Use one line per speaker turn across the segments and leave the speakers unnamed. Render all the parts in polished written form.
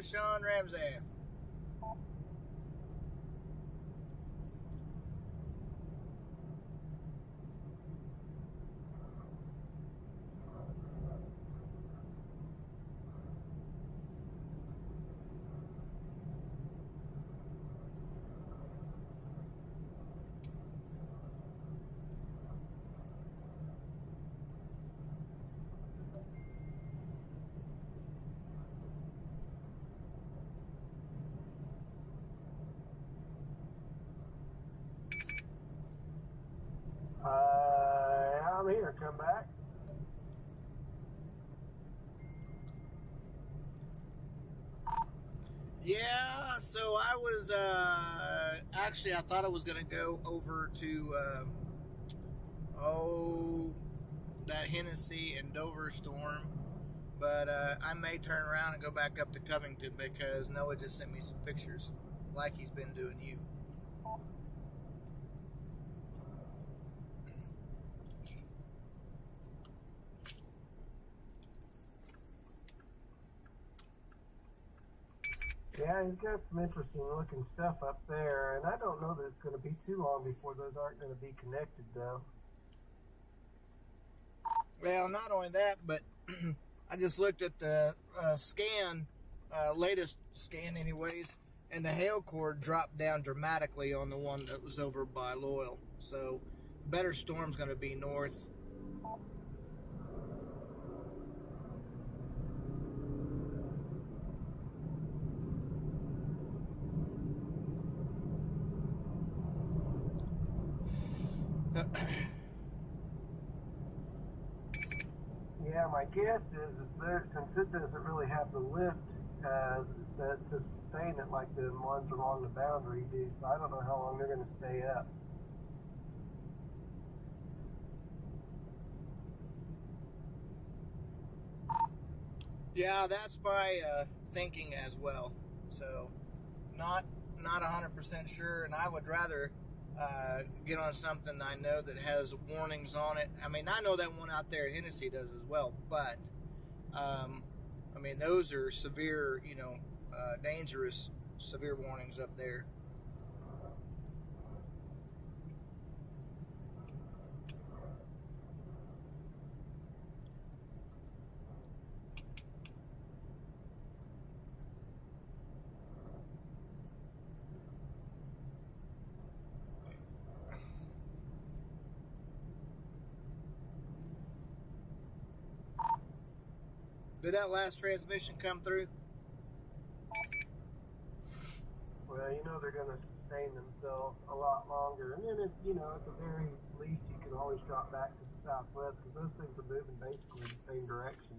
Sean Ramsey.
I'm here. Come back.
Yeah, so I was actually I thought I was going to go over to that Hennessy and Dover storm, but I may turn around and go back up to Covington because Noah just sent me some pictures like he's been doing you.
Yeah, he's got some interesting looking stuff up there, and I don't know that it's going to be too long before those aren't going to be connected, though.
Well, not only that, but I just looked at the latest scan anyways, and the hail core dropped down dramatically on the one that was over by Loyal. So, better storm's going to be north.
Yeah, my guess is since it doesn't really have the lift to sustain it like the ones along the boundary do, so I don't know how long they're going to stay up.
Yeah, that's my thinking as well. So, not 100% sure, and I would rather get on something I know that has warnings on it. I mean, I know that one out there at Hennessy does as well, but I mean, those are severe, dangerous, severe warnings up there. Did that last transmission come through?
Well, they're going to sustain themselves a lot longer. And then, at the very least, you can always drop back to the southwest because those things are moving basically in the same direction.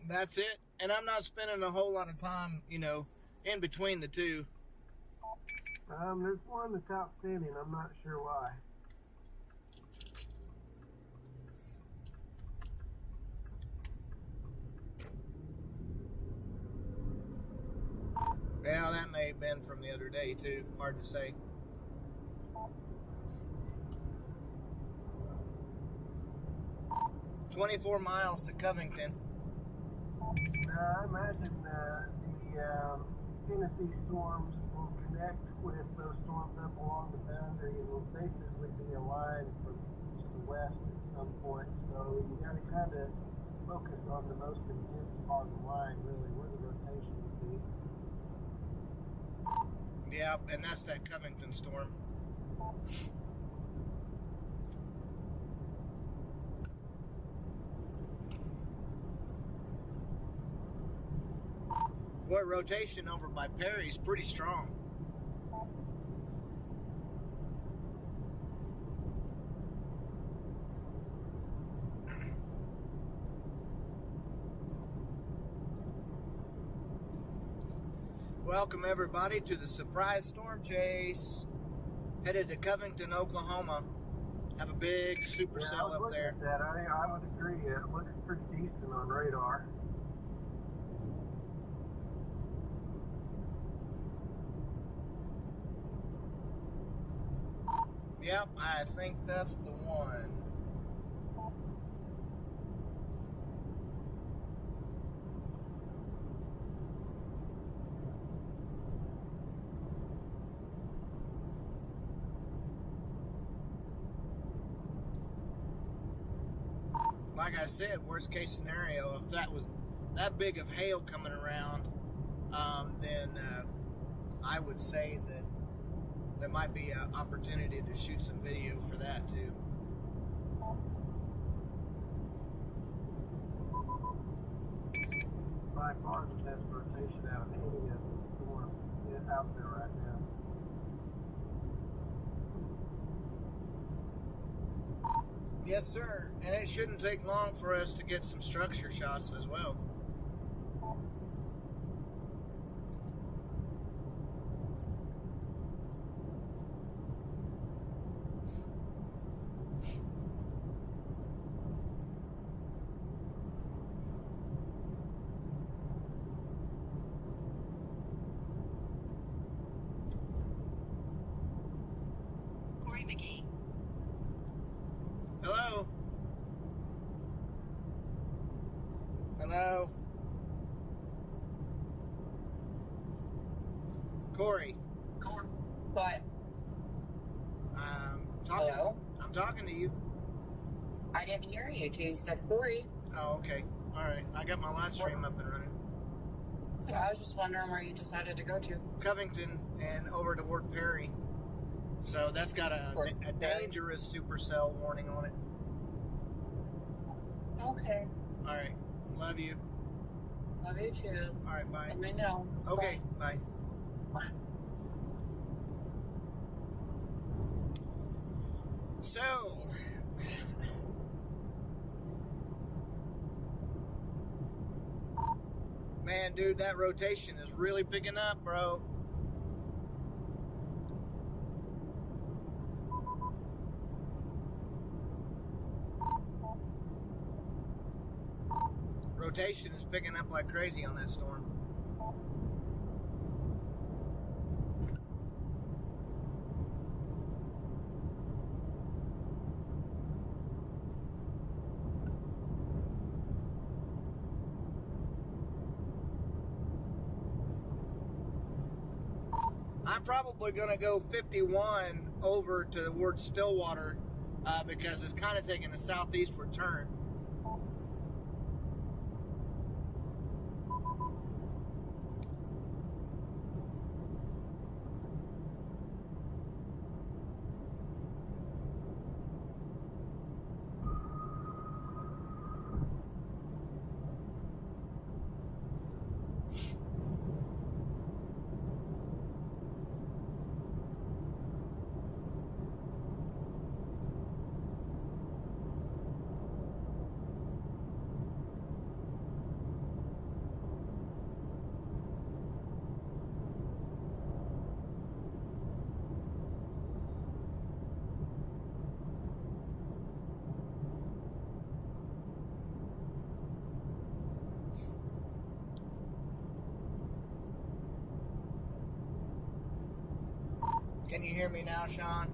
That's it. And I'm not spending a whole lot of time, in between the two.
There's one that's outstanding. I'm not sure why.
Yeah, that may have been from the other day, too. Hard to say. "24 miles to Covington."
I imagine the Tennessee storms will connect with those storms up along the boundary and will basically be aligned from east to west at some point. So you got to kind of focus on the most intense part of the line, really, where the rotation would be.
Yeah, and that's that Covington storm. Boy, rotation over by Perry's pretty strong. Welcome everybody to the surprise storm chase. Headed to Covington, Oklahoma. Have a big supercell up there.
At that. I would agree. It looks pretty decent on radar.
Yep, I think that's the one. like I said, worst case scenario, if that was that big of hail coming around, then I would say that there might be an opportunity to shoot some video for that too.
By far the best rotation out of any of the storms out there right now.
Yes, sir. And it shouldn't take long for us to get some structure shots as well. Hello? Hello? Corey.
What? Hello?
I'm talking to you.
I didn't hear you till you said Corey.
Oh, okay. All right. I got my live stream up and running.
So I was just wondering where you decided to go to.
Covington and over toward Perry. So that's got a dangerous supercell warning on it.
Okay.
All right. Love you.
Love you too.
All right. Bye.
Let me know.
Okay. Bye.
Bye.
So, man, dude, that rotation is really picking up, bro. Rotation is picking up like crazy on that storm. I'm probably going to go 51 over towards Stillwater because it's kind of taking a southeastward turn. Can you hear me now, Sean?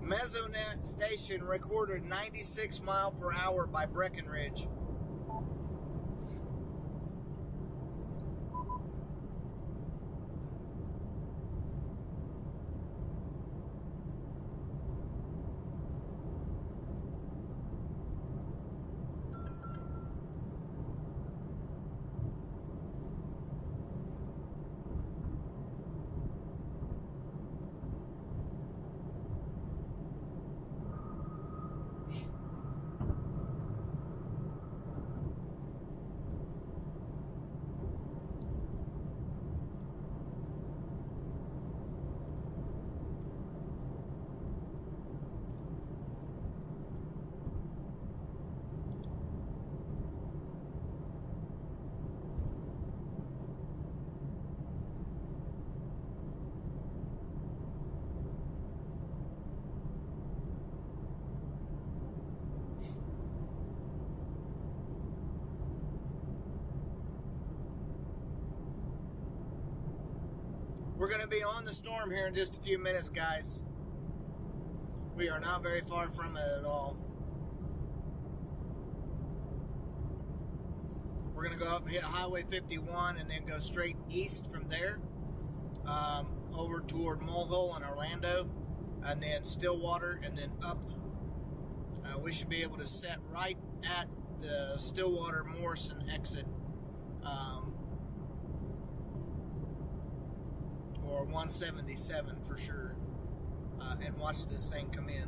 Mesonet station recorded 96 mile per hour by Breckenridge. We're going to be on the storm here in just a few minutes, guys. We are not very far from it at all. We're going to go up and hit Highway 51 and then go straight east from there, over toward Mulhole and Orlando, and then Stillwater, and then up. We should be able to set right at the Stillwater Morrison exit, or 177 for sure, and watch this thing come in.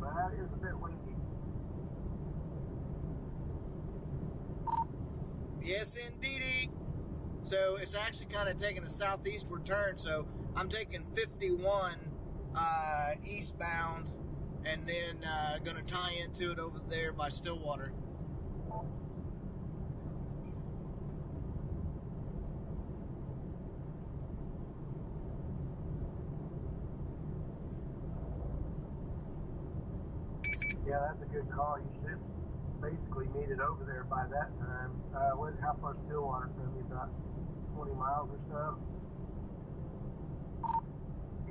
That is a bit windy.
Yes, indeedy. So it's actually kind of taking a southeastward turn. So I'm taking 51 eastbound, and then going to tie into it over there by Stillwater.
Yeah, that's a good call. You should basically meet it over there by that time. How far Stillwater from you? About 20 miles or so?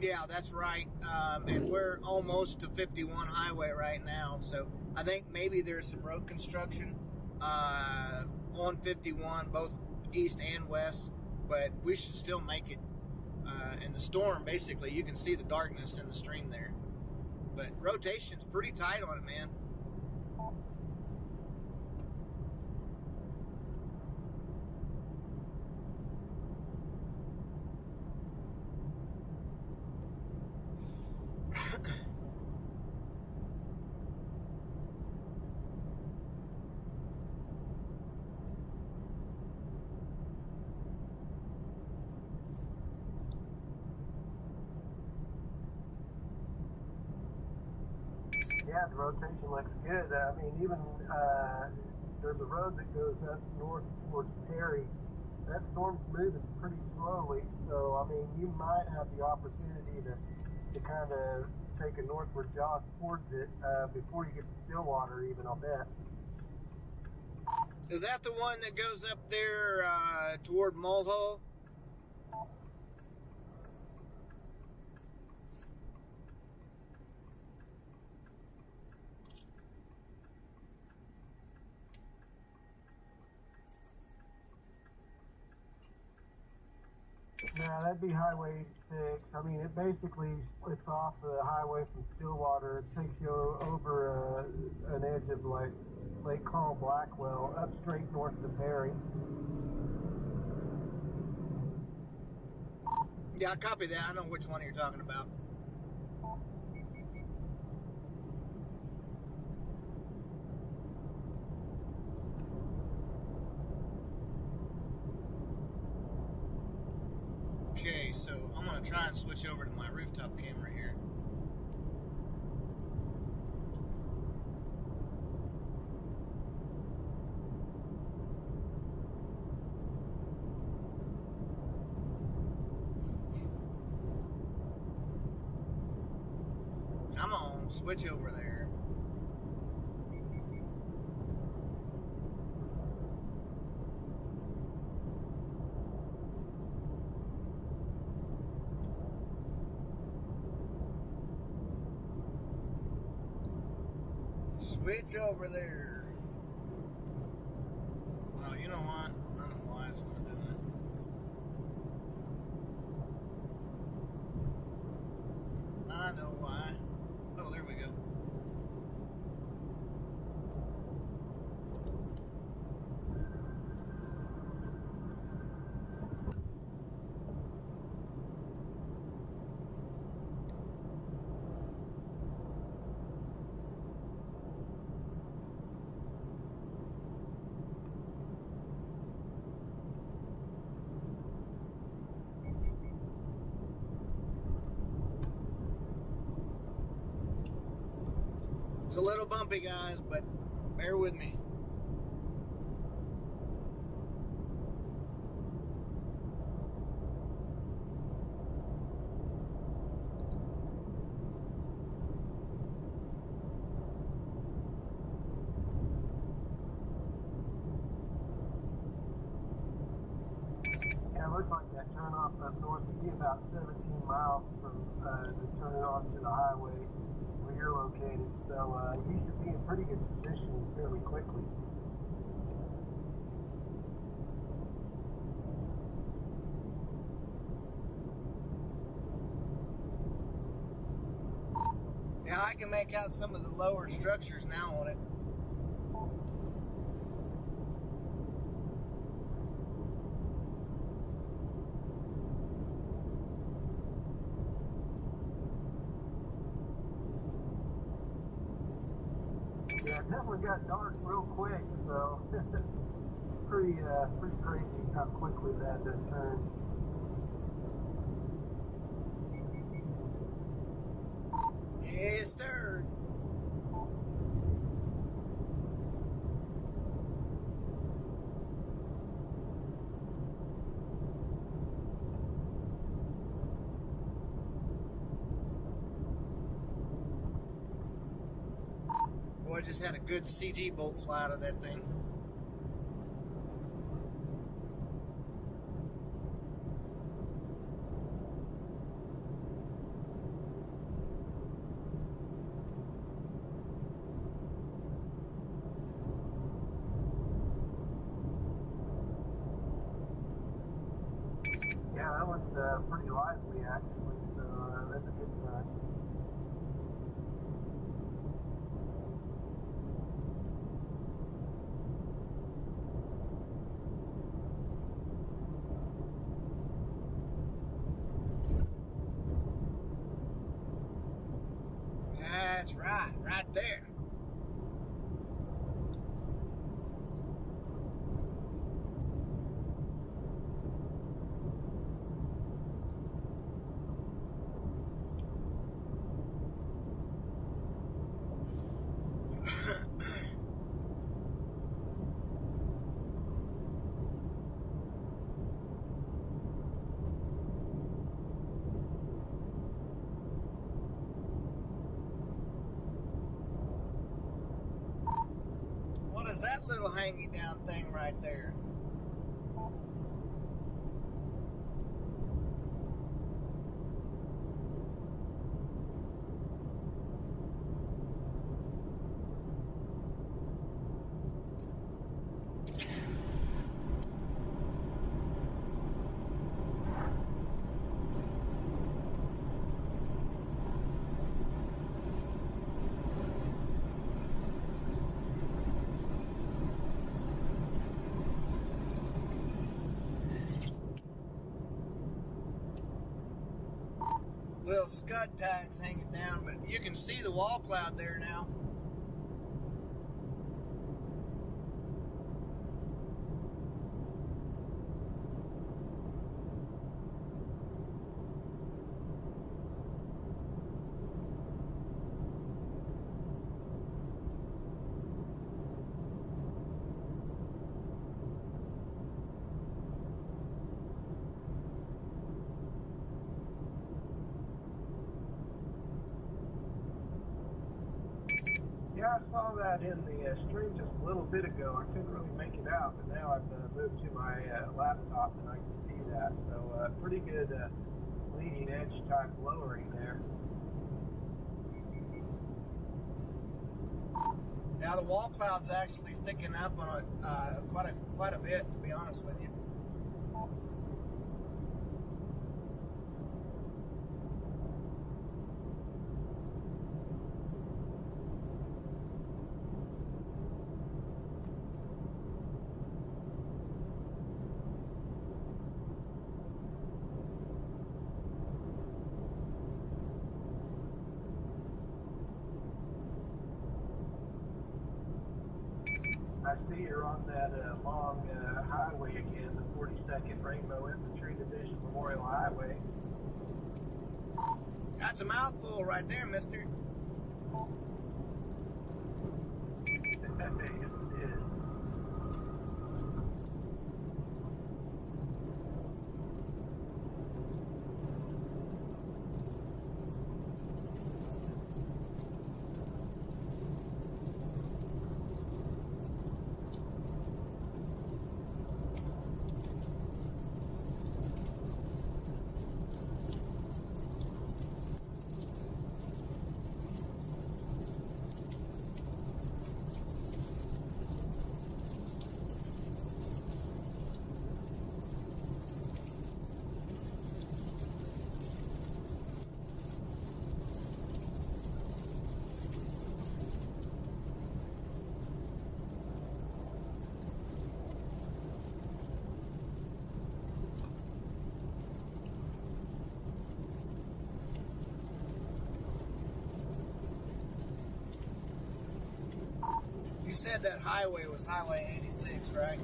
Yeah, that's right. And we're almost to 51 highway right now. So I think maybe there's some road construction on 51, both east and west. But we should still make it. In the storm, basically, you can see the darkness in the stream there. But rotation's pretty tight on it, man.
Yeah, the rotation looks good. I mean, even there's a road that goes up north towards Perry. That storm's moving pretty slowly, so I mean, you might have the opportunity to kind of take a northward jog towards it before you get to Stillwater, even, I'll bet.
Is that the one that goes up there toward Mulhole?
Yeah, that'd be Highway 6. I mean, it basically splits off the highway from Stillwater. It takes you over an edge of like Lake Carl Blackwell, up straight north to Perry.
Yeah, I copy that. I know which one you're talking about. Okay, so I'm going to try and switch over to my rooftop camera here. Come on, switch over there. Switch over there. Well, you know what? I don't know why it's not doing it. I know why. Oh, there we go. It's a little bumpy, guys, but bear with me.
looks like that turnoff up north would be about 17 miles from the turn off to the highway where you're located. So you should be in pretty good position fairly quickly.
Yeah, I can make out some of the lower structures now on it.
Yeah, it definitely got dark real quick, so pretty crazy how quickly that turned.
Yes, sir. Boy, I just had a good CG bolt fly out of that thing.
Yeah, that was pretty lively actually, so that's a good sign.
That's right there. What is that little hanging down thing right there? Little scud tags hanging down, but you can see the wall cloud there now.
Yeah, I saw that in the stream just a little bit ago. I couldn't really make it out, but now I've moved to my laptop and I can see that. So pretty good leading edge type lowering there.
Now the wall cloud's actually thickening up on it quite a bit, to be honest with you.
I see you're on that long highway again, the 42nd Rainbow Infantry Division Memorial Highway.
That's a mouthful right there, mister.
Yes, it is.
said that highway was Highway 86, right?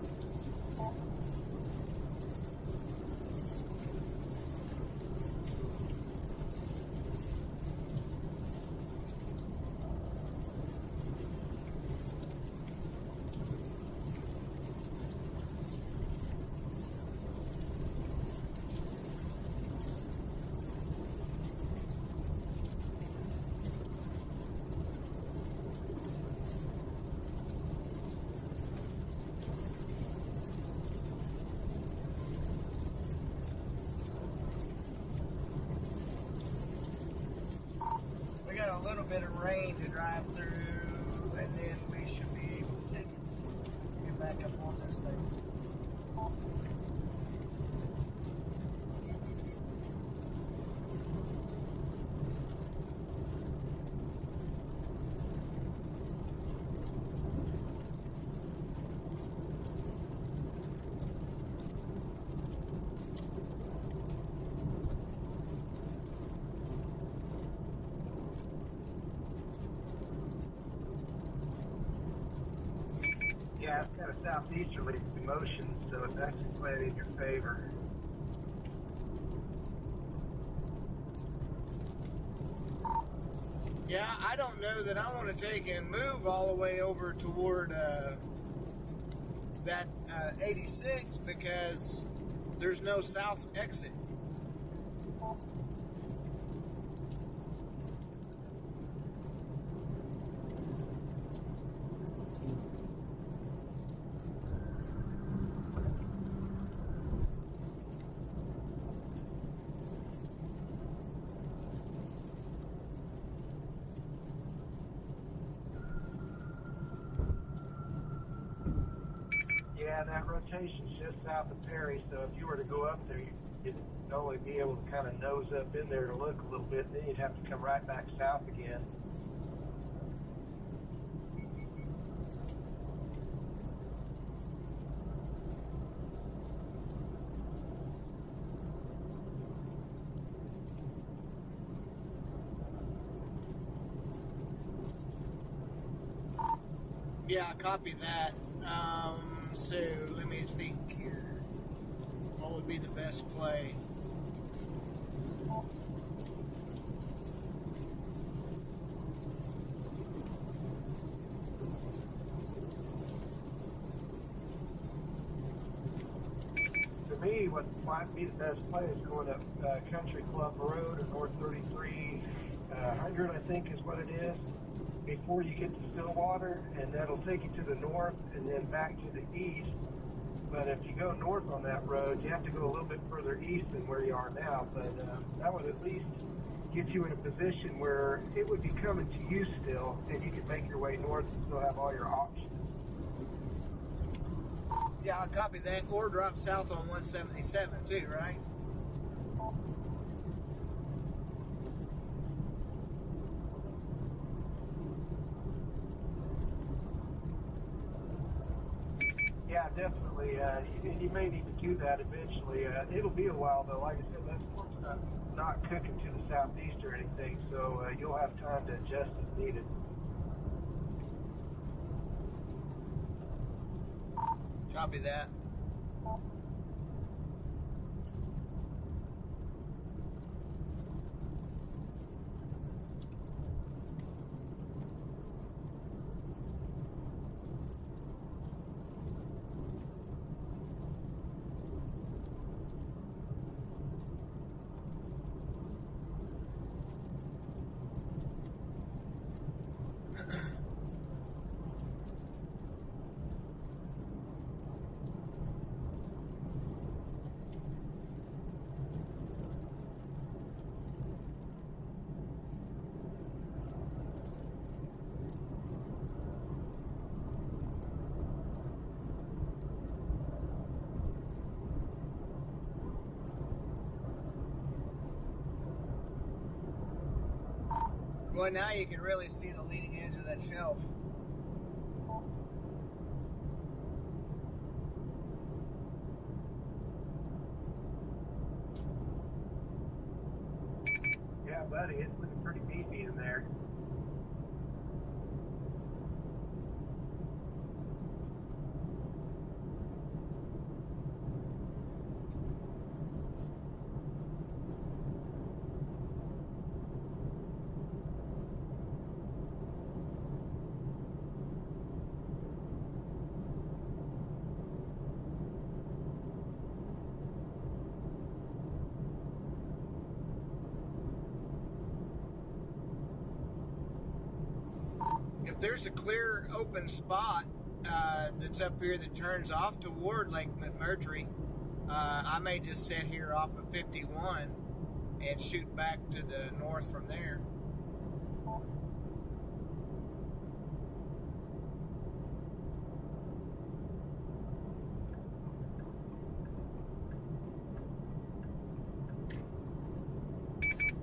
We got a little bit of rain to drive through, and then we should be able to get back up on this thing.
Yeah, it's got a southeasterly motion, so it's actually playing in your favor.
Yeah, I don't know that I want to take and move all the way over toward that 86 because there's no south exit.
Yeah, that rotation's just south of Perry, so if you were to go up there, you'd only be able to kind of nose up in there to look a little bit, and then you'd have to come right back south again.
Yeah, copy that. So let me think here. What would be the best play?
For me, what might be the best play is going up Country Club Road or North 3300, I think is what it is, before you get to Stillwater, and that'll take you to the north and then back to the east. But if you go north on that road, you have to go a little bit further east than where you are now. But that would at least get you in a position where it would be coming to you still, and you could make your way north and still have all your options.
Yeah, I'll copy that. Or drop south on 177 too, right?
Yeah, definitely. You may need to do that eventually. It'll be a while, though. Like I said, that storm's not cooking to the southeast or anything, so you'll have time to adjust as needed.
Copy that. Well, now you can really see the leading edge of that shelf.
Yeah, buddy, it's looking pretty beefy in there.
there's a clear open spot that's up here that turns off toward Lake McMurtry, I may just sit here off of 51 and shoot back to the north from there.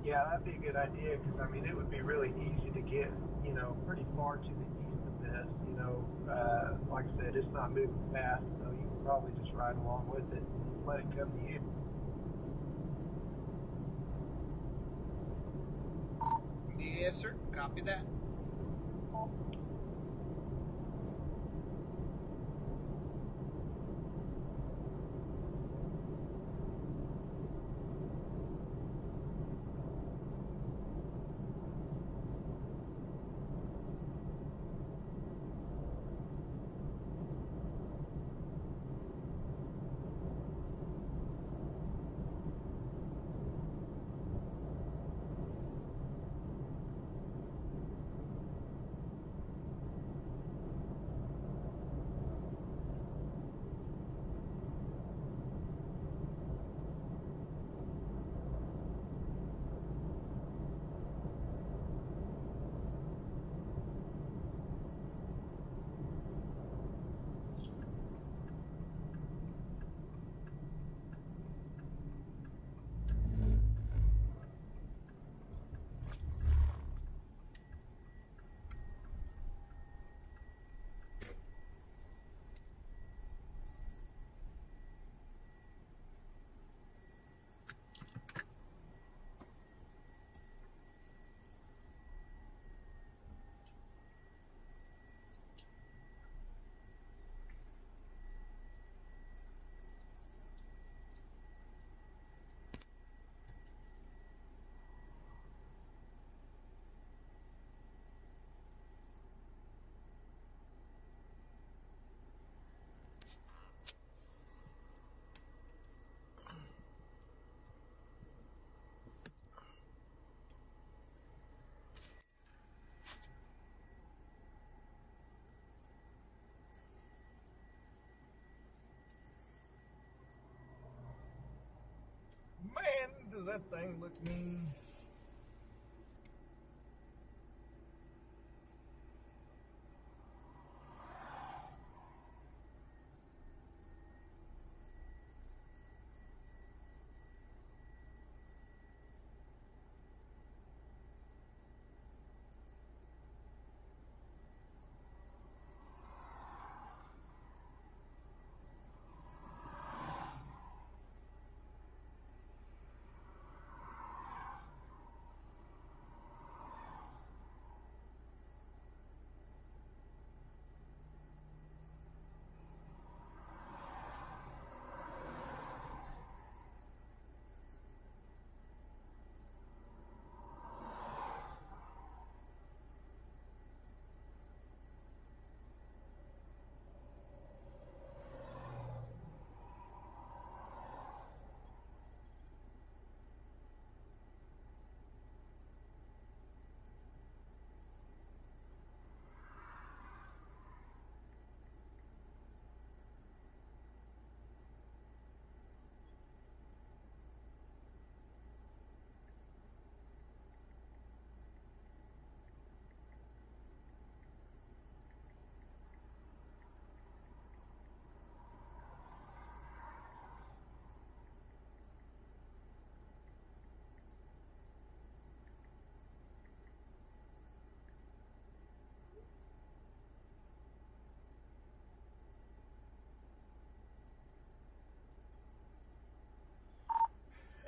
Yeah, that'd be a good idea because, I mean, it would be really easy to get, pretty far to the east of this. Like I said, it's not moving fast, so you can probably just ride along with it and let it come to you.
Yes, sir. Copy that. Man, does that thing look mean?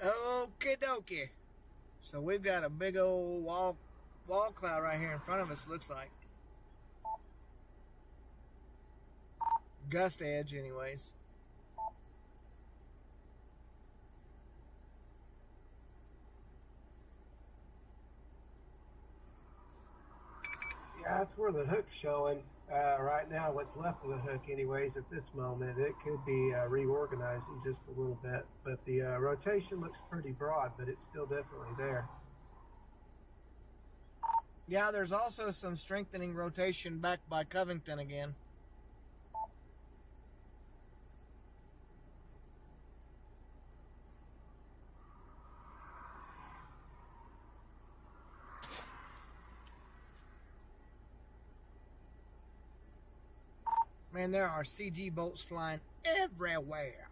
Okie dokie. So we've got a big old wall cloud right here in front of us, looks like. Gust edge, anyways.
Yeah, that's where the hook's showing. Right now, what's left of the hook, anyways, at this moment, it could be reorganizing just a little bit. But the rotation looks pretty broad, but it's still definitely there.
Yeah, there's also some strengthening rotation back by Covington again. Man, there are CG bolts flying everywhere.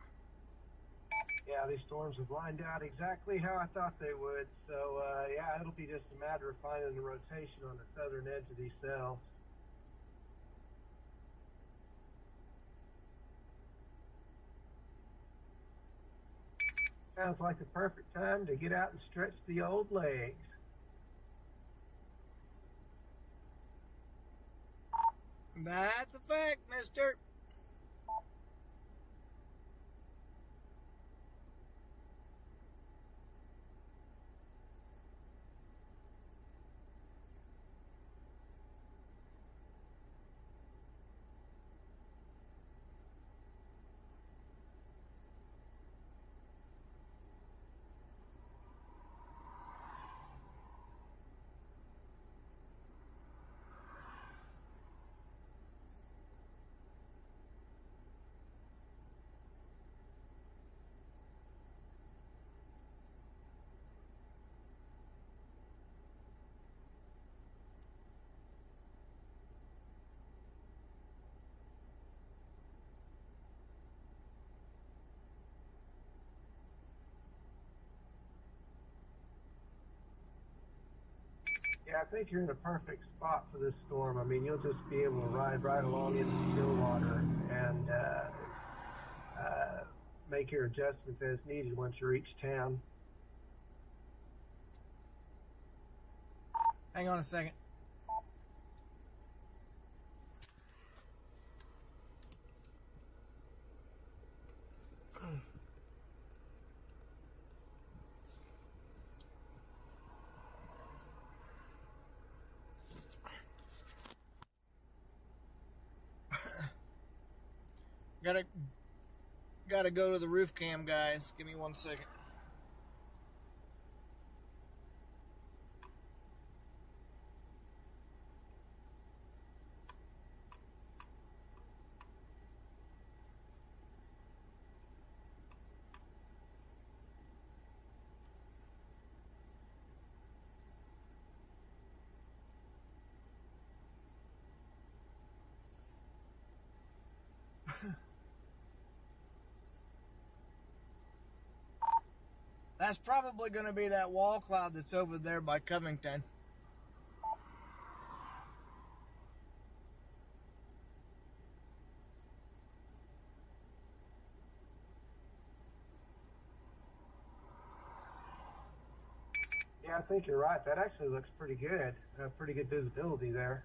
Yeah, these storms have lined out exactly how I thought they would. So, yeah, it'll be just a matter of finding the rotation on the southern edge of these cells. Sounds like the perfect time to get out and stretch the old legs.
That's a fact, mister.
Yeah, I think you're in a perfect spot for this storm. I mean, you'll just be able to ride right along into still water and make your adjustments as needed once you reach town.
Hang on a second. Gotta go to the roof cam, guys. Give me 1 second. That's probably going to be that wall cloud that's over there by Covington.
Yeah, I think you're right. That actually looks pretty good. Pretty good visibility there.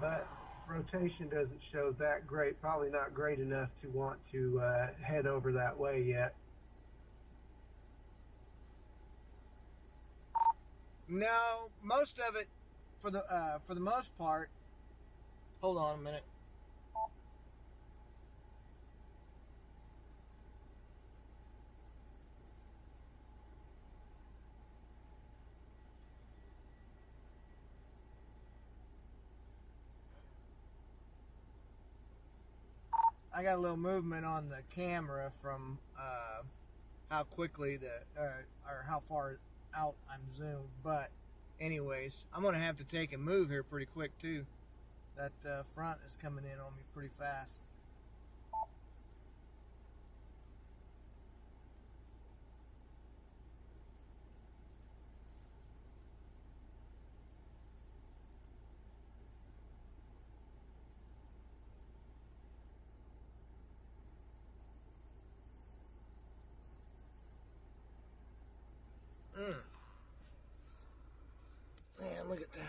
But rotation doesn't show that great. Probably not great enough to want to head over that way yet.
No, most of it, for the most part. Hold on a minute. I got a little movement on the camera from how quickly or how far out I'm zoomed. But anyways, I'm gonna have to take a move here pretty quick too. That front is coming in on me pretty fast. Man, look at that.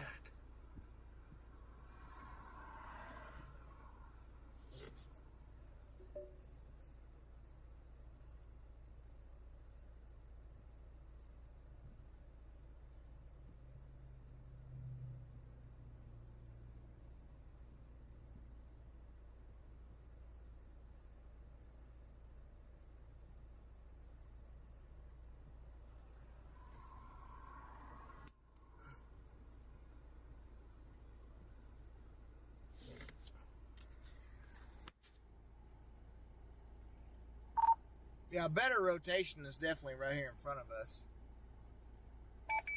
Yeah, better rotation is definitely right here in front of us.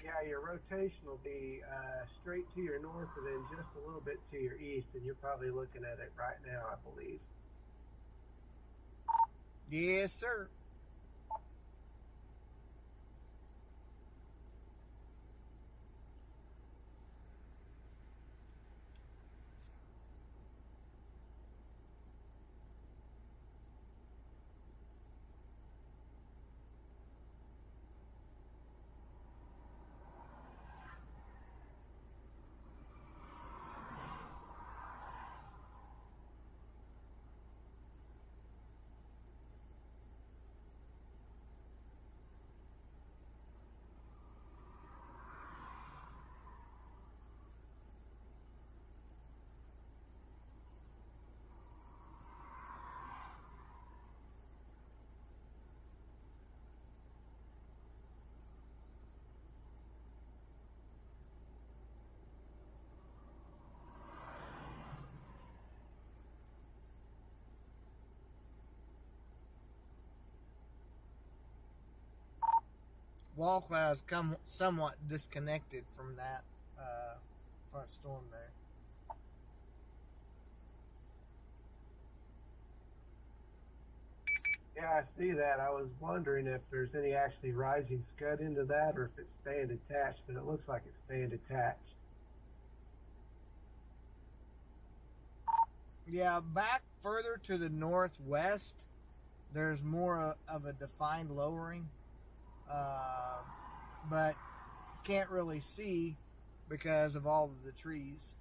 Yeah, your rotation will be straight to your north and then just a little bit to your east, and you're probably looking at it right now, I believe.
Yes, sir. Wall clouds come somewhat disconnected from that front storm there.
Yeah, I see that. I was wondering if there's any actually rising scud into that or if it's staying detached, but it looks like it's staying detached.
Yeah, back further to the northwest, there's more of a defined lowering, but can't really see because of all of the trees.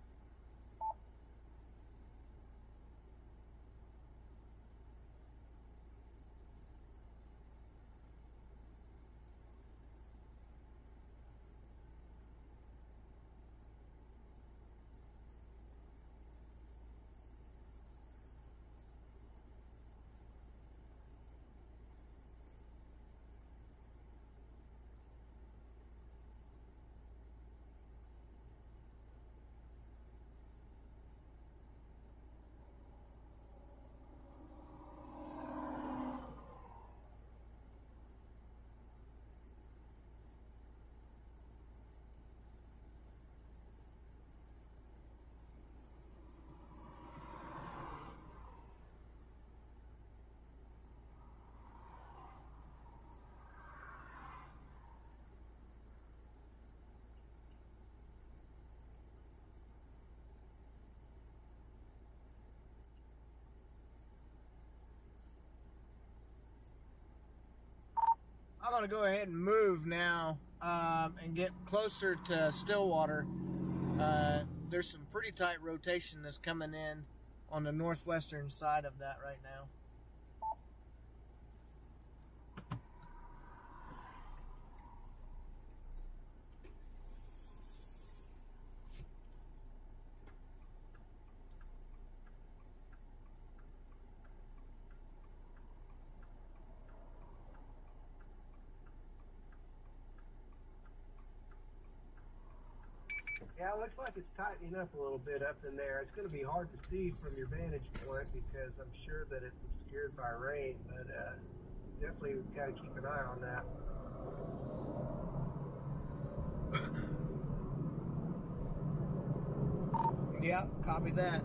I'm going to go ahead and move now and get closer to Stillwater. There's some pretty tight rotation that's coming in on the northwestern side of that right now.
Yeah, it looks like it's tightening up a little bit up in there. It's going to be hard to see from your vantage point because I'm sure that it's obscured by rain, but definitely we've got to keep an eye on that.
Yeah, copy that.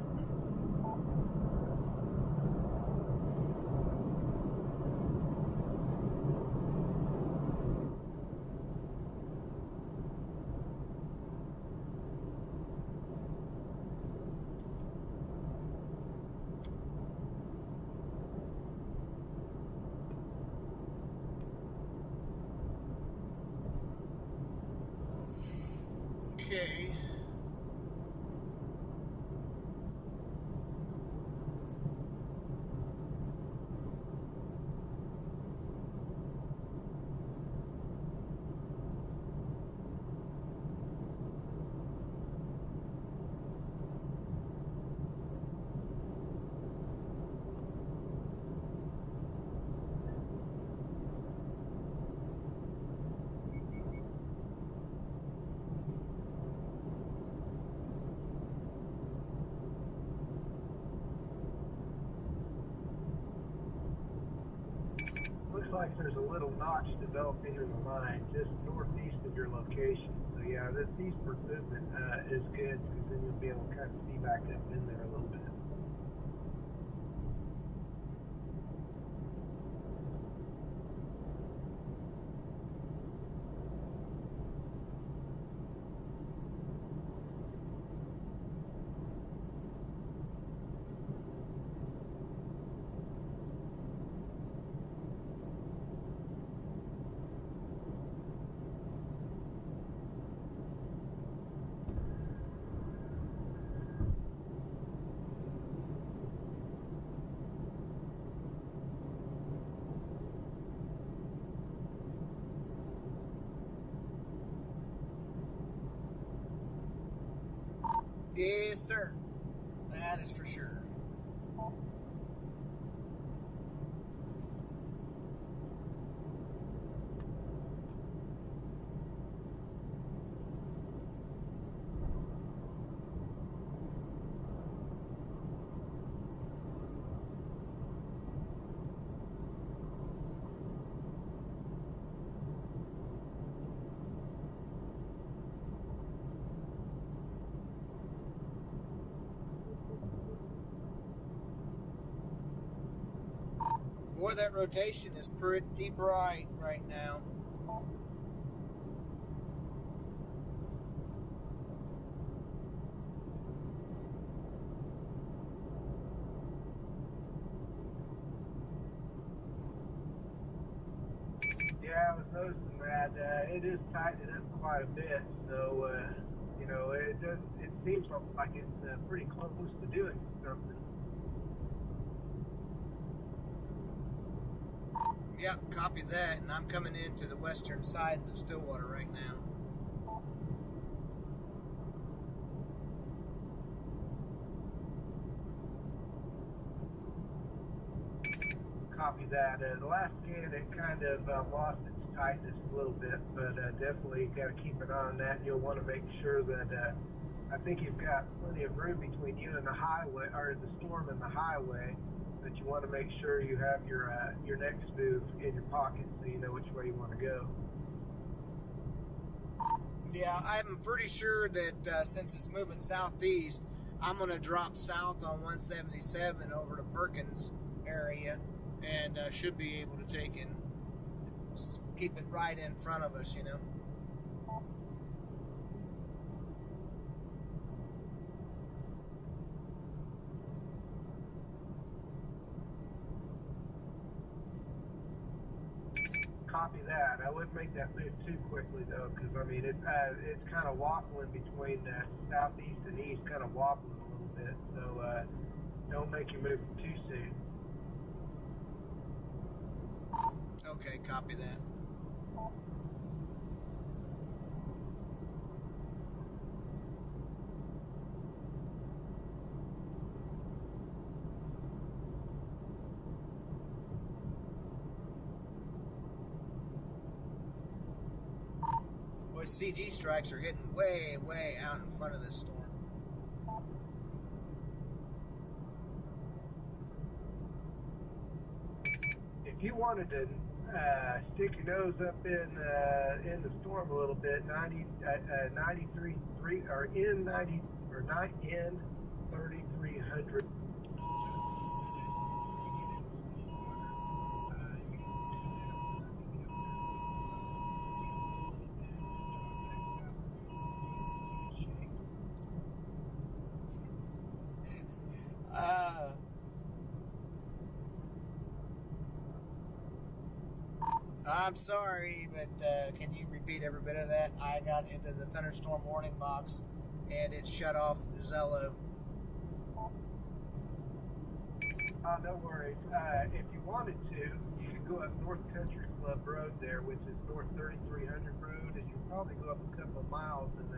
Okay.
like there's a little notch developing in the line just northeast of your location. So yeah, this eastward movement is good because then you'll be able to kind of see back up in there a little bit.
Yes, sir. That is for sure. Boy, that rotation is pretty bright right now.
Yeah, I was noticing that it is tightening up quite a bit. So, you know, it seems like it's pretty close to doing something.
Yep, copy that. And I'm coming into the western sides of Stillwater right now.
Copy that. The last scan, it kind of lost its tightness a little bit, but definitely got to keep an eye on that. You'll want to make sure that I think you've got plenty of room between you and the highway, or the storm and the highway. But you want to make sure you have your next move in your pocket so you know which way you want to go.
Yeah, I'm pretty sure that since it's moving southeast, I'm going to drop south on 177 over to Perkins area and should be able to take it, keep it right in front of us, you know.
Copy that. I wouldn't make that move too quickly though, because I mean it's kind of waffling between southeast and east, kind of wobbling a little bit. So don't make your move too soon.
Okay, copy that. Boy, CG strikes are getting way, way out in front of this storm.
If you wanted to stick your nose up in the storm a little bit, 93 or in 90 or not in 3300.
I'm sorry, but can you repeat every bit of that? I got into the thunderstorm warning box and it shut off the Zello.
No worries. If you wanted to, you could go up North Country Club Road there, which is North 3300 Road, and you'll probably go up a couple of miles and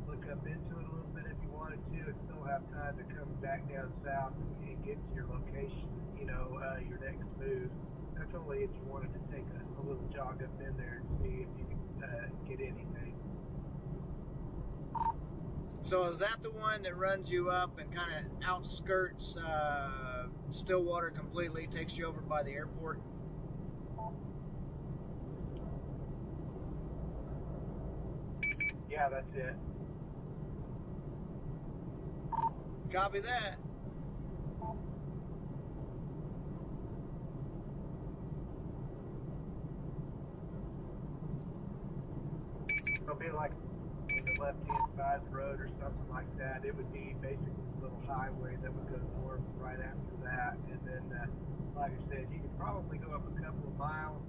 look up into it a little bit if you wanted to, and still have time to come back down south and get to your location, you know, your next move. That's only if you wanted to take a little jog up in there and see if you can get anything.
So is that the one that runs you up and kind of outskirts Stillwater completely, takes you over by the airport?
Yeah, that's it.
Copy that.
It'll be like on the left-hand side of the road or something like that. It would be basically a little highway that would go north right after that. And then, like I said, you could probably go up a couple of miles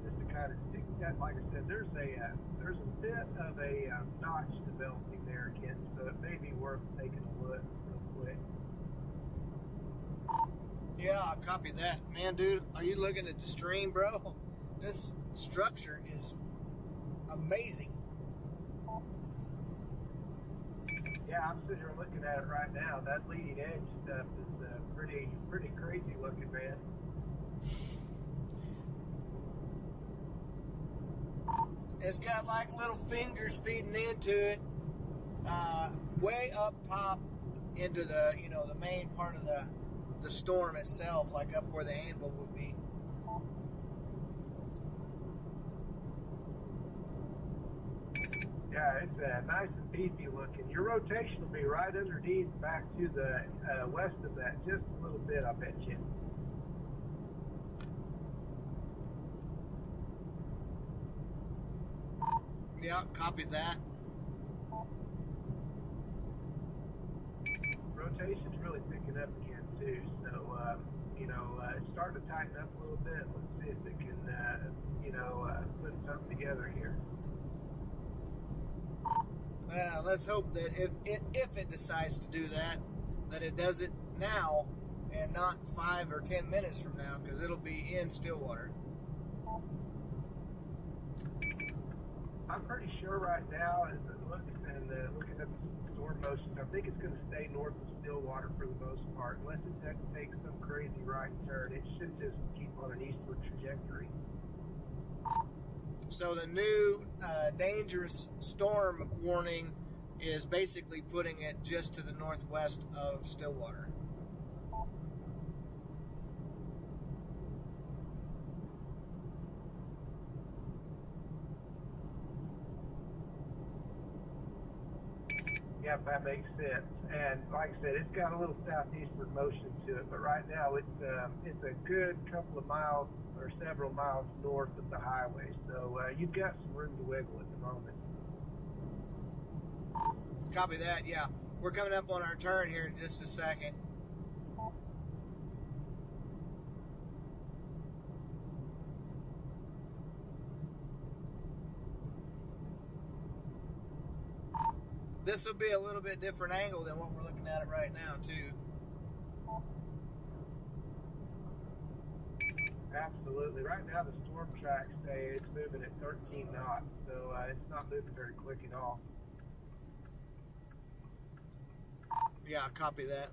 just to kind of stick that. Like I said, there's a bit of a notch developing there again, so it may be worth taking a look real quick.
Yeah, I copy that. Man, dude, are you looking at the stream, bro? This structure is amazing.
Yeah, I'm sitting here looking at it right now. That leading edge stuff is pretty crazy looking, man.
It's got like little fingers feeding into it, way up top into the the main part of the storm itself, like up where the anvil would be.
Yeah, it's nice and beefy looking. Your rotation will be right underneath back to the west of that, just a little bit, I bet you.
Yeah, copy that.
Rotation's really picking up again too, so it's starting to tighten up a little bit. Let's see if it can put something together here.
Well, let's hope that if it decides to do that, that it does it now and not 5 or 10 minutes from now, because it'll be in Stillwater.
I'm pretty sure right now, as it looks and looking at the storm motion, I think it's going to stay north of Stillwater for the most part, unless it takes some crazy right turn. It should just keep on an eastward trajectory.
So the new dangerous storm warning is basically putting it just to the northwest of Stillwater.
Yeah, that makes sense. And like I said, it's got a little southeastward motion to it, but right now it's a good couple of miles or several miles north of the highway. So you've got some room to wiggle at the moment.
Copy that, yeah. We're coming up on our turn here in just a second. This will be a little bit different angle than what we're looking at it right now, too.
Absolutely. Right now, the storm tracks say it's moving at 13 knots, so it's not moving very quick at all.
Yeah, copy that.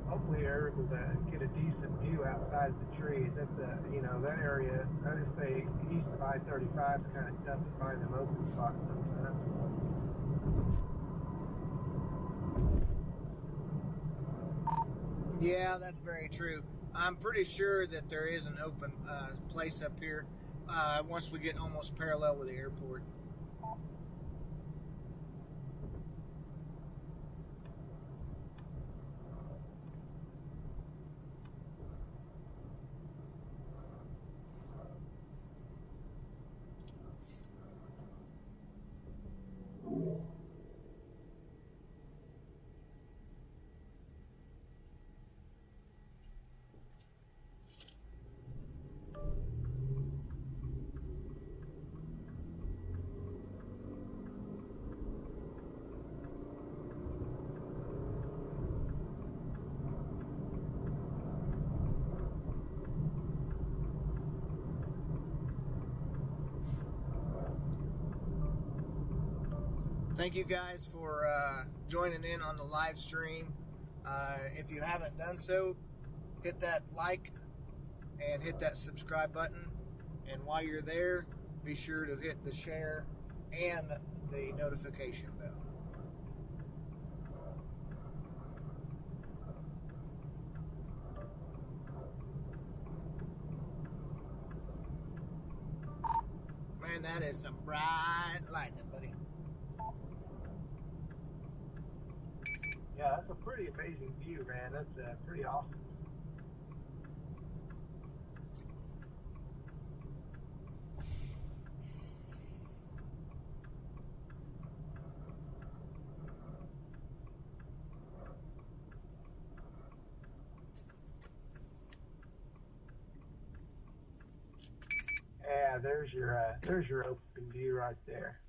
Hopefully you're able to get a decent view outside the trees. That's that area, I just say east of I-35 is kind of tough to find them open spots sometimes.
Yeah, that's very true. I'm pretty sure that there is an open place up here once we get almost parallel with the airport. Thank you guys for joining in on the live stream. If you haven't done so, hit that like and hit that subscribe button. And while you're there, be sure to hit the share and the notification bell. Man, that is some bright lightning, buddy.
Yeah, that's a pretty amazing view, man. That's pretty awesome. Yeah, there's your open view right there.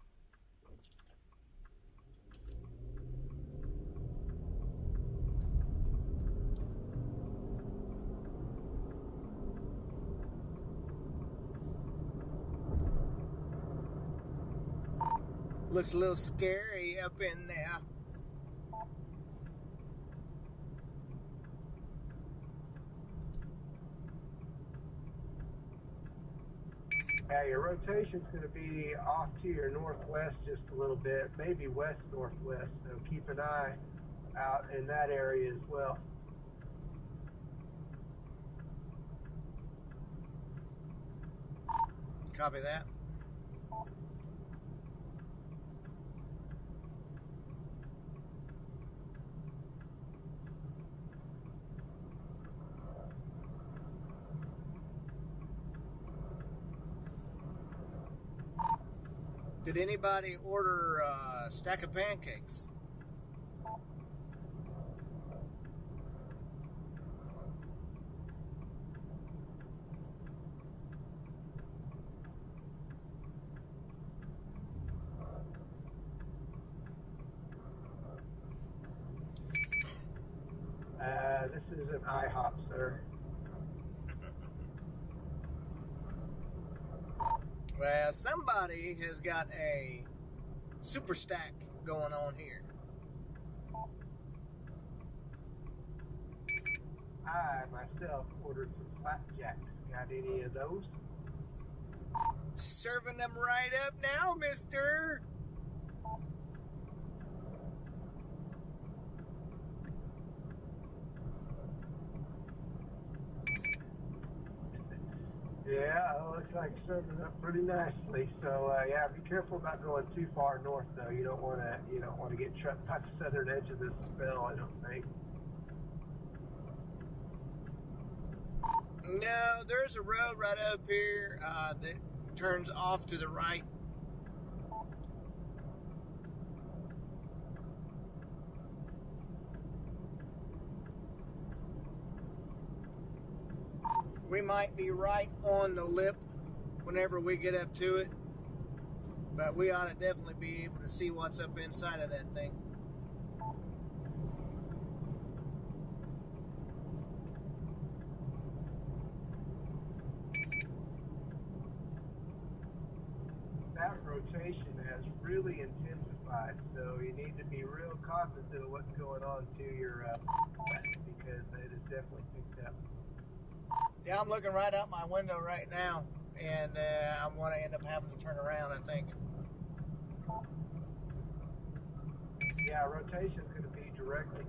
Looks a little scary up in there.
Yeah, your rotation's going to be off to your northwest just a little bit, maybe west-northwest, so keep an eye out in that area as well.
Copy that. Did anybody order a stack of pancakes?
This is an IHOP, sir.
Well, somebody has got a super stack going on here.
I myself ordered some flapjacks. Got any of those?
Serving them right up now, mister.
Yeah, it looks like serving up pretty nicely. So yeah, be careful about going too far north, though. You don't want to get trapped by the southern edge of this spell, I don't think.
No, there's a road right up here that turns off to the right. We might be right on the lip whenever we get up to it, but we ought to definitely be able to see what's up inside of that thing.
That rotation has really intensified, so you need to be real cognizant of what's going on to your because it has definitely picked up.
Yeah, I'm looking right out my window right now, and I'm going to end up having to turn around, I think.
Yeah, rotation's going to be directly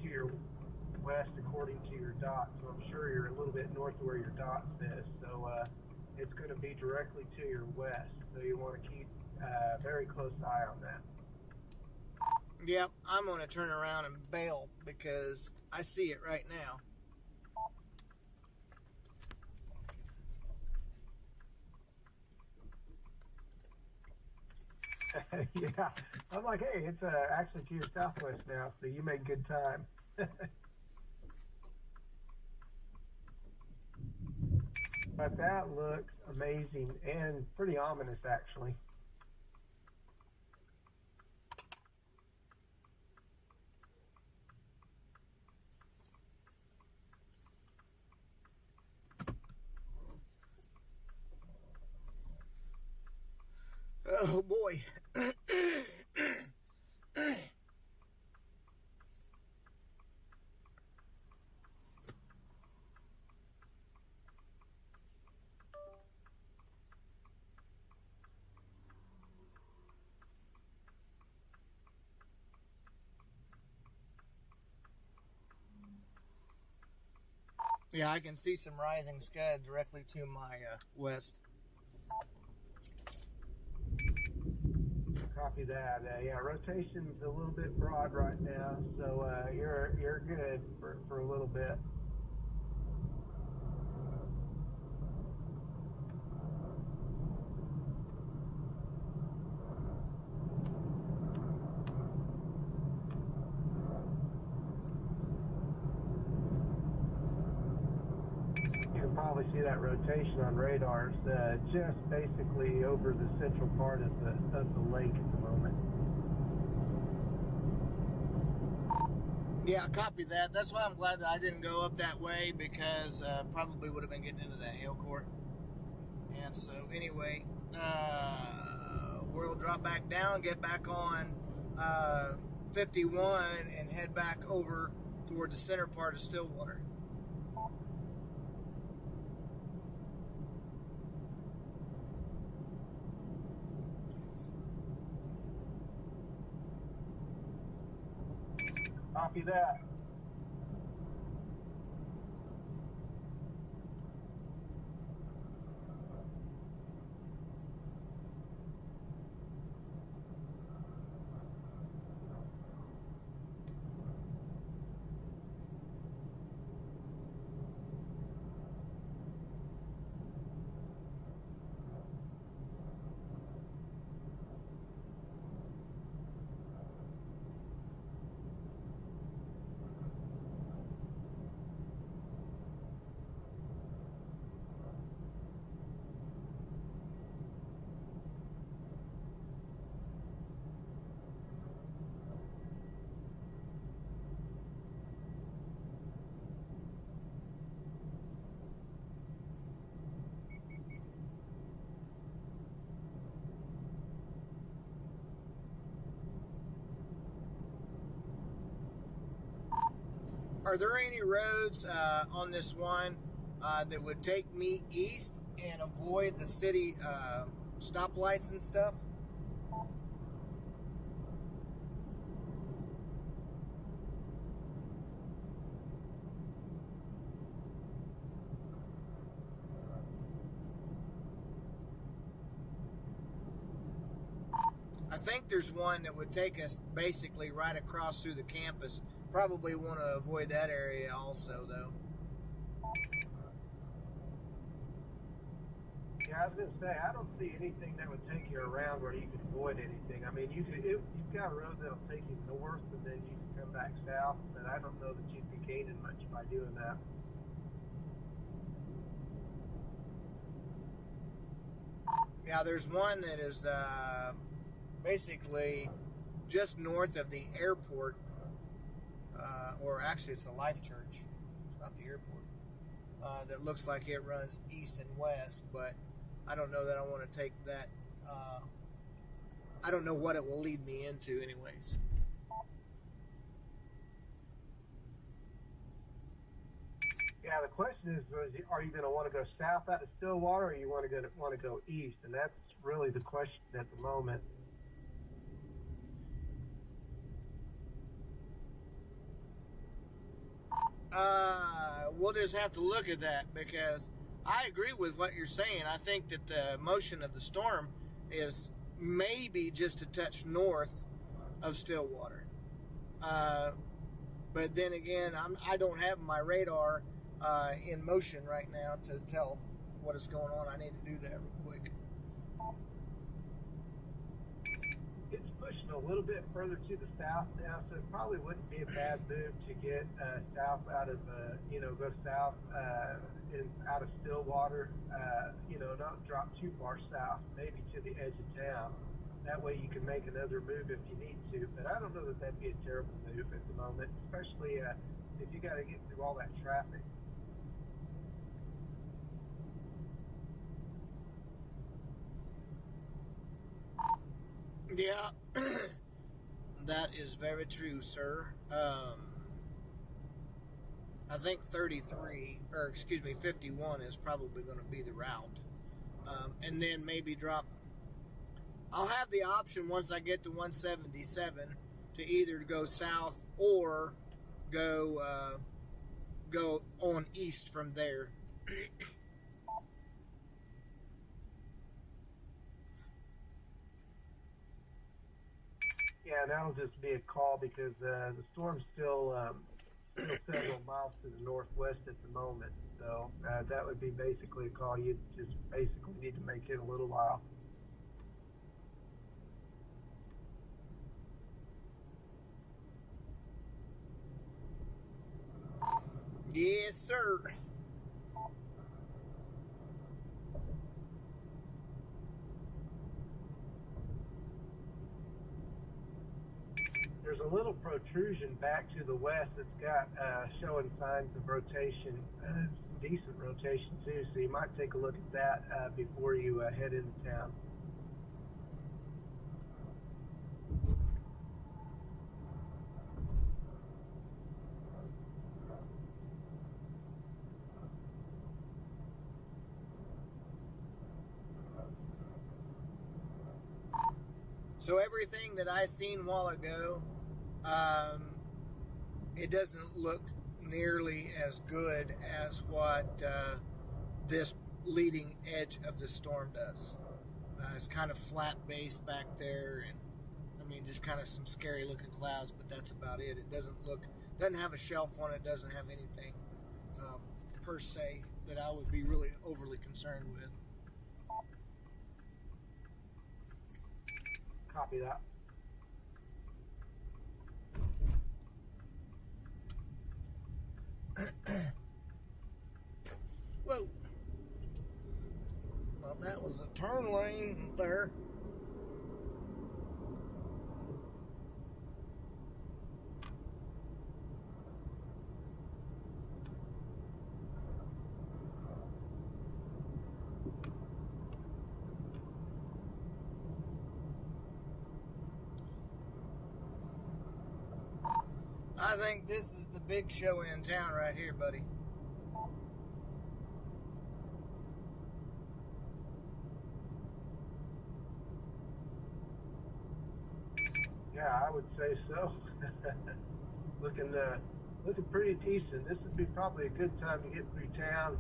to your west according to your dot, so I'm sure you're a little bit north of where your dot says, so it's going to be directly to your west, so you want to keep a very close eye on that.
Yep, I'm going to turn around and bail because I see it right now.
Yeah, I'm like, hey, it's actually to your southwest now, so you make good time. But that looks amazing and pretty ominous, actually.
Oh boy. Yeah, I can see some rising scud directly to my west.
Copy that. Yeah, rotation's a little bit broad right now, so you're good for a little bit. You can probably see that rotation on radars just basically over the central part of the lake at the moment.
Yeah, copy that. That's why I'm glad that I didn't go up that way, because probably would have been getting into that hail core. And so anyway, we'll drop back down, get back on 51, and head back over toward the center part of Stillwater.
Copy that.
Are there any roads on this one that would take me east and avoid the city stoplights and stuff? I think there's one that would take us basically right across through the campus. Probably want to avoid that area also, though.
Yeah, I was gonna say I don't see anything that would take you around where you could avoid anything. I mean, you've got a road that'll take you north, and then you can come back south. But I don't know that you'd be gaining much by doing that.
Yeah, there's one that is basically just north of the airport, or actually it's the Life Church. It's not the airport. That looks like it runs east and west, but I don't know that I want to take that. I don't know what it will lead me into anyways.
Yeah, the question is, are you going to want to go south out of Stillwater, or you want to go east? And that's really the question at the moment.
We'll just have to look at that, because I agree with what you're saying. I think that the motion of the storm is maybe just a touch north of Stillwater. But then again, I don't have my radar in motion right now to tell what is going on. I need to do that real quick.
It's pushing a little bit further to the south now, so it probably wouldn't be a bad move to get south out of, go south out of Stillwater, not drop too far south, maybe to the edge of town. That way you can make another move if you need to, but I don't know that that'd be a terrible move at the moment, especially if you got to get through all that traffic.
Yeah, that is very true, sir. I think 51 is probably going to be the route. And then maybe drop. I'll have the option once I get to 177 to either go south or go go on east from there.
Yeah, that'll just be a call because the storm's still several miles to the northwest at the moment. So that would be basically a call. You just basically need to make it a little while.
Yes, sir.
There's a little protrusion back to the west that's got showing signs of rotation, some decent rotation too. So you might take a look at that before you head into town.
So everything that I seen a while ago, it doesn't look nearly as good as what this leading edge of the storm does. It's kind of flat base back there, and I mean just kind of some scary looking clouds, but that's about it. It doesn't have a shelf on it, doesn't have anything per se that I would be really overly concerned with.
Copy that.
Whoa. Well, that was a turn lane there. I think this is the big show in town right here, buddy.
Yeah, I would say so. looking pretty decent. This would be probably a good time to get through town.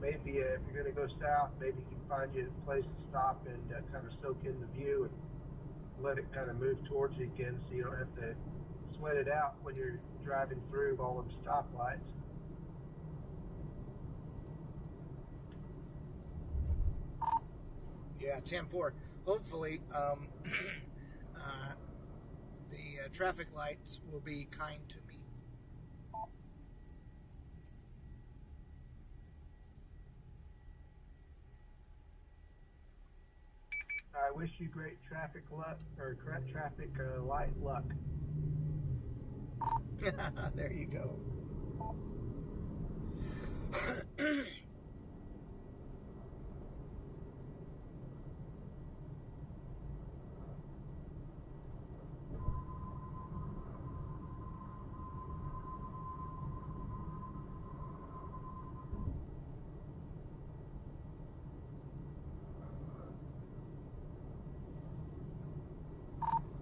Maybe if you're going to go south, maybe you can find you a place to stop and kind of soak in the view and let it kind of move towards you again, so you don't have to sweat it out when you're driving through all them stoplights.
Yeah, 10-4. Hopefully, the traffic lights will be kind to me.
I wish you great traffic luck, or traffic light luck.
There you go.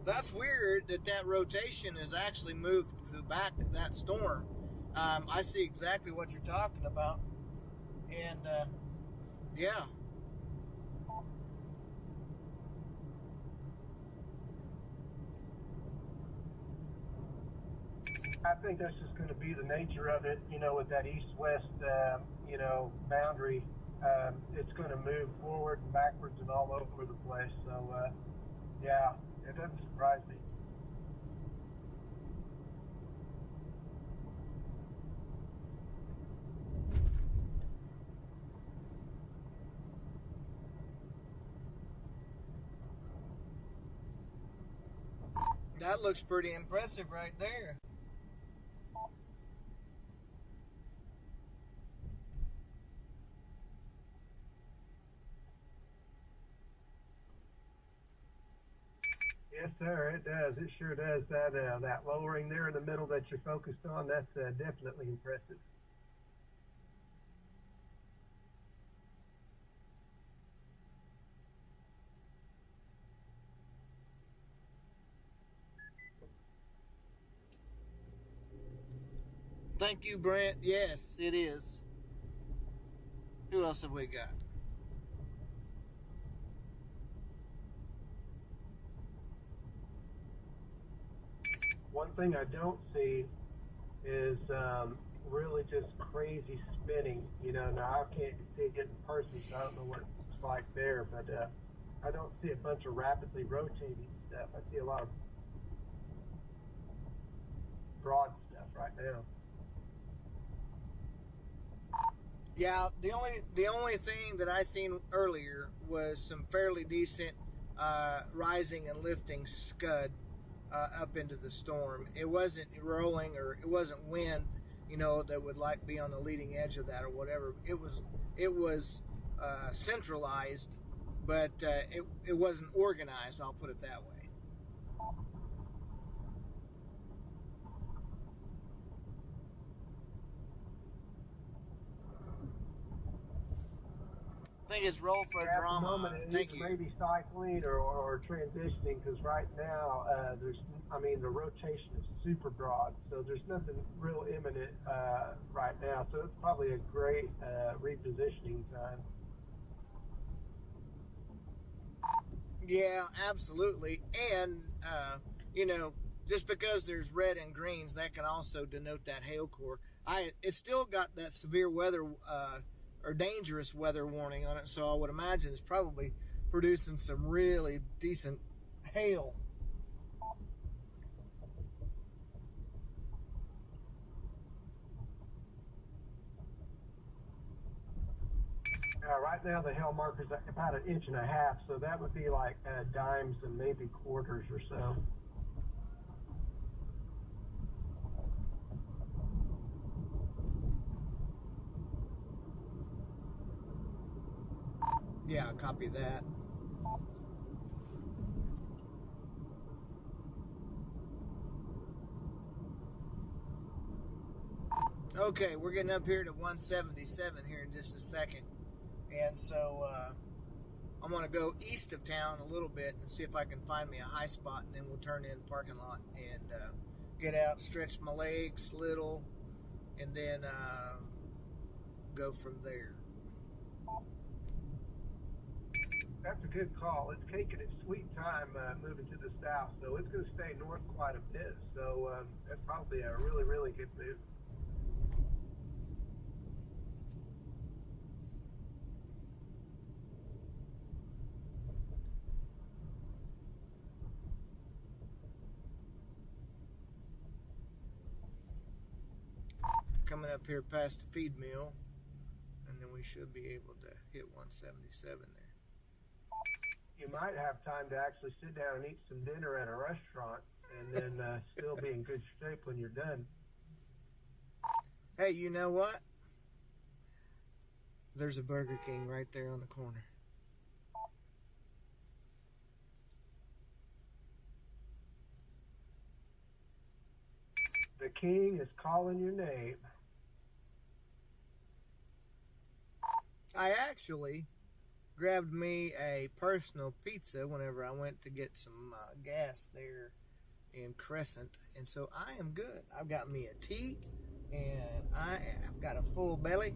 That's weird that rotation is actually moved back that storm. I see exactly what you're talking about. And, yeah.
I think that's just going to be the nature of it, with that east-west, boundary. It's going to move forward and backwards and all over the place. So, yeah, it doesn't surprise me.
That looks pretty impressive right there.
Yes, sir, it does. It sure does. That lowering there in the middle that you're focused on, that's definitely impressive.
Thank you, Brent. Yes, it is. Who else have we got?
One thing I don't see is really just crazy spinning. Now I can't see it in person, so I don't know what it's like there, but I don't see a bunch of rapidly rotating stuff. I see a lot of broad stuff right now.
Yeah, the only thing that I seen earlier was some fairly decent rising and lifting scud up into the storm. It wasn't rolling or it wasn't wind, that would like be on the leading edge of that or whatever. It was centralized, but it wasn't organized. I'll put it that way. I think it's roll for
At
drama.
the moment,
Thank you.
Maybe cycling or transitioning, because right now the rotation is super broad, so there's nothing real imminent right now. So it's probably a great repositioning time.
Yeah, absolutely. And, just because there's red and greens, that can also denote that hail core. It's still got that severe weather or dangerous weather warning on it, so I would imagine it's probably producing some really decent hail.
Right now the hail marker's about 1.5 inches, so that would be like dimes and maybe quarters or so.
Yeah, copy that. Okay, we're getting up here to 177 here in just a second. And so I'm going to go east of town a little bit and see if I can find me a high spot, and then we'll turn in the parking lot and get out, stretch my legs a little, and then go from there.
That's a good call. It's taking its sweet time moving to the south, so it's going to stay north quite a bit. So that's probably a really, really good move.
Coming up here past the feed mill, and then we should be able to hit 177 there.
You might have time to actually sit down and eat some dinner at a restaurant and then still be in good shape when you're done.
Hey, you know what? There's a Burger King right there on the corner.
The king is calling your name.
I actually grabbed me a personal pizza whenever I went to get some gas there in Crescent, and so I am good. I've got me a tea, and I've got a full belly,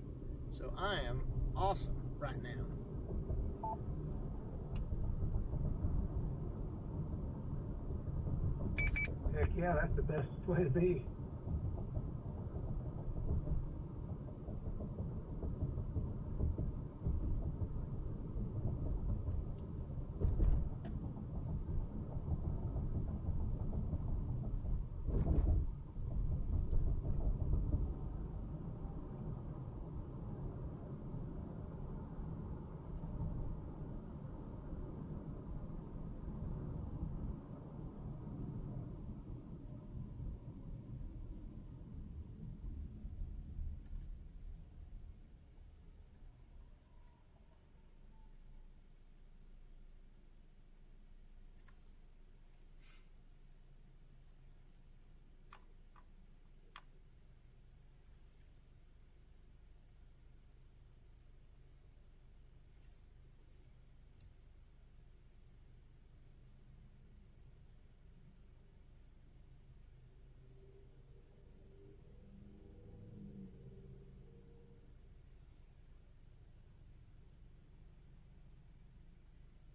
so I am awesome right now.
Heck yeah, that's the best way to be.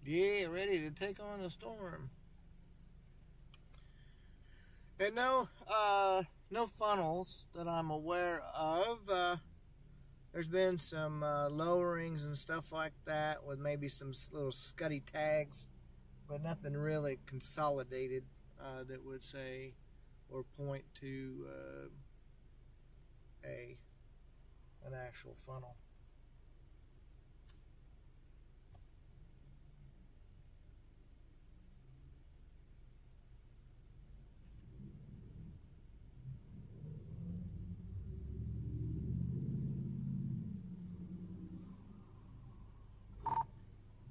Yeah, ready to take on the storm. And no funnels that I'm aware of. There's been some lowerings and stuff like that with maybe some little scuddy tags, but nothing really consolidated that would say or point to an actual funnel.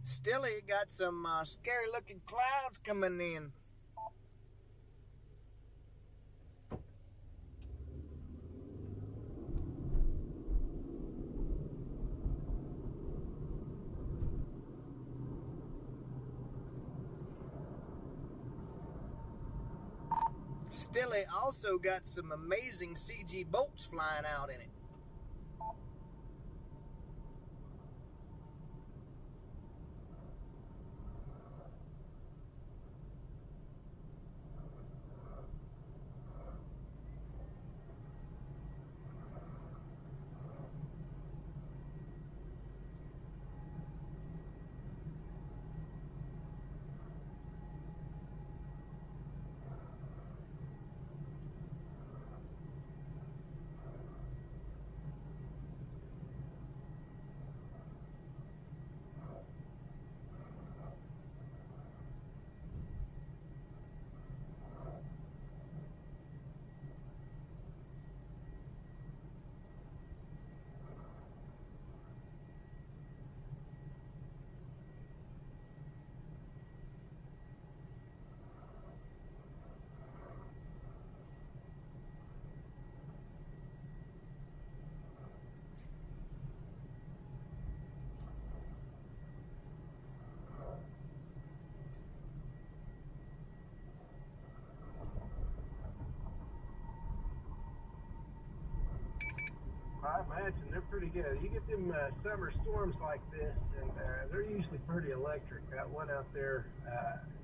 Still, you got some scary looking clouds coming in. Still, it also got some amazing CG bolts flying out in it.
I imagine they're pretty good. You get them summer storms like this, and they're usually pretty electric. That one out there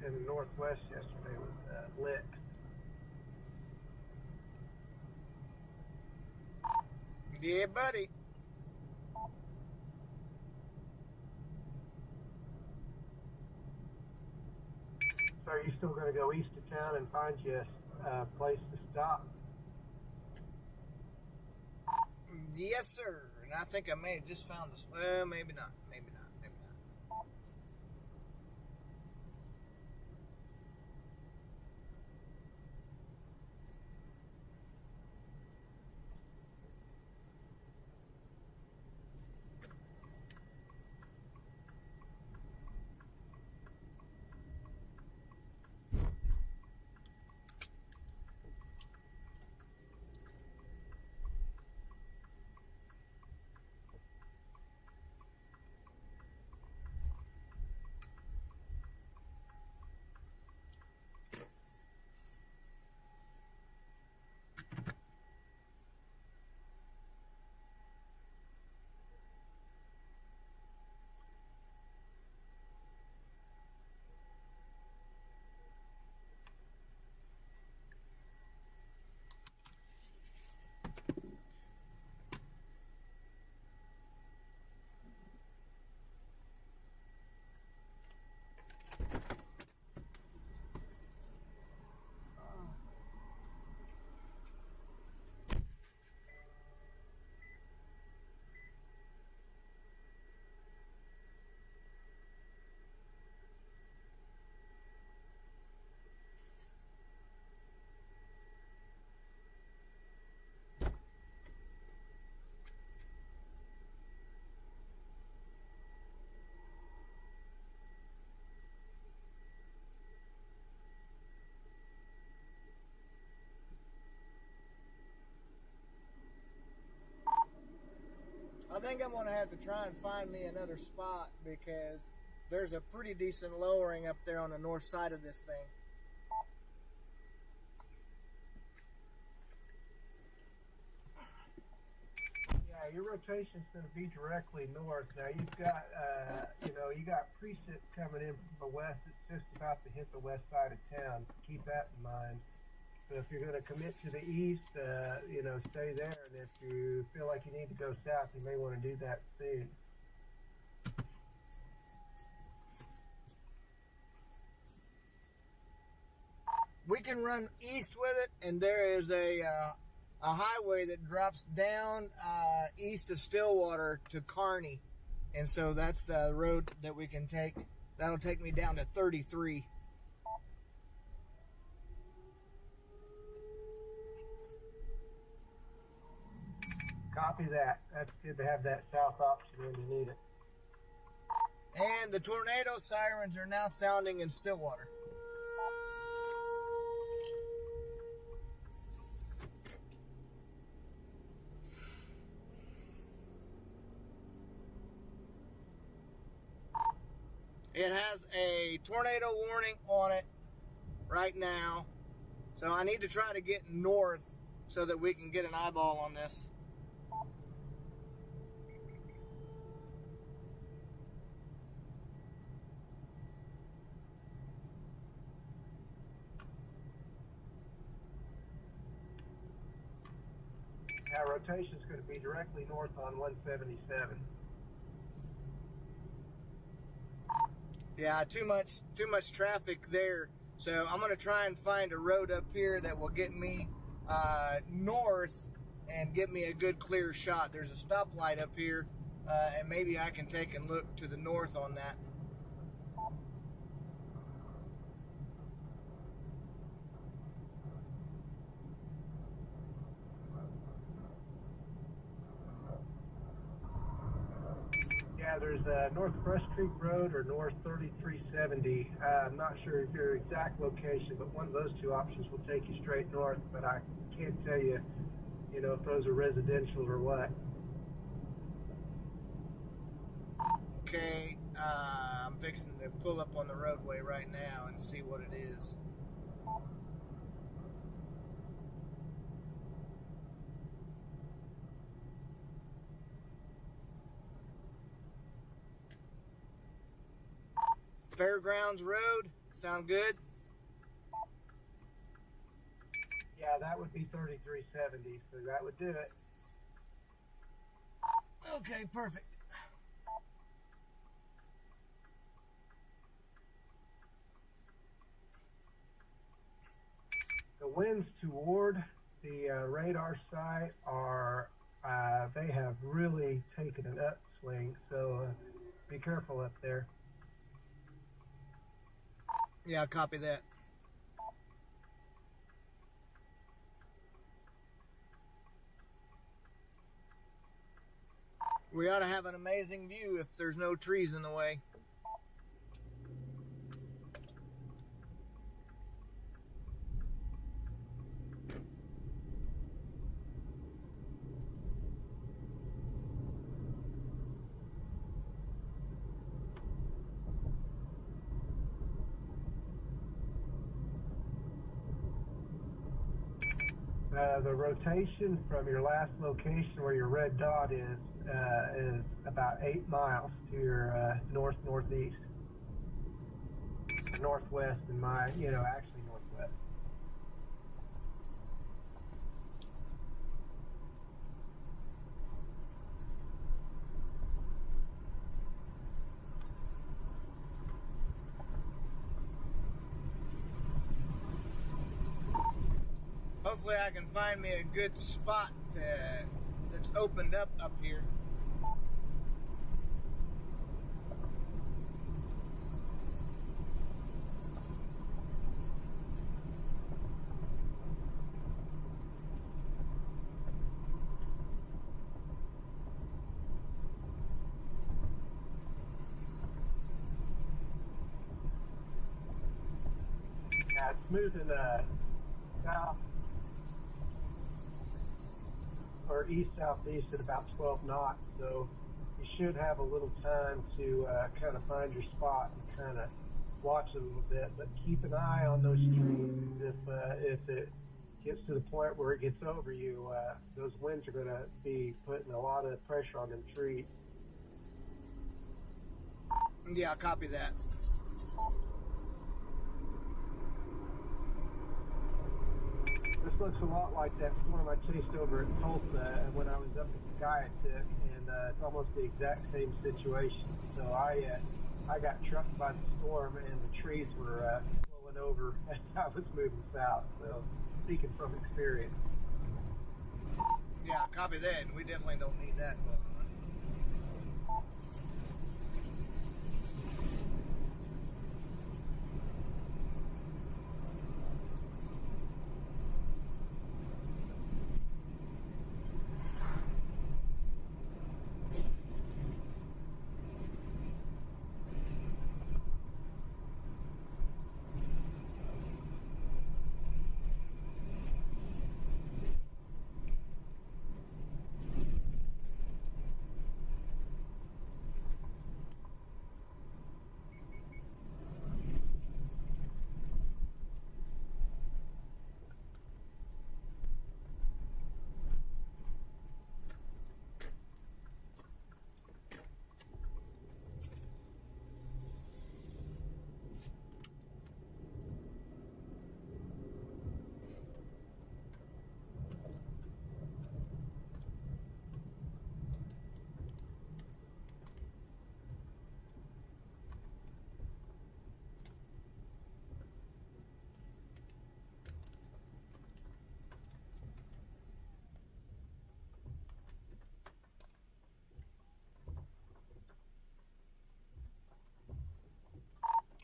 in the northwest yesterday was lit.
Yeah, buddy.
So are you still going to go east of town and find you a place to stop?
Yes, sir. And I think I may have just found this. Well, maybe not. Maybe not. Maybe not. I think I'm going to have to try and find me another spot because there's a pretty decent lowering up there on the north side of this thing.
Yeah, Yeah, your rotation's going to be directly north. Now you've got, you got precip coming in from the west. It's just about to hit the west side of town. Keep that in mind. So if you're going to commit to the east, stay there. And if you feel like you need to go south, you may want to do that soon.
We can run east with it, and there is a highway that drops down east of Stillwater to Kearney, and so that's the road that we can take. That'll take me down to 33.
Copy that. That's good to have that south option when you need it.
And the tornado sirens are now sounding in Stillwater. It has a tornado warning on it right now. So I need to try to get north so that we can get an eyeball on this.
Our rotation is going to be directly north on 177.
Yeah, too much traffic there. So I'm going to try and find a road up here that will get me north and get me a good clear shot. There's a stoplight up here, and maybe I can take and look to the north on that.
Yeah, there's North Brush Creek Road or North 3370. I'm not sure if your exact location, but one of those two options will take you straight north. But I can't tell you, if those are residential or what.
Okay, I'm fixing to pull up on the roadway right now and see what it is. Fairgrounds Road, sound good?
Yeah, that would be 3370, so that would do it.
Okay, perfect.
The winds toward the radar site are, they have really taken an upswing, so be careful up there.
Yeah, copy that. We ought to have an amazing view if there's no trees in the way.
The rotation from your last location where your red dot is about 8 miles to your northeast, northwest, and actually northwest.
Hopefully I can find me a good spot that's opened up here.
Yeah, it's moving south or east-southeast at about 12 knots, so you should have a little time to kind of find your spot and kind of watch it a little bit. But keep an eye on those trees. If it gets to the point where it gets over you, those winds are going to be putting a lot of pressure on them trees.
Yeah, copy that.
This looks a lot like that storm I chased over at Tulsa when I was up at the Guyatip, and it's almost the exact same situation. So I got trucked by the storm, and the trees were flowing over as I was moving south. So speaking from experience.
Yeah, copy that. And we definitely don't need that going on.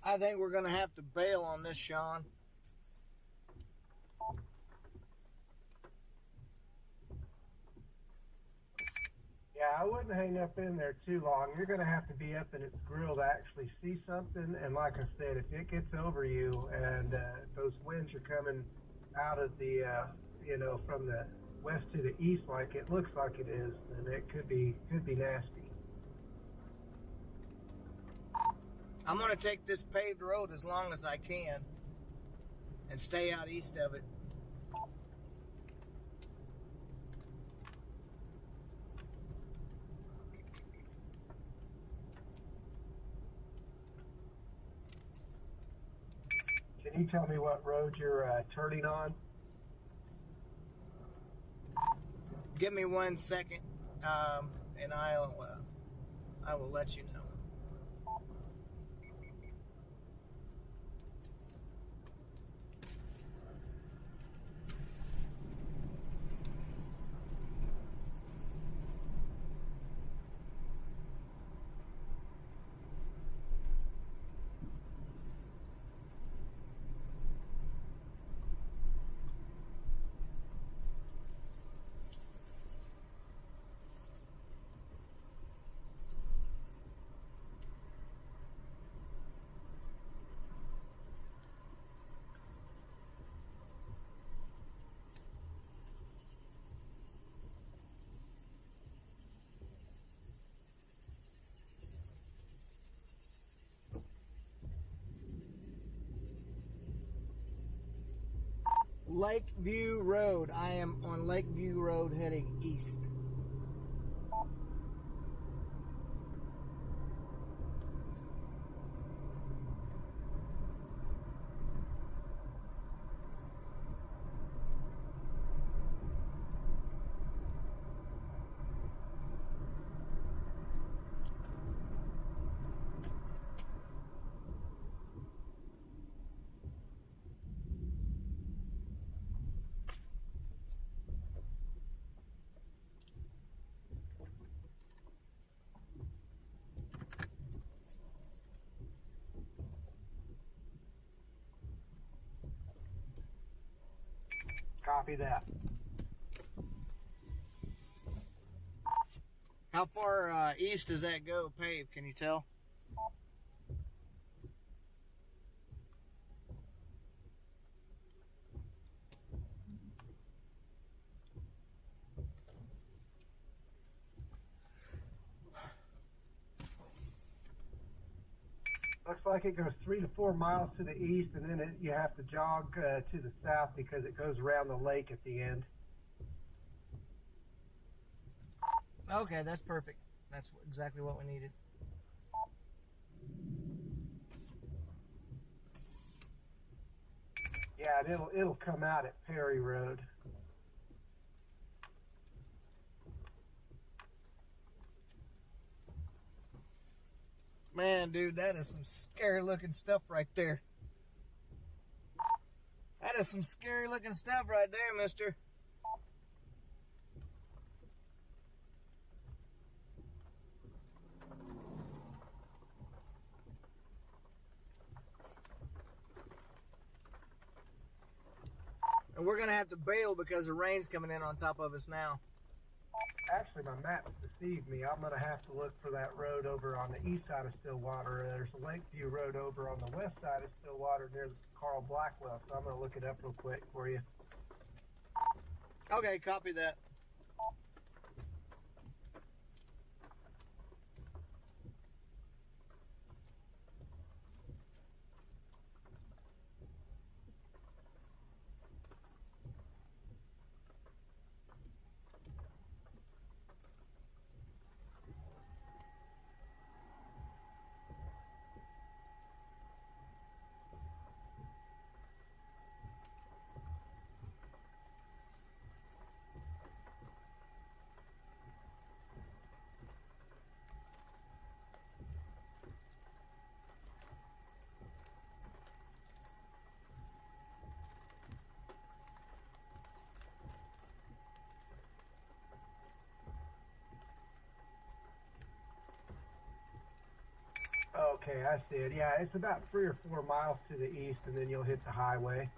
I think we're going to have to bail on this, Sean.
Yeah, I wouldn't hang up in there too long. You're going to have to be up in its grill to actually see something. And like I said, if it gets over you and those winds are coming out of the, from the west to the east like it looks like it is, then it could be nasty.
I'm going to take this paved road as long as I can and stay out east of it.
Can you tell me what road you're turning on?
Give me 1 second, and I will let you know. Lakeview Road. I am on Lakeview Road heading east.
Copy that.
How far east does that go paved? Can you tell?
Looks like it goes 3 to 4 miles to the east, and then you have to jog to the south because it goes around the lake at the end.
Okay, that's perfect. That's exactly what we needed.
Yeah, and it'll come out at Perry Road.
Man, dude, that is some scary looking stuff right there. That is some scary looking stuff right there, mister. And we're going to have to bail because the rain's coming in on top of us now.
Actually, my maps deceived me. I'm going to have to look for that road over on the east side of Stillwater. There's a Lakeview Road over on the west side of Stillwater near Carl Blackwell. So I'm going to look it up real quick for you.
Okay, copy that.
Okay, I see it. Yeah, it's about 3 or 4 miles to the east, and then you'll hit the highway.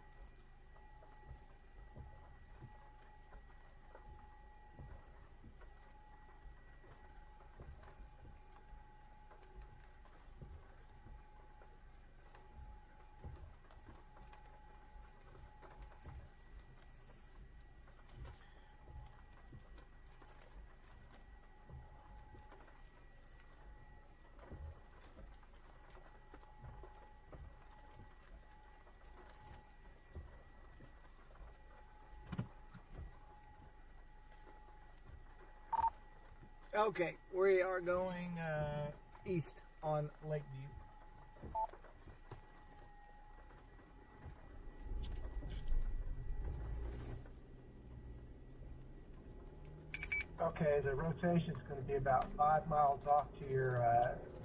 Okay, we are going east on Lakeview.
Okay, the rotation's going to be about 5 miles off to your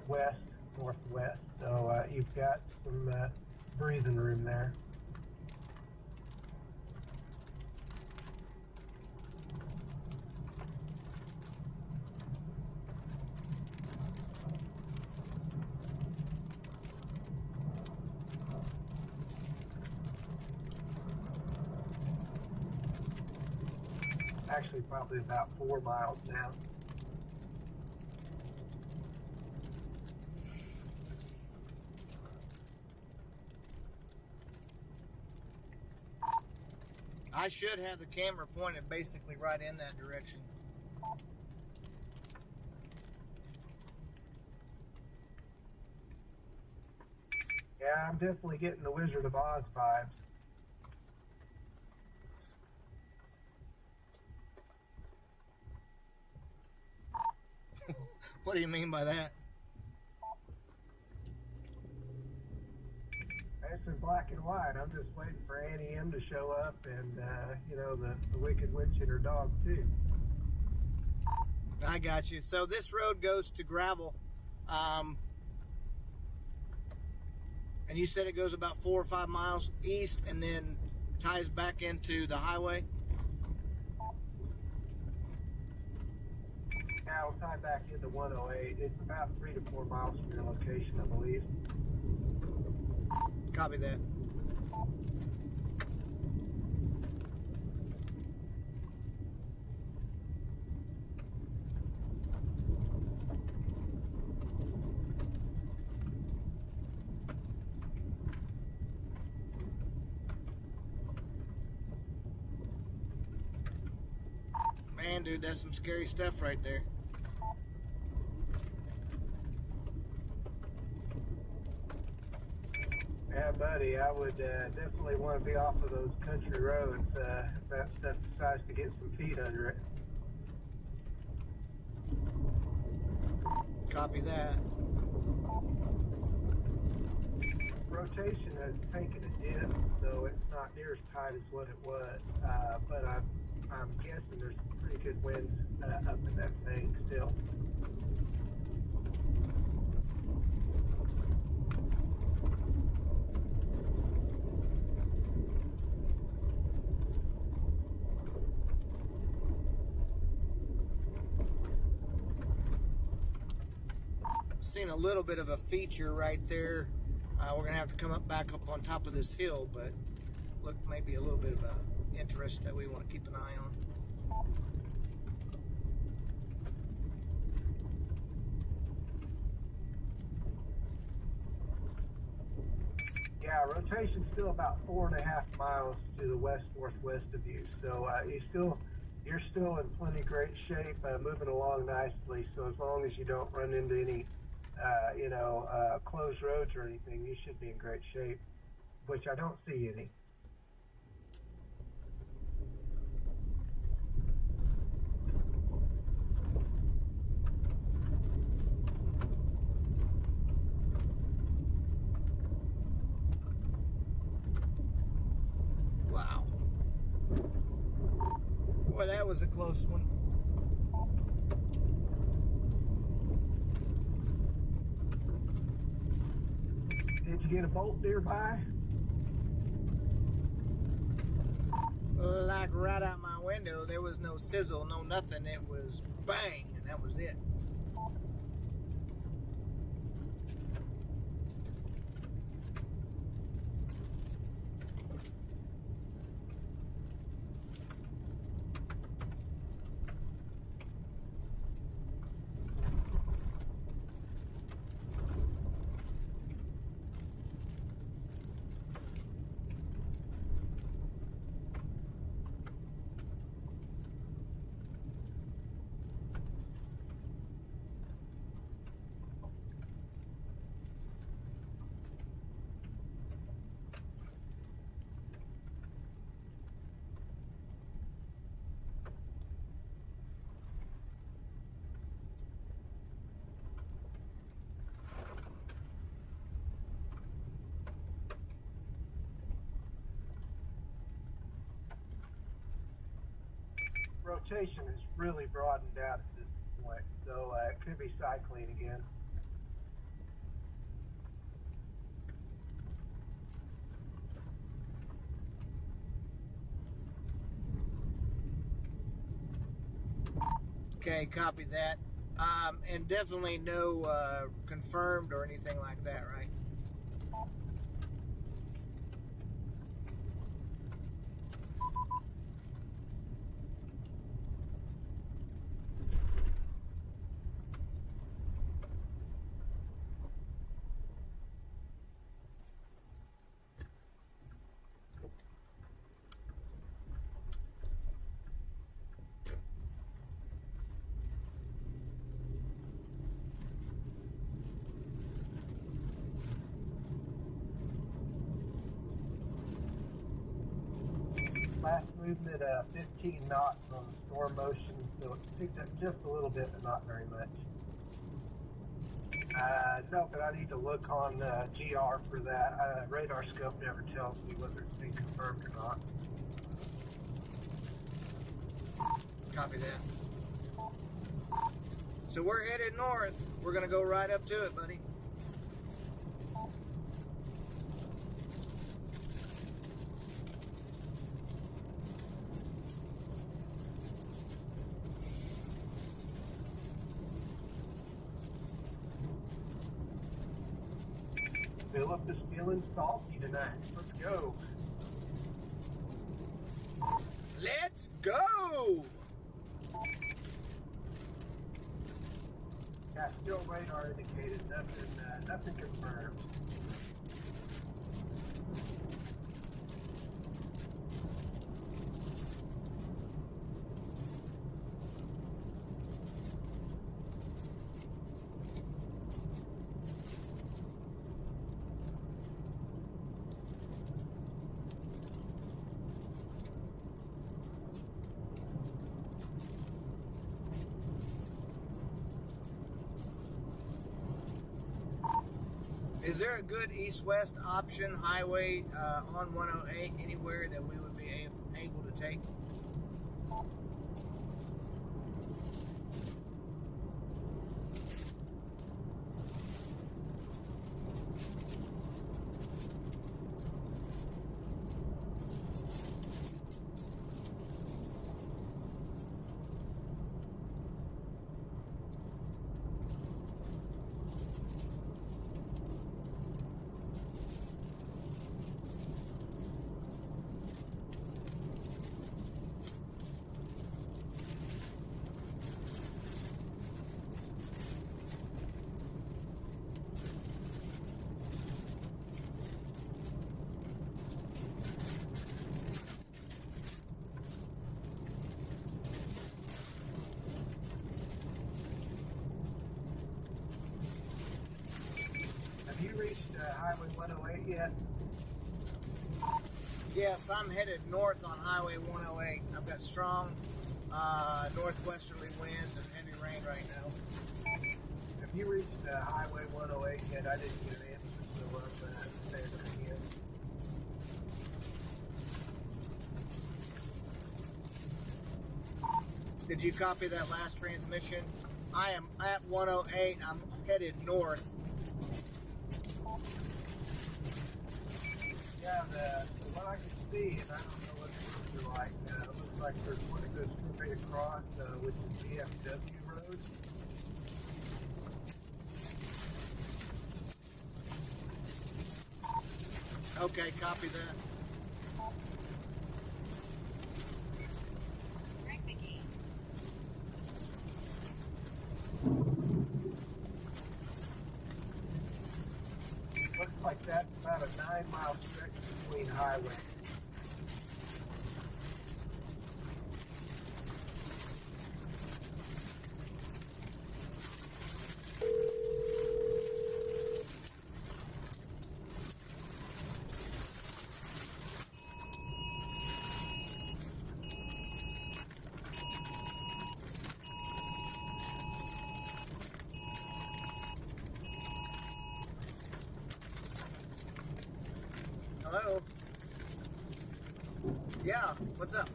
west, northwest. So you've got some breathing room there. Actually, probably about 4 miles now.
I should have the camera pointed basically right in that direction.
Yeah, I'm definitely getting the Wizard of Oz vibes.
What do you mean by that?
It's in black and white. I'm just waiting for Annie M to show up and, the Wicked Witch and her dog, too.
I got you. So this road goes to gravel. And you said it goes about 4 or 5 miles east and then ties back into the highway?
Yeah, we'll tie back into 108. It's about 3 to 4 miles from your location, I believe.
Copy that. Man, dude, that's some scary stuff right there.
Yeah, buddy, I would definitely want to be off of those country roads if that stuff decides to get some feet under it.
Copy that.
Rotation has taken a dip, so it's not near as tight as what it was. But I'm guessing there's some pretty good winds up in that thing still.
Seen a little bit of a feature right there. We're gonna have to come back up on top of this hill, but look, maybe a little bit of interest that we want to keep an eye on.
Yeah, rotation's still about 4.5 miles to the west-northwest of you, so you're still in plenty great shape, moving along nicely. So as long as you don't run into any closed roads or anything, you should be in great shape, which I don't see any.
Wow. Boy, that was a close one.
Did you get a bolt nearby?
Like right out my window, there was no sizzle, no nothing. It was bang, and that was it.
Rotation is really broadened out at this point, so it could be cycling again.
Okay, copy that. And definitely no confirmed or anything like that, right?
Last movement 15 knots on the storm motion, so it's picked up just a little bit, but not very much. No, but I need to look on GR for that. Radar scope never tells me whether it's been confirmed or not.
Copy that. So we're headed north. We're gonna go right up to it, buddy.
Philip is feeling salty tonight. Let's go.
Let's go!
Yeah, still radar indicated, nothing confirmed.
Is there a good east-west option highway on 108 anywhere that we would be able to take?
Have you reached Highway 108 yet?
Yes, I'm headed north on Highway 108. I've got strong northwesterly winds and heavy rain right now.
Have you reached Highway 108 yet? I didn't get an answer, so I'm going to have to say it again.
Did you copy that last transmission? I am at 108. I'm headed north.
Yeah, what I can see, and I don't know what the roads are like, it looks like there's one that goes straight across, which is VFW Road.
Okay, copy that.
Looks like that's about a 9-mile stretch between highways.
Hello? Yeah, what's up?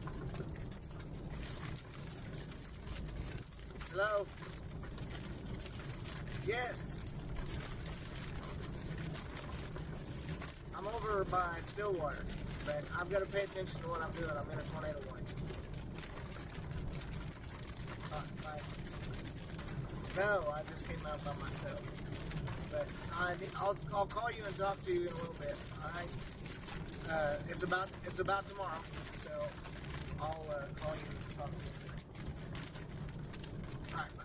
Hello? Yes. I'm over by Stillwater, but I've got to pay attention to what I'm doing. I'm in a tornado warning. Bye. No, I just came out by myself. But I'll call you and talk to you in a little bit. All right. It's about tomorrow, so I'll call you and talk to you. All right, bye.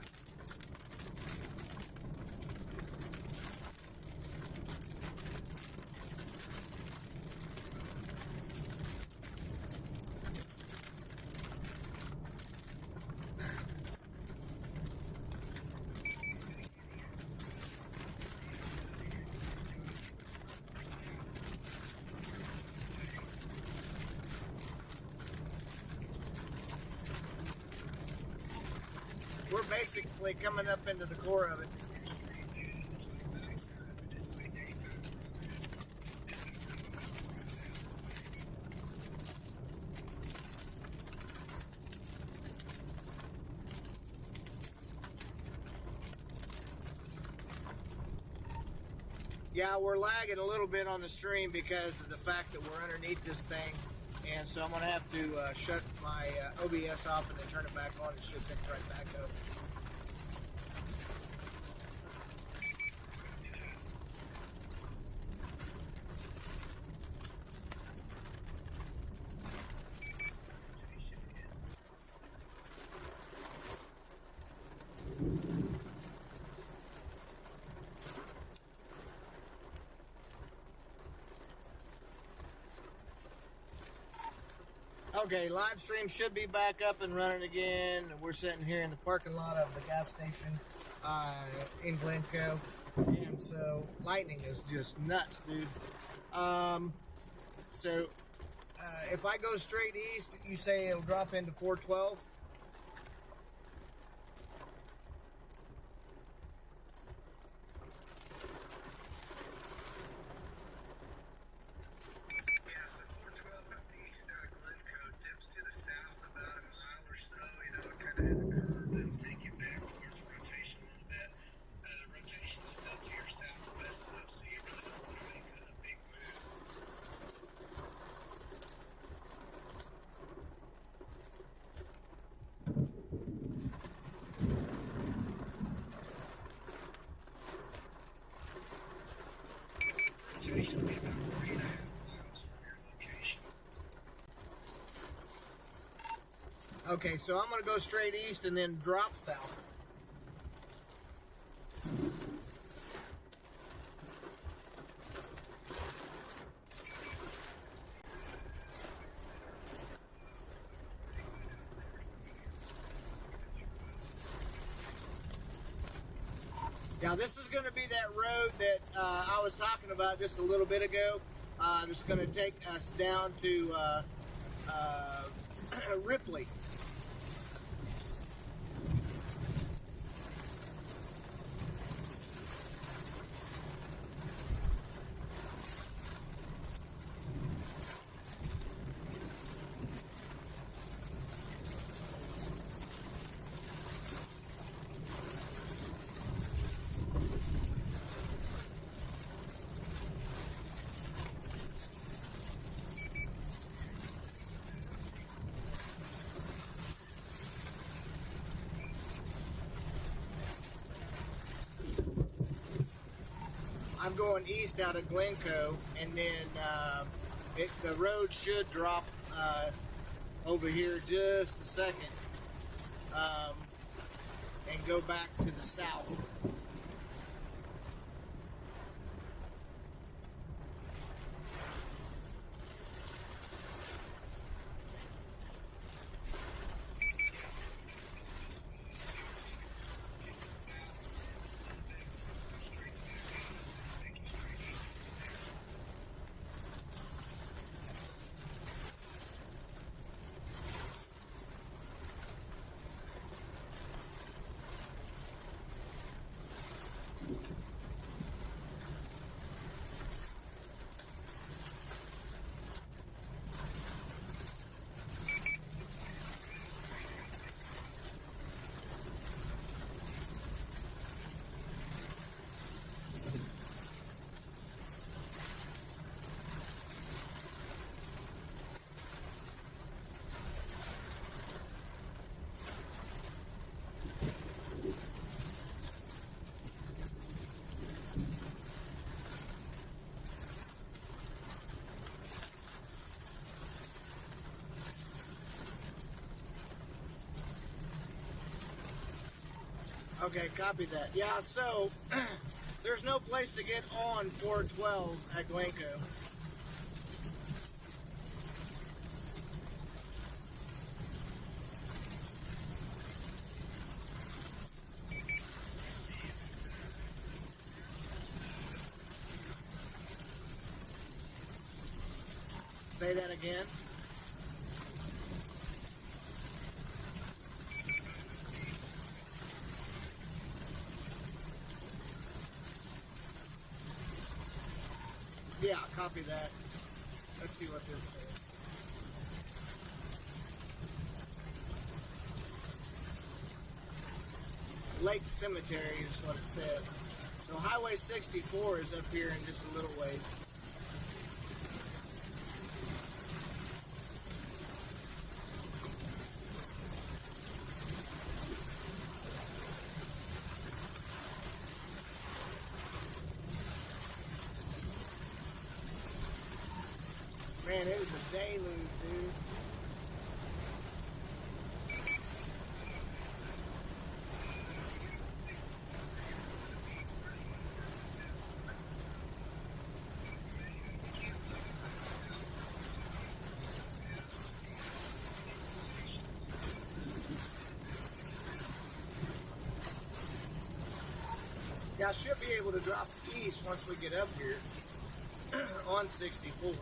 We're basically coming up into the core of it. Yeah, we're lagging a little bit on the stream because of the fact that we're underneath this thing. And so I'm going to have to shut my OBS off and then turn it back on. It should pick right back up. Okay, live stream should be back up and running again. We're sitting here in the parking lot of the gas station in Glencoe, and so lightning is just nuts, dude. So if I go straight east, you say it'll drop into 412. Okay, so I'm going to go straight east and then drop south. Now this is going to be that road that I was talking about just a little bit ago. That's going to take us down to Ripley. I'm going east out of Glencoe, and then the road should drop over here just a second and go back to the south. Okay, copy that. Yeah, so there's no place to get on 412 at Glencoe. Say that again. Yeah, copy that. Let's see what this says. Lake Cemetery is what it says. So Highway 64 is up here in just a little ways. Man, it was a deluge, dude. Yeah, I should be able to drop east once we get up here on 64.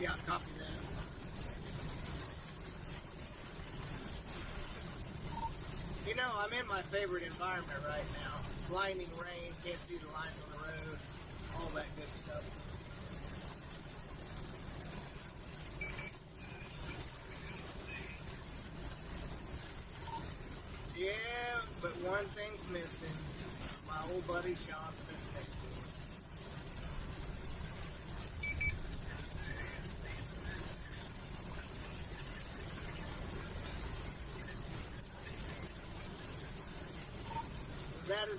Yeah, copy that. You know, I'm in my favorite environment right now. Blinding rain, can't see the lines on the road, all that good stuff. Yeah, but one thing's missing. My old buddy Sean sits next to me.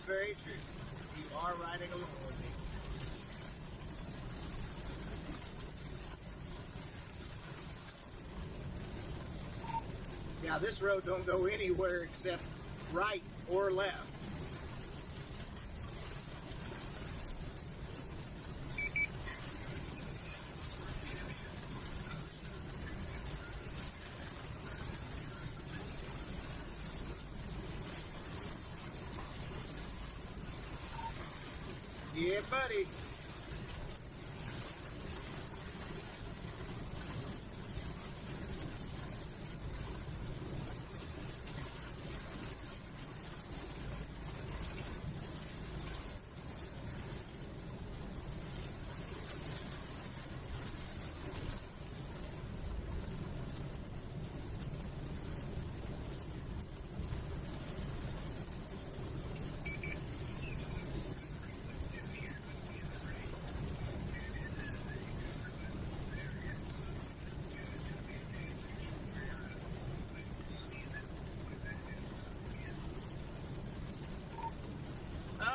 very true. You are riding along with me. Yeah, this road don't go anywhere except right or left. Yeah, buddy.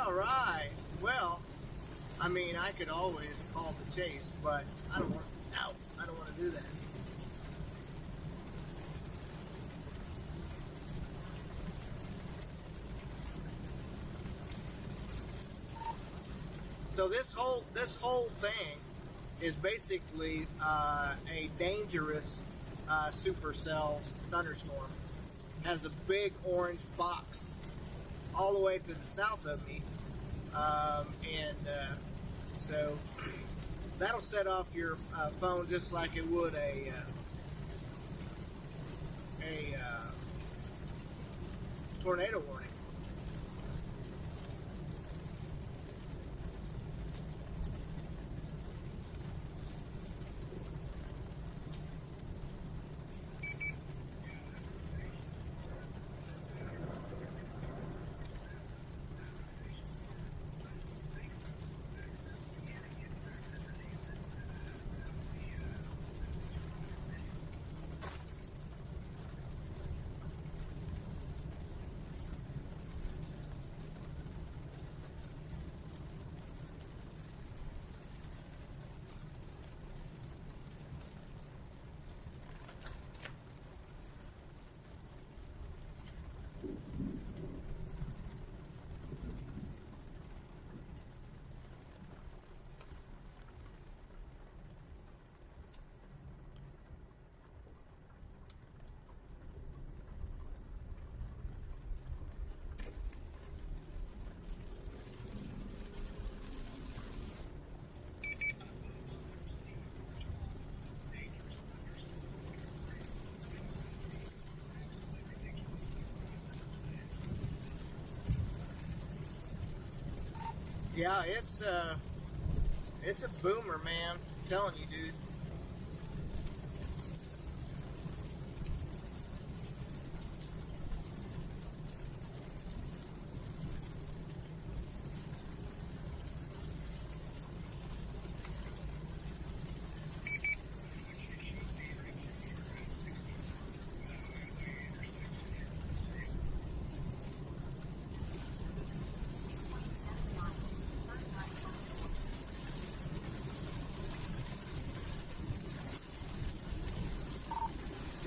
All right. Well, I mean, I could always call the chase, but I don't want. Ow! I don't want to do that. So this whole thing is basically a dangerous supercell thunderstorm. Has a big orange box all the way to the south of me, so that'll set off your phone just like it would a tornado warning. Yeah, it's a boomer, man. I'm telling you, dude.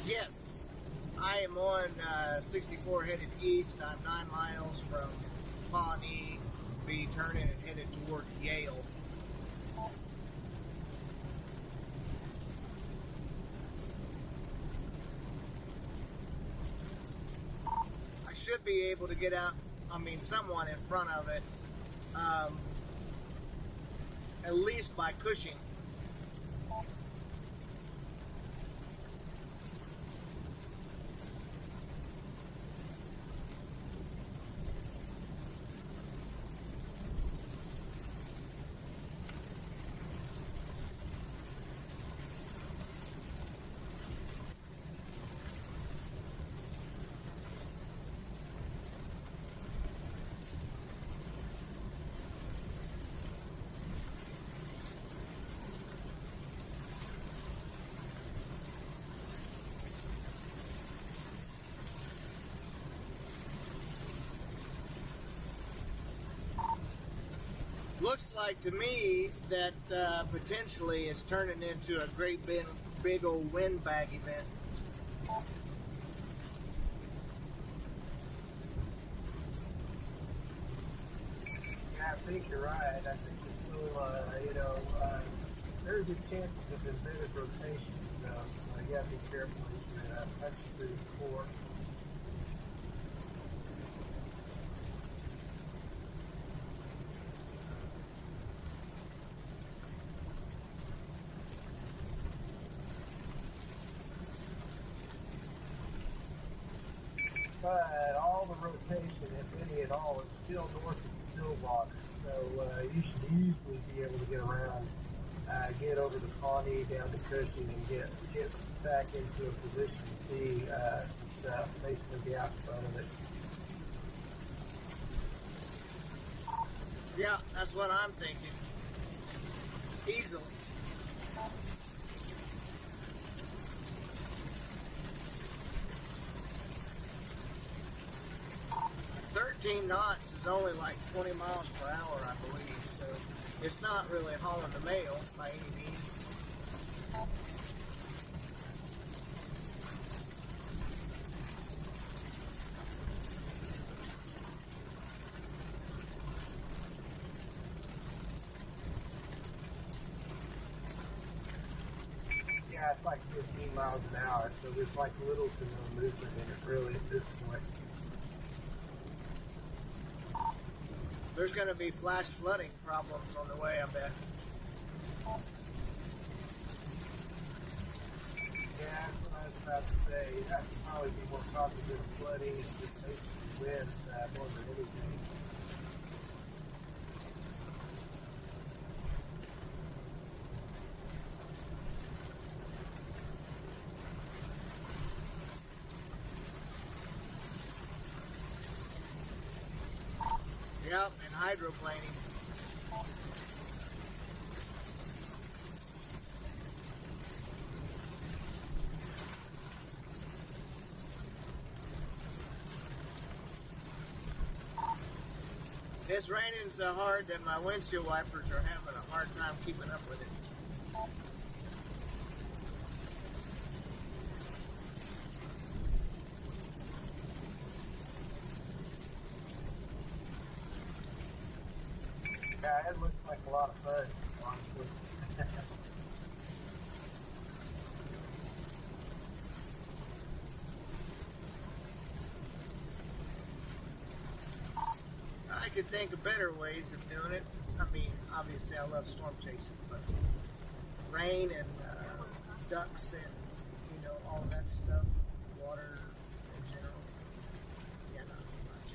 Yes, I am on 64 headed east. I'm 9 miles from Pawnee. Be turning and headed toward Yale. I should be able to get out, somewhat in front of it, at least by Cushing. looks like to me that potentially it's turning into a great big old windbag event.
Yeah, I think you're right. I think it's still, there's a good chance of embedded rotation. So you got to be careful as you touch through the core. But all the rotation, if any at all, is still north of Stillwater. So you should easily be able to get around, get over to Pawnee, down to Cushing, and get back into a position to see some basically be out in front of it.
Yeah, that's what I'm thinking. Easily. Knots is only like 20 miles per hour, I believe, so it's not really hauling the mail by any means.
Yeah, it's like 15 miles an hour, so there's like little to no movement in it really at this point.
There's going to be flash flooding problems on the way, I bet.
Yeah, that's what I was about to say. That would probably be more probably than flooding and just basically wind more than anything.
Yep, and hydroplaning. It's raining so hard that my windshield wipers are having a hard time keeping up with it.
Yeah, it looks like a lot of fun, honestly.
I could think of better ways of doing it. I mean, obviously I love storm chasing, but rain and ducks and, all that stuff, water in general, yeah, not so much.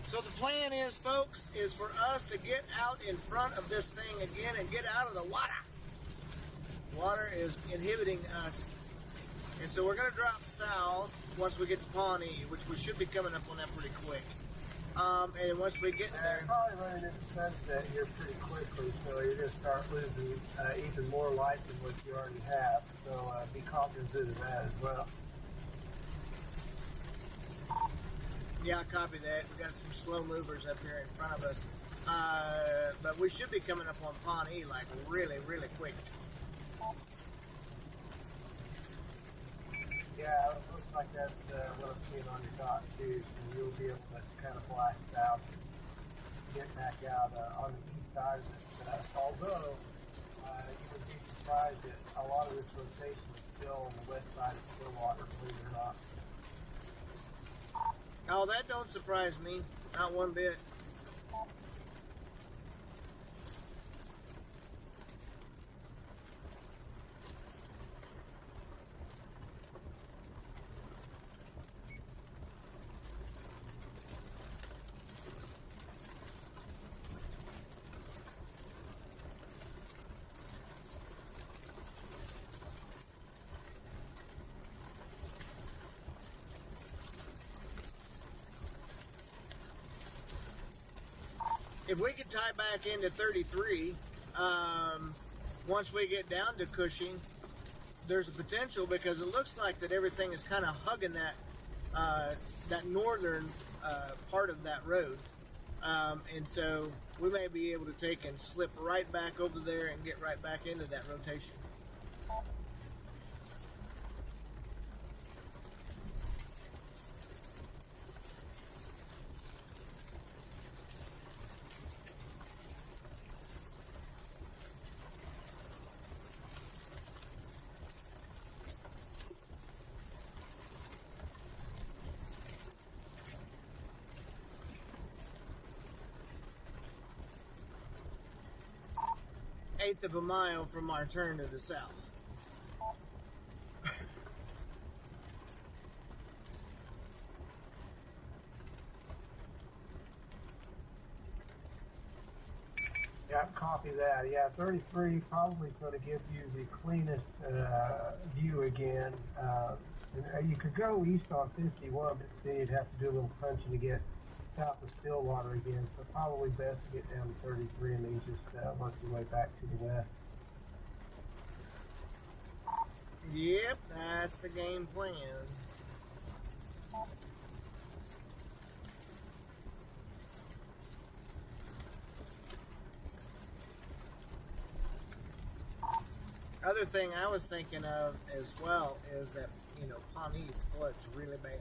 So the plan is, folks, is for us to get out in front of this thing again and get out of the water. Water is inhibiting us. And so we're going to drop south once we get to Pawnee, which we should be coming up on that pretty quick. And once we get there...
You're probably running into sunset here pretty quickly, so you're going to start losing even more light than what you already have. So be cognizant of that as well.
Yeah, copy that. We got some slow movers up here in front of us. But we should be coming up on Pawnee like really, really quick.
Yeah, it looks like that's what I'm seeing on your dot too, so you'll be able to kind of blast out, get back out on the east side of it. Although, you would be surprised that a lot of this rotation is still on the west side of Stillwater, believe it or not.
Oh, that don't surprise me. Not one bit. If we could tie back into 33, once we get down to Cushing, there's a potential because it looks like that everything is kind of hugging that northern part of that road. And so we may be able to take and slip right back over there and get right back into that rotation. Eighth of a mile from our turn to the south.
Yeah, copy that. Yeah, 33 probably going to give you the cleanest view again. And you could go east on 51, but then you'd have to do a little punching to get south of Stillwater again. So probably best to get down to 33 and then just work your way back to the west.
Yep, that's the game plan. Other thing I was thinking of as well is that, Pawnee floods really bad.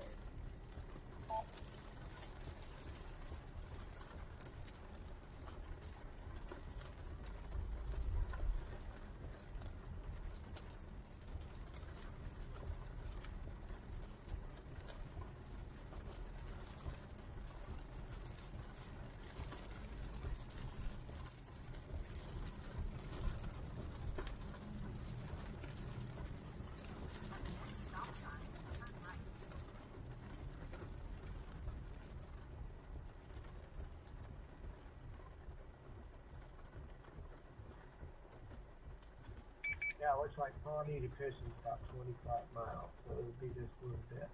Yeah, it looks like Pawnee to Cushing's about 25 miles, so it'll be just a little bit.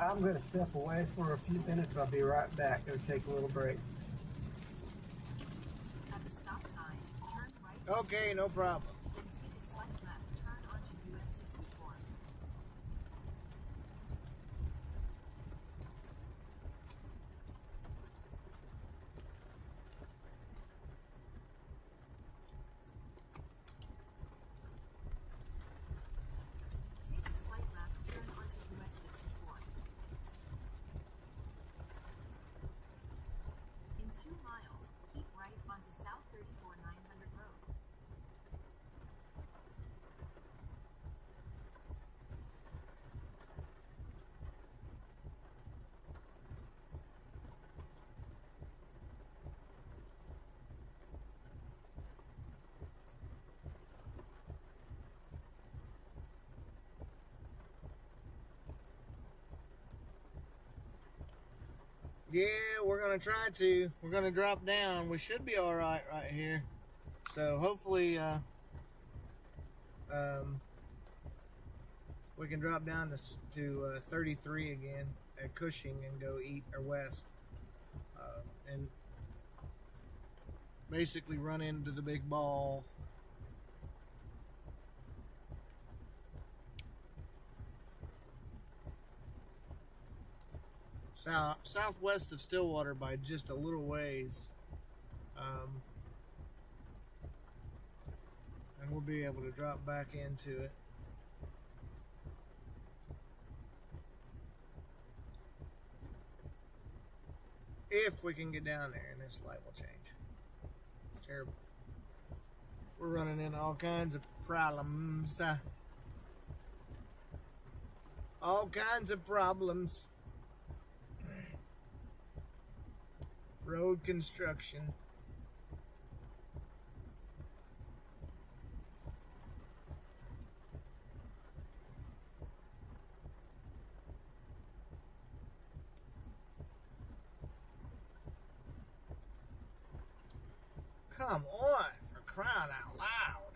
I'm going to step away for a few minutes. I'll be right back. Going to take a little break.
At the stop sign, turn right.
Okay, no problem.
Then take a slight left, turn onto US 64. Take a slight left, turn onto US 64. In 2 miles, keep right onto South 34 900 Road.
Yeah, we're going to try to. We're going to drop down. We should be all right here. So hopefully we can drop down to 33 again at Cushing and go west. And basically run into the big ball. Southwest of Stillwater by just a little ways. And we'll be able to drop back into it. If we can get down there, and this light will change. Terrible. We're running into all kinds of problems. All kinds of problems. Road construction. Come on, for crying out loud.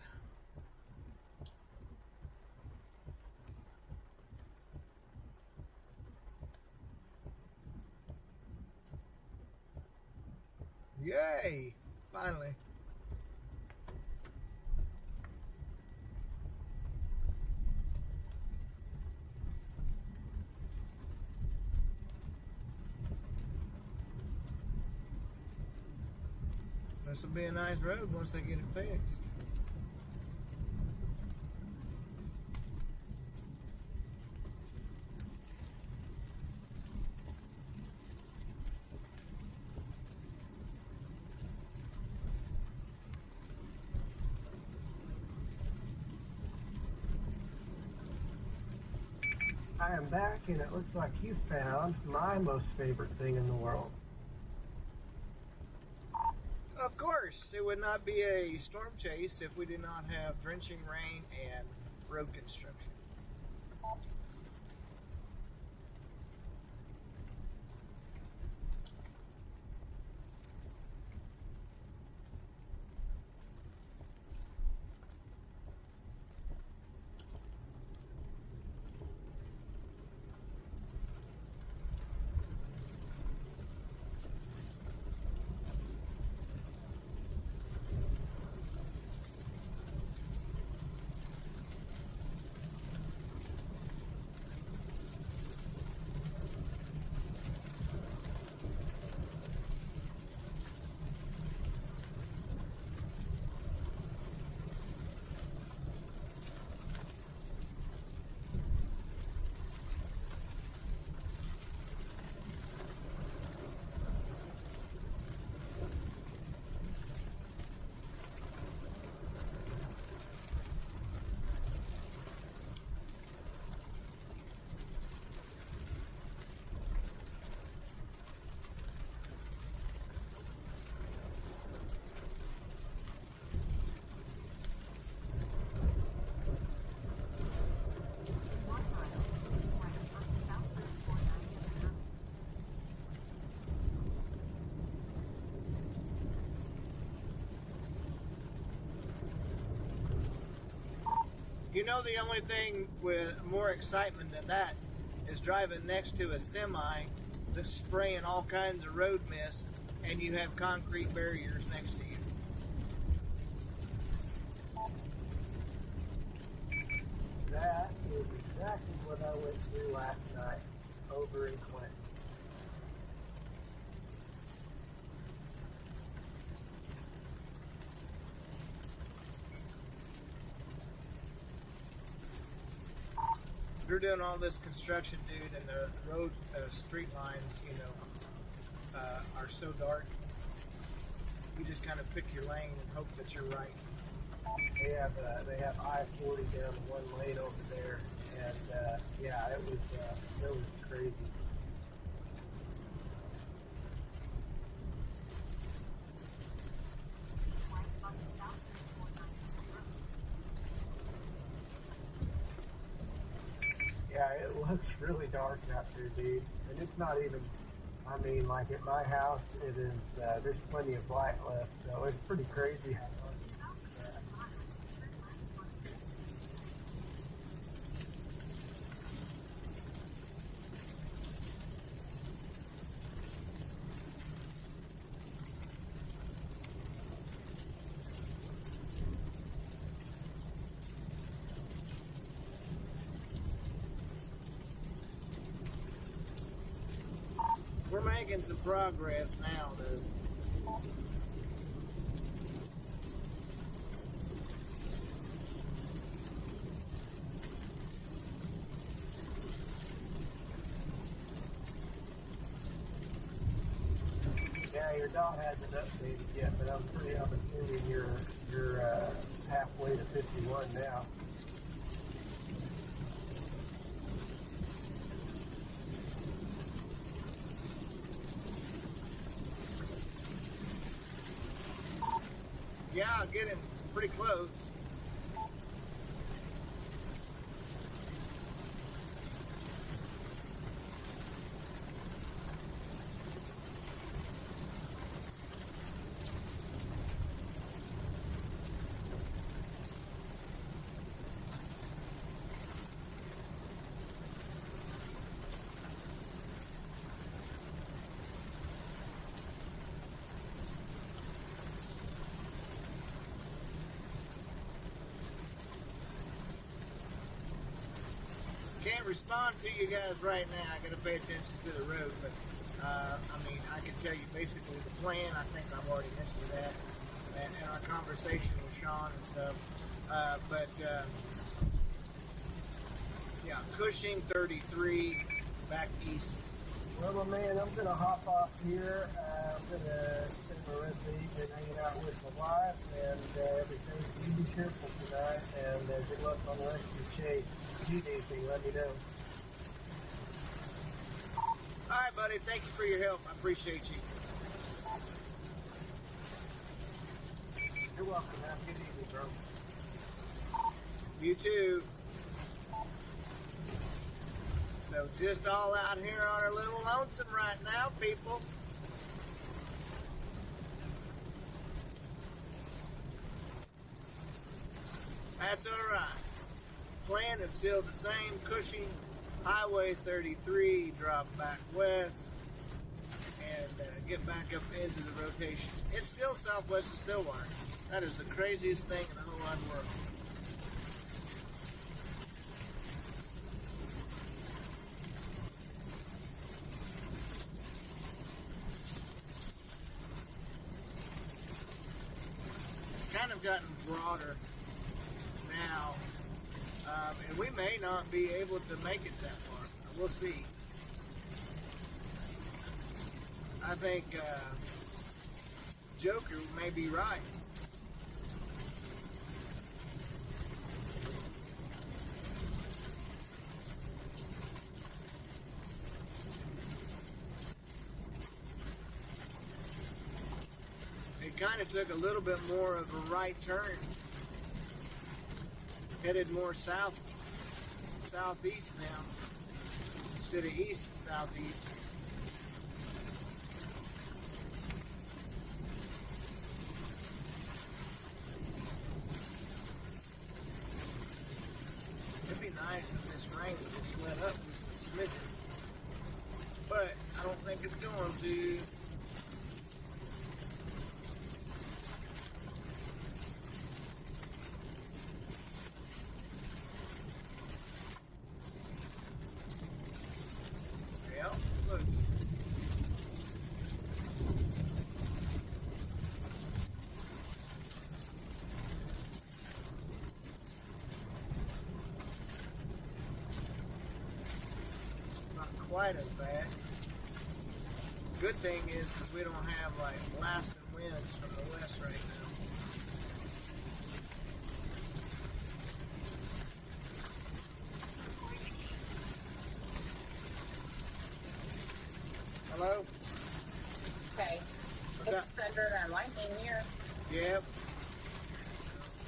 Yay! Finally. This will be a nice road once they get it fixed.
I am back, and it looks like you found my most favorite thing in the world.
Of course, it would not be a storm chase if we did not have drenching rain and road construction. You know, the only thing with more excitement than that is driving next to a semi that's spraying all kinds of road mist and you have concrete barriers next to you.
That is exactly what I went through last night over in Clinton.
You're doing all this construction, dude, and the road street lines, you know, are so dark. You just kind of pick your lane and hope that you're right.
They have I-40 down one lane over there, and yeah, it was crazy. Yeah, it looks really dark out there, dude. And it's not even, I mean, like at my house, it is, there's plenty of light left, so it's pretty crazy.
We're making some progress now, though.
Yeah, your dog hasn't updated yet, but I'm assuming you're halfway to 51 now.
Yeah, getting pretty close. respond to you guys right now. I gotta pay attention to the road, but I mean, I can tell you basically the plan. I think I've already mentioned that, and our conversation with Sean and stuff. Yeah, Cushing 33 back east.
Well, my man, I'm gonna hop off here. I'm gonna spend the rest of the evening hanging out with my wife and everything. You be careful tonight, and good luck on the rest of your chase. If you need anything, let me know.
All right, buddy. Thank you for your help. I appreciate you.
You're welcome. Have a good evening, bro.
You too. So just all out here on our little lonesome right now, people. That's all right. Plan is still the same. Cushing, Highway 33, drop back west, and get back up into the rotation. It's still southwest of Stillwater. That is the craziest thing in the whole wide world. Kind of gotten broader now, and we may not be able to make it that far. We'll see. I think Joker may be right. It kind of took a little bit more of a right turn, headed more southeast now instead of east southeast. It'd be nice if this rain would just let up just a smidgen, but I don't think it's going to. Look. Not quite as bad. Good thing is we don't have like blasting winds from the west right now. Hello?
Okay. It's thunder and lightning here.
Yep.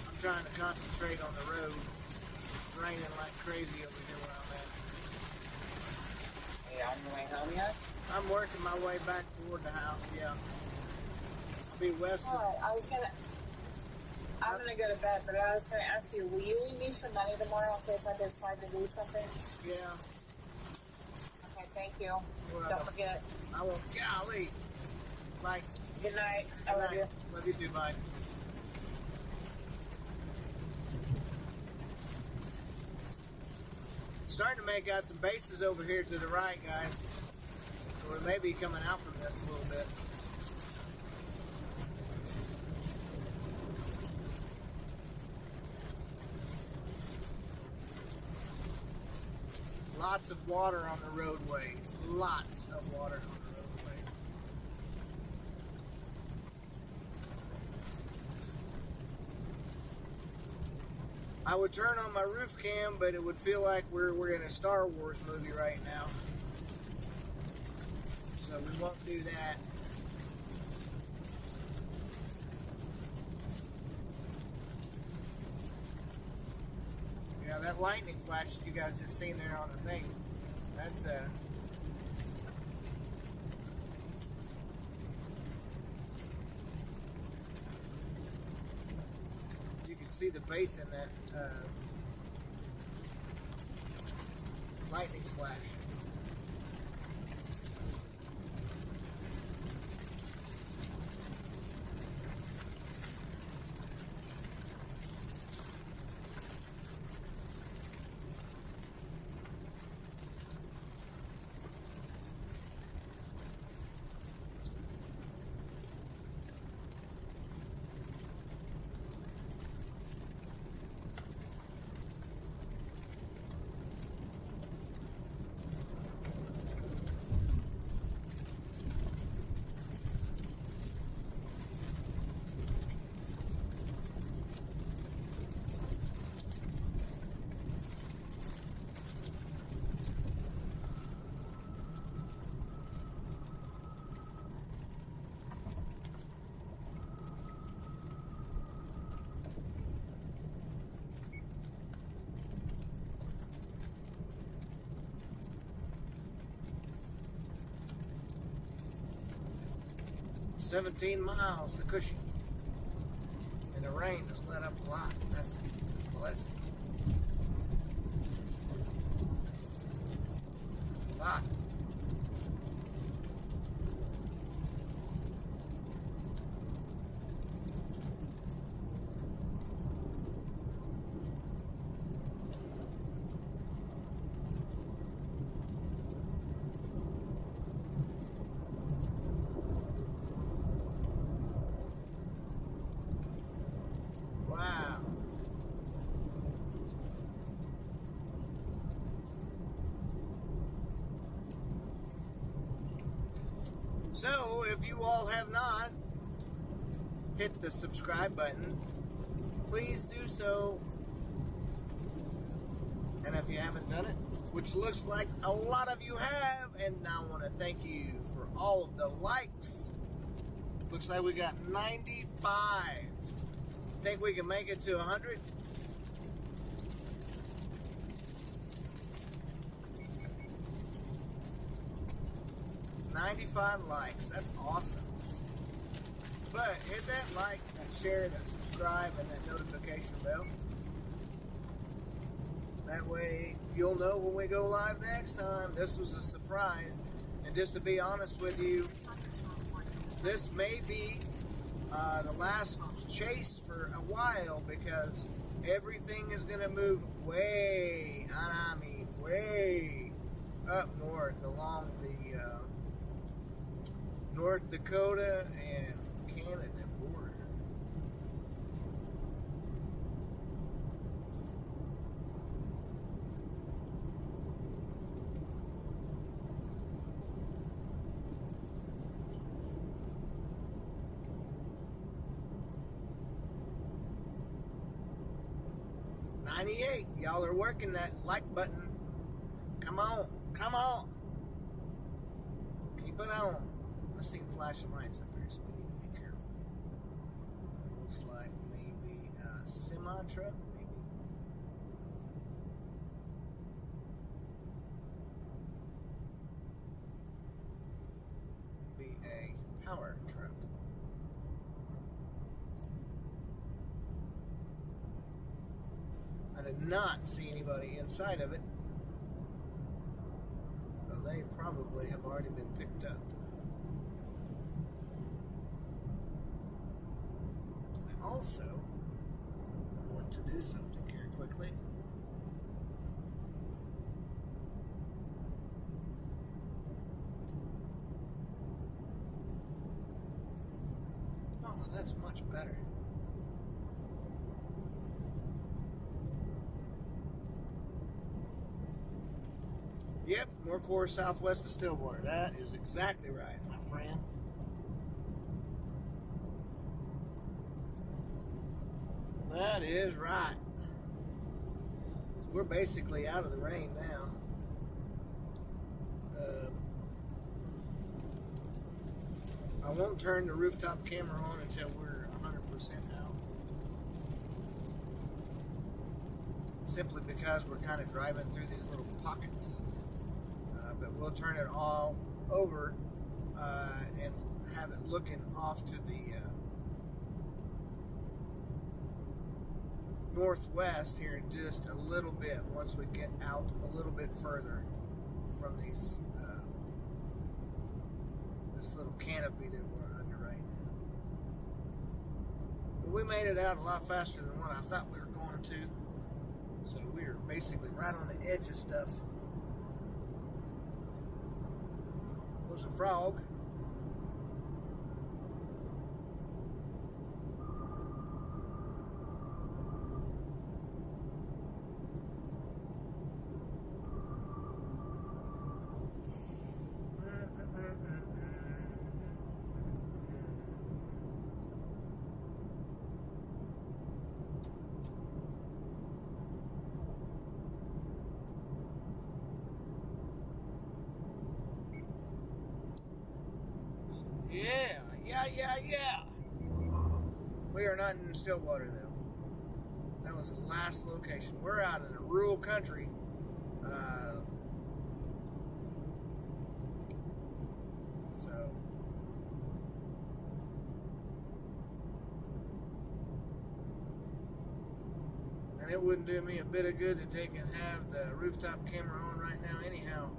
I'm trying to concentrate on the road. It's raining like crazy over here where I'm at.
Are you on your way home yet?
I'm working my way back toward the house, yeah. I'll be west of...
Alright, I'm gonna go to bed, but I was gonna ask you, will you leave me some money tomorrow in case I decide to do something?
Yeah.
Okay, thank you.
You're
Don't
welcome.
forget.
I won't... Golly. Like...
Good night. I
Good
love
night.
you.
Love you too, bye. Starting to make out some bases over here to the right, guys. So we may be coming out from this a little bit. Lots of water on the roadway. Lots of water on the roadway. I would turn on my roof cam, but it would feel like we're in a Star Wars movie right now. So we won't do that. Yeah, that lightning flash that you guys just seen there on the thing, that's you can see the base in that lightning flash. 17 miles to Cushing. And the rain has let up a lot. That's a blessing. A lot. Wow. So, if you all have not hit the subscribe button, please do so. And if you haven't done it, which looks like a lot of you have, and I want to thank you for all of the likes. Looks like we got 95. Think we can make it to 100? $95 likes. That's awesome. But hit that like, that share, that subscribe, and that notification bell. That way you'll know when we go live next time. This was a surprise. And just to be honest with you, this may be the last chase for a while, because everything is going to move way, and I mean way up north along the North Dakota and Canada border. Y'all are working that like button. Come on, come on. Keep it on. I see flashing lights up here, so we need to be careful. Looks like maybe a semi truck, maybe. Be a power truck. I did not see anybody inside of it, so they probably have already been picked up. I also want to do something here quickly. Oh, that's much better. Yep, more course southwest of Stillwater. That is exactly right, my friend. That is right. We're basically out of the rain now. I won't turn the rooftop camera on until we're 100% out. Simply because we're kind of driving through these little pockets. But we'll turn it all over and have it looking off to the northwest here in just a little bit, once we get out a little bit further from these this little canopy that we're under right now. But we made it out a lot faster than what I thought we were going to. So we are basically right on the edge of stuff. Was a frog. Yeah. We are not in Stillwater, though. That was the last location. We're out in a rural country. So, And it wouldn't do me a bit of good to take and have the rooftop camera on right now anyhow.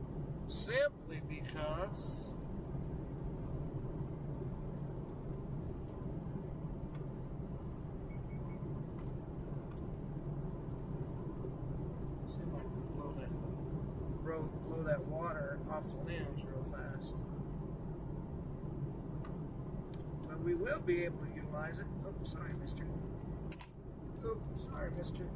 Simply because see if I can blow that water off the lens real fast. But we will be able to utilize it. Oh, sorry, mister. Oh, sorry, mister.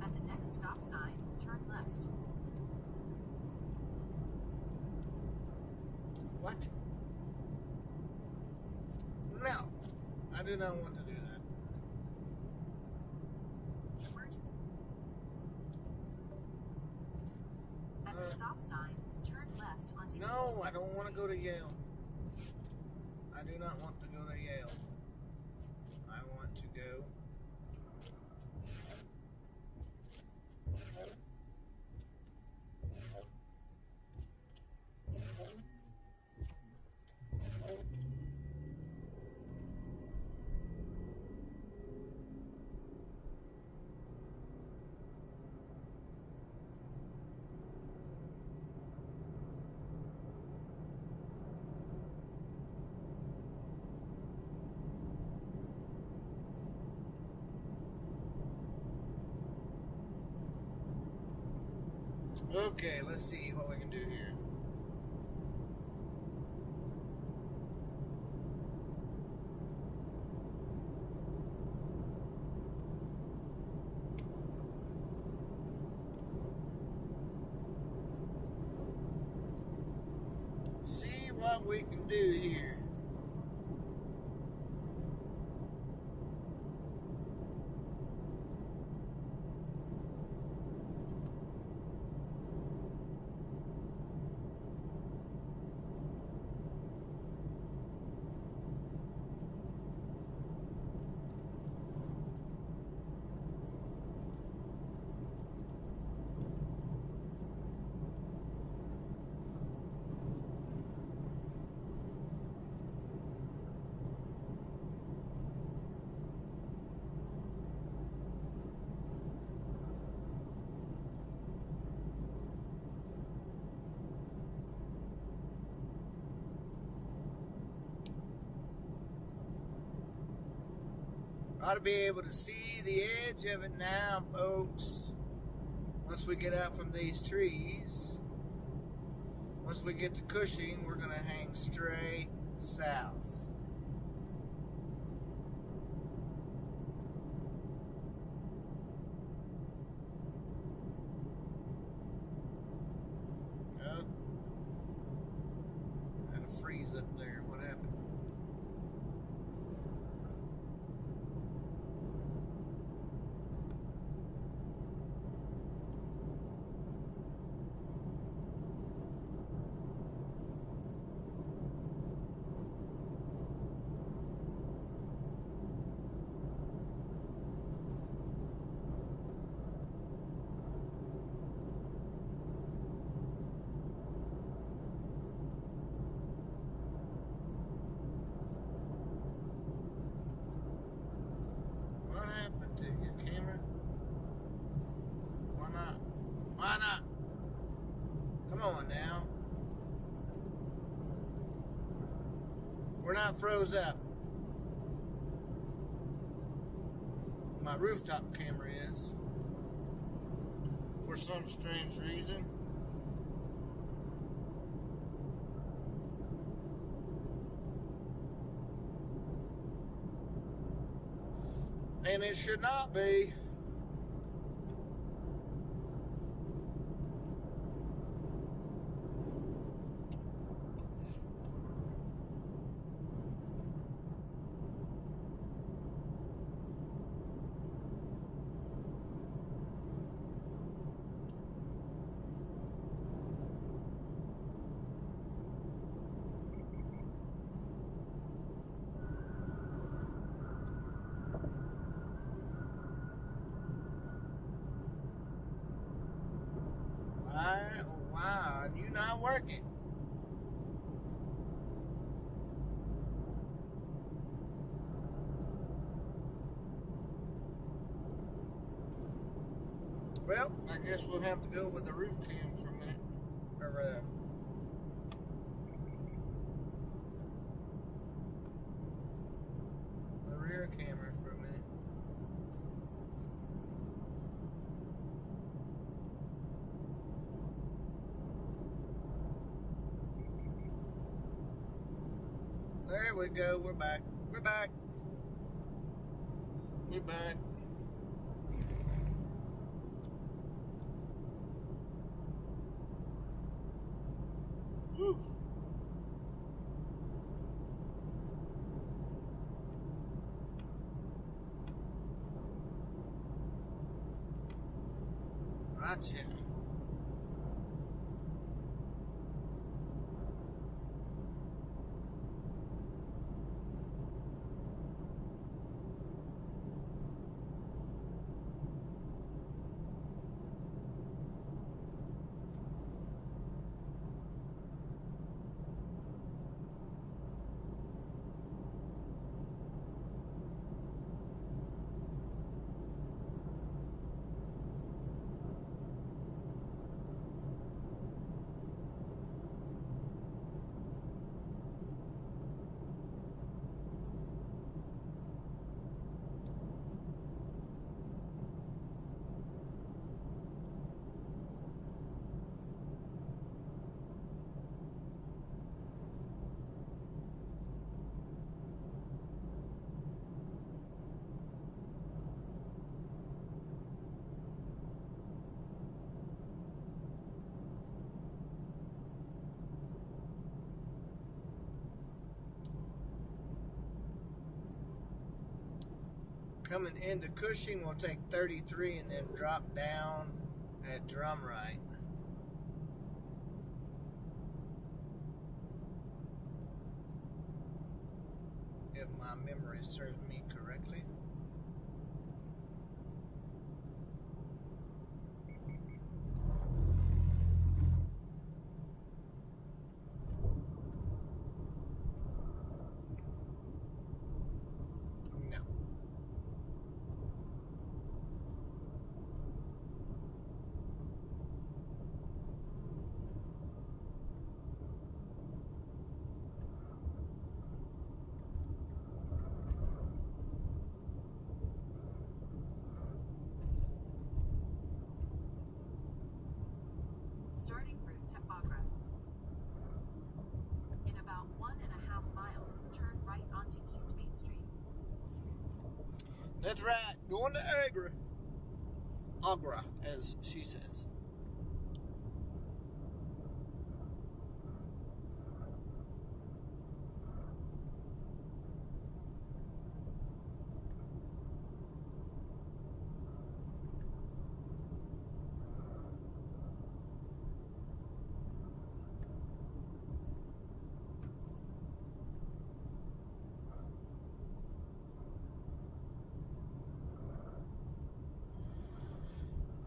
At the next stop sign, turn left.
What? No, I do not want to do that.
Emergency. At the stop sign, turn left onto
No,
East
I don't
6th
want to
Street.
go to Yale. I do not want to go to Yale. I want to go. Okay, let's see what we can do here. See what we can do here. Ought to be able to see the edge of it now, folks. Once we get out from these trees, once we get to Cushing, we're going to hang straight south. Oh, had a freeze up there. What happened? on now. We're not froze up. My rooftop camera is, for some strange reason. And it should not be. Why are you not working? Well, I guess we'll have to go with the roof cam for a minute. Or, the rear camera for a minute. There we go. We're back. We're back. We're back. Woo. Gotcha. Coming into Cushing, we'll take 33 and then drop down at Drumright. If my memory serves me correctly. No.
Starting route to Agra. In about 1.5 miles, turn right onto East Main Street.
That's right. Going to Agra. Agra, as she says.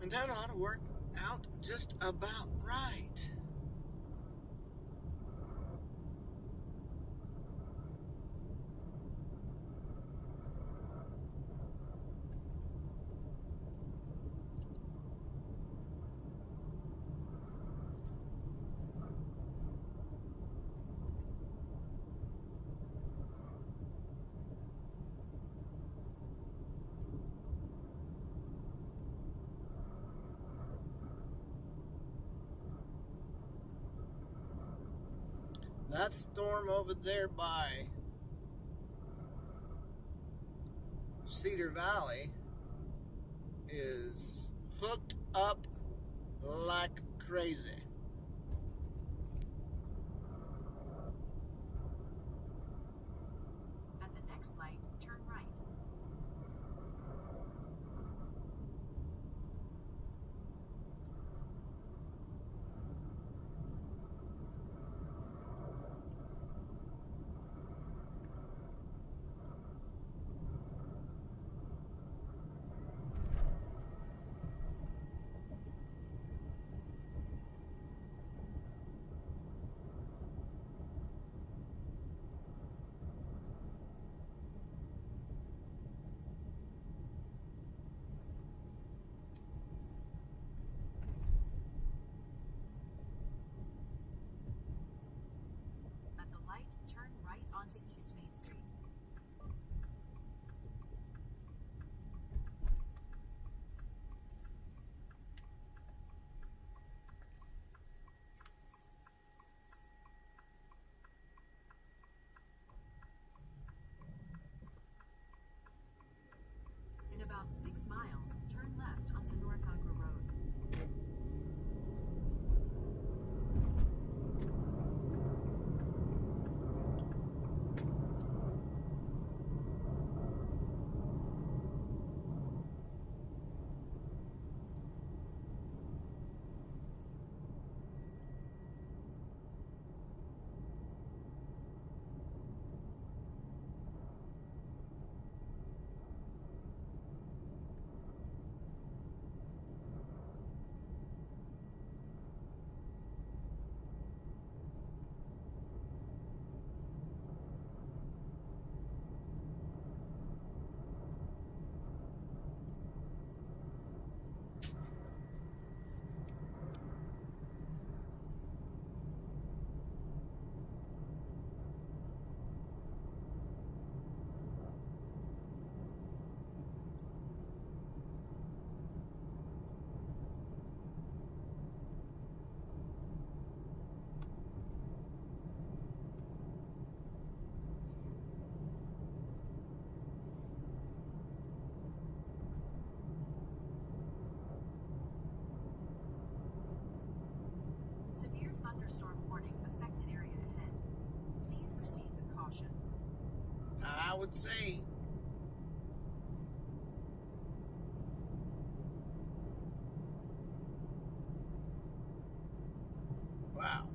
And that ought to work out just about right. That storm over there by Cedar Valley is hooked up like crazy.
At the next light, turn right. At the light, turn right onto East Main Street. In about 6 miles, turn left onto North Agra Road. Severe thunderstorm warning affected area ahead. Please proceed with caution.
I would say wow.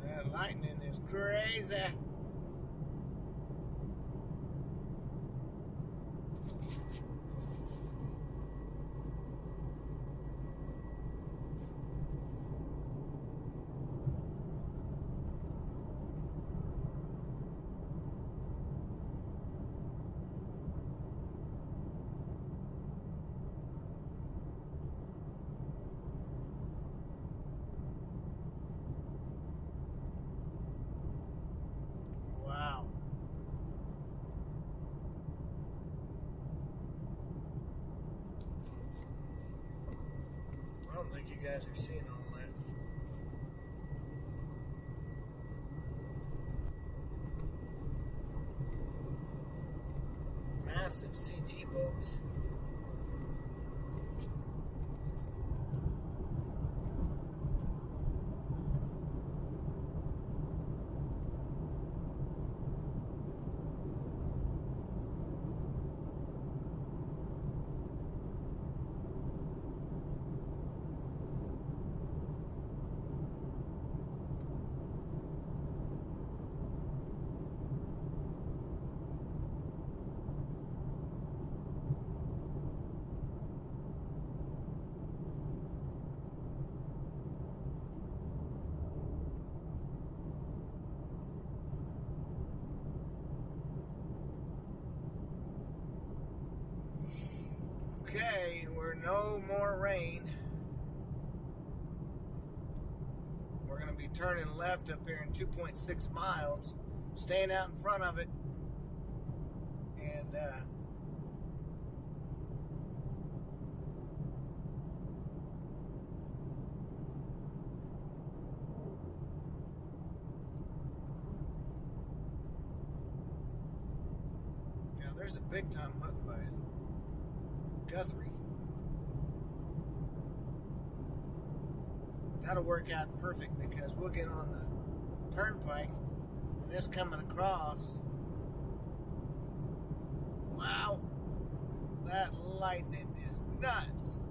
That lightning is crazy. Wow. I don't think you guys are seeing all that. Massive CG boats. no more rain. We're going to be turning left up here in 2.6 miles, staying out in front of it, and there's a big time hook by Guthrie. That'll work out perfect because we'll get on the turnpike and this coming across. Wow, that lightning is nuts.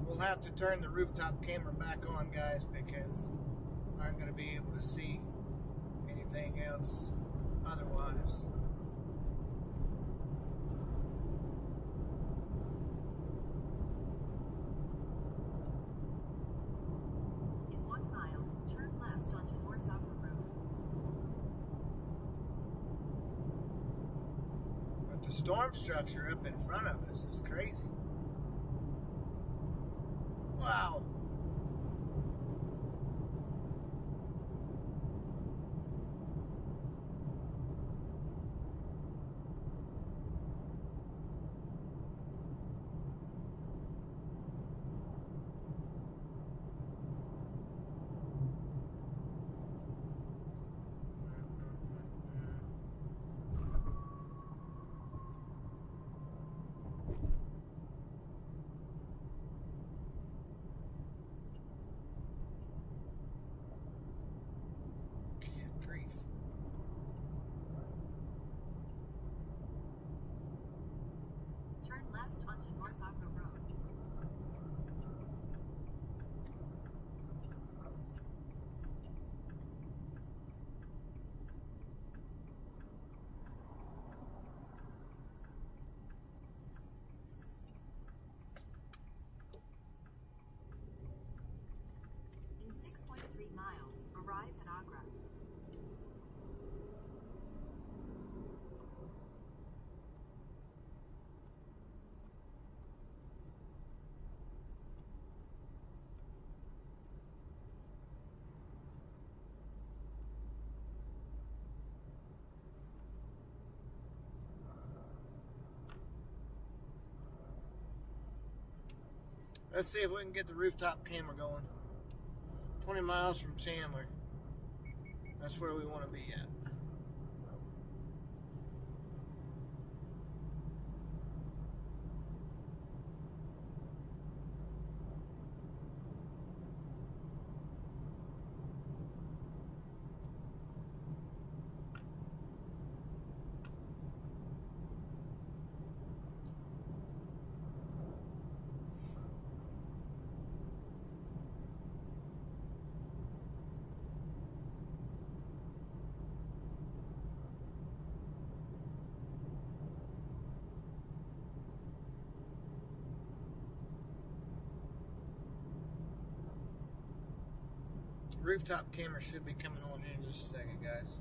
We'll have to turn the rooftop camera back on, guys, because I'm going to be able to see anything else otherwise.
In 1 mile, turn left onto North Upper Road.
But the storm structure up in front of us is crazy. Wow. Grief.
Turn left onto North Upper Road. In 6.3 miles, arrive at Agra.
Let's see if we can get the rooftop camera going. 20 miles from Chandler. That's where we want to be at. Rooftop camera should be coming on in just a second, guys.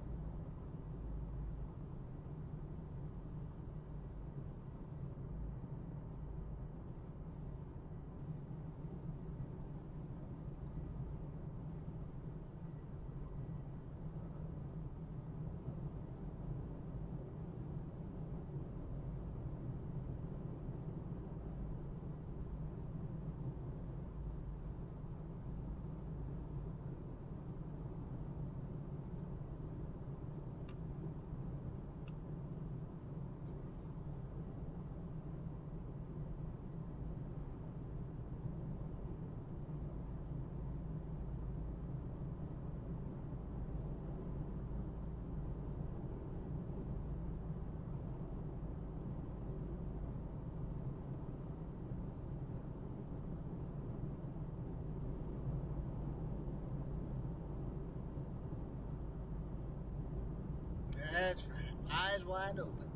That's right. Eyes wide open.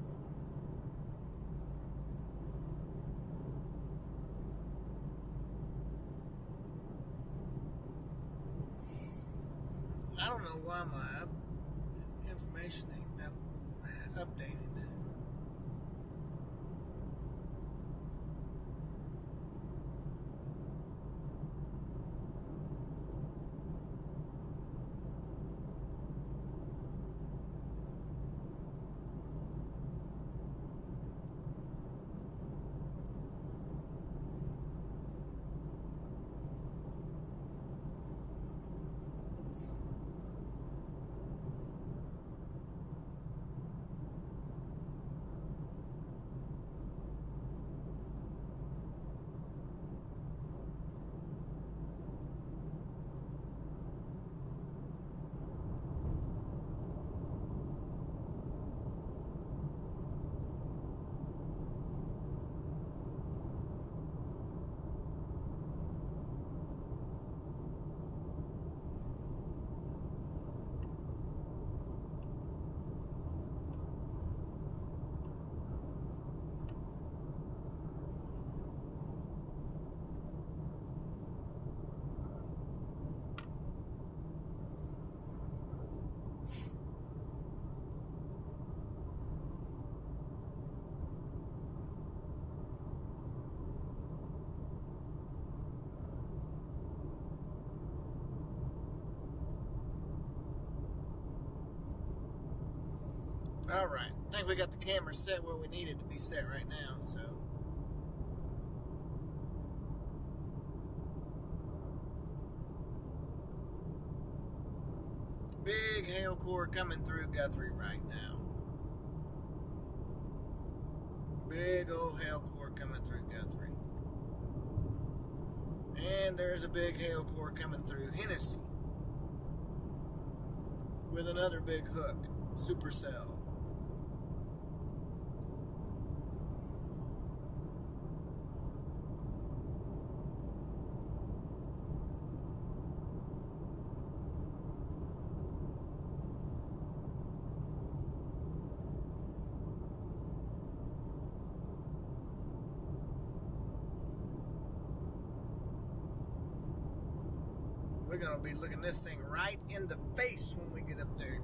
I don't know why my information ain't updated. All right, I think we got the camera set where we need it to be set right now, so. Big hail core coming through Guthrie right now. Big old hail core coming through Guthrie. And there's a big hail core coming through Hennessy with another big hook, supercell. We're going to be looking this thing right in the face when we get up there.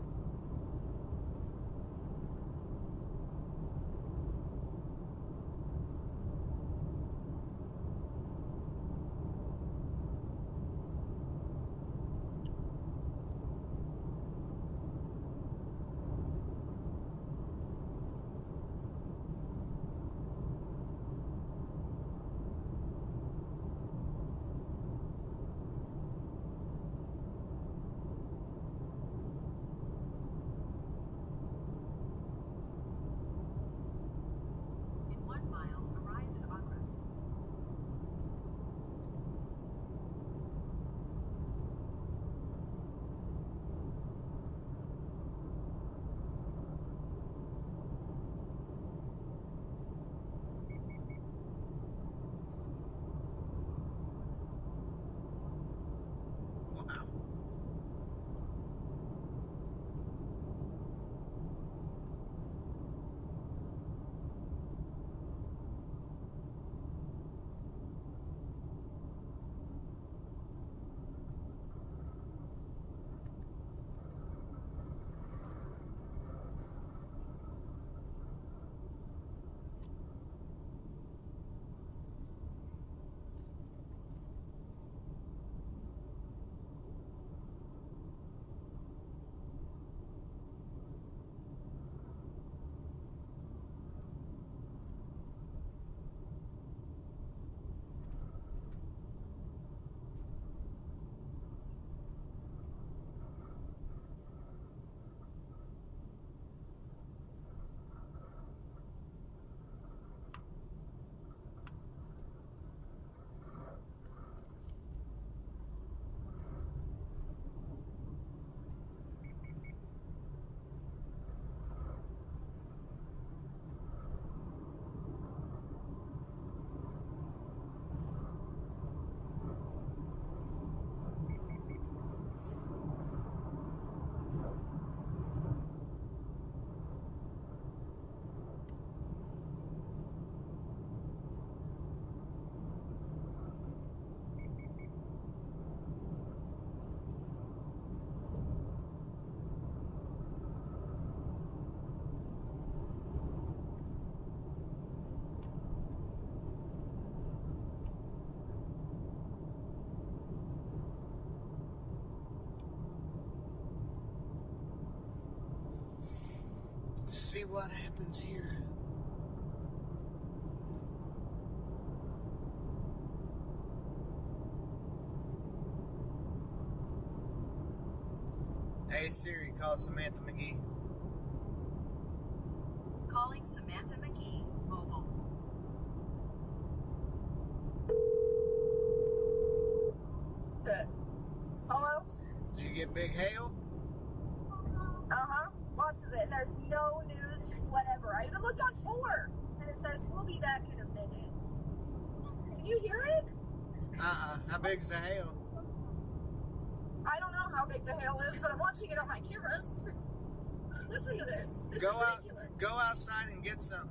see what happens here. Hey Siri, call Samantha McGee.
Calling Samantha McGee, mobile.
Good. Hello?
Did you get big hail?
Uh-huh. Lots of it. There's no news, whatever. I even looked on 4, and it says, we'll be back in a minute. Can you hear it?
How big's the hail?
I don't know how big the hail is, but I'm watching it on my cameras. Listen to this. This is ridiculous.
Go outside and get some.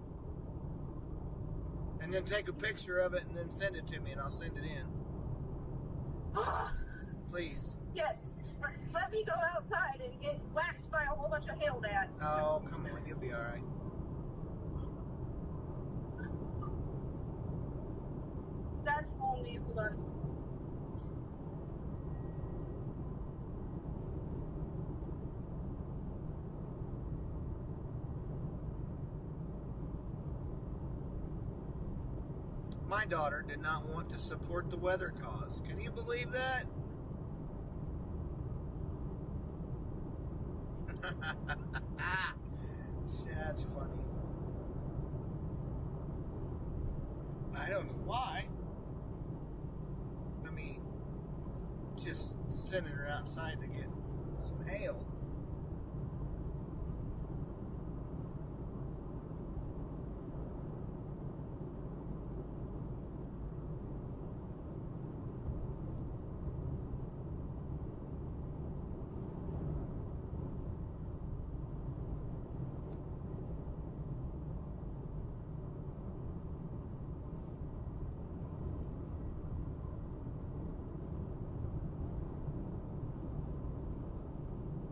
And then take a picture of it and then send it to me and I'll send it in. Please.
Yes. Let me go outside and get whacked by a whole bunch of hail, Dad.
Oh, come on. You'll be all right.
Dad's calling me. Hold on.
My daughter did not want to support the weather cause. Can you believe that? That's funny. I don't know why. I mean, just sending her outside to get some hail.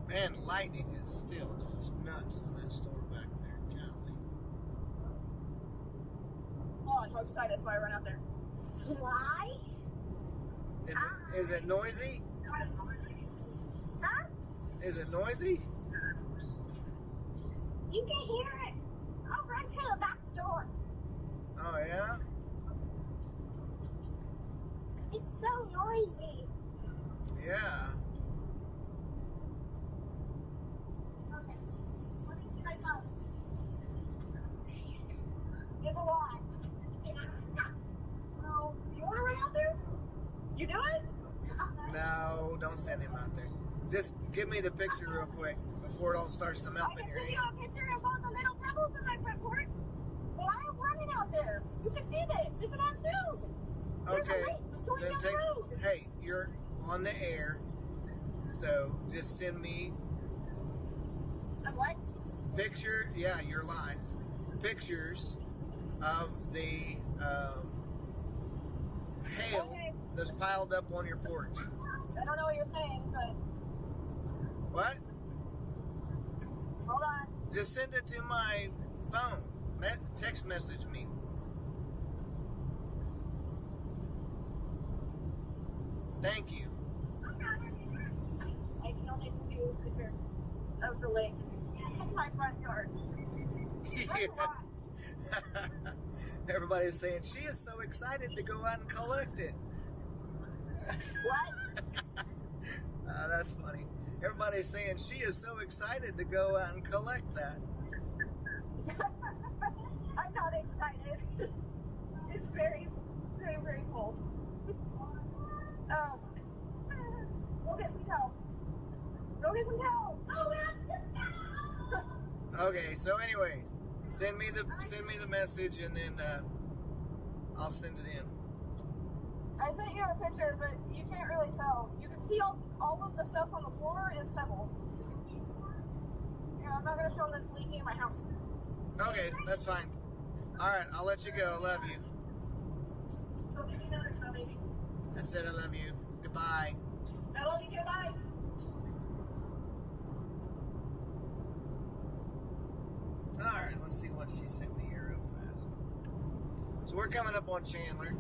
Man, lightning is still just nuts on that storm back there, golly.
Oh, I'm so excited. That's why I run out there. Why?
Is it noisy?
Huh?
Is it noisy?
You can hear it. I'll run to the back door.
Oh, yeah?
It's so noisy.
Yeah.
Okay. Let me see my phone. It's a lot. No. You want to run out there? You do it?
No, don't send him out there. Just give me the picture real quick before it all starts to melt
I
in
can
your
send you
hand.
a picture of all the little pebbles in my front porch. But I am running out there. You can see this. This is on Zoom.
Okay, then hey, you're on the air, so just send me
What?
you're live, pictures of the hail that's piled up on your porch.
I don't know what you're saying, but
What?
hold on.
Just send it to my phone. Text message me. Thank you.
I can only do a picture of the lake in my front yard. That's a lot.
Everybody's saying she is so excited to go out and collect it.
What?
That's funny. Everybody's saying she is so excited to go out and collect that.
I'm not excited. It's very, very, very cold. We'll get some towels. Go get some towels. Oh, we have some towels.
Okay, so anyways, send me the message and then I'll send it in.
I sent you a picture, but you can't really tell. You can see all of the stuff on the floor is pebbles. Yeah, I'm not gonna show them that's leaking in my house.
Okay, that's fine. All right, I'll let you go. I love you.
So maybe another time, maybe.
That's it. I love you. Goodbye.
I love you too. Bye.
All right, let's see what she sent me here real fast. So we're coming up on Chandler.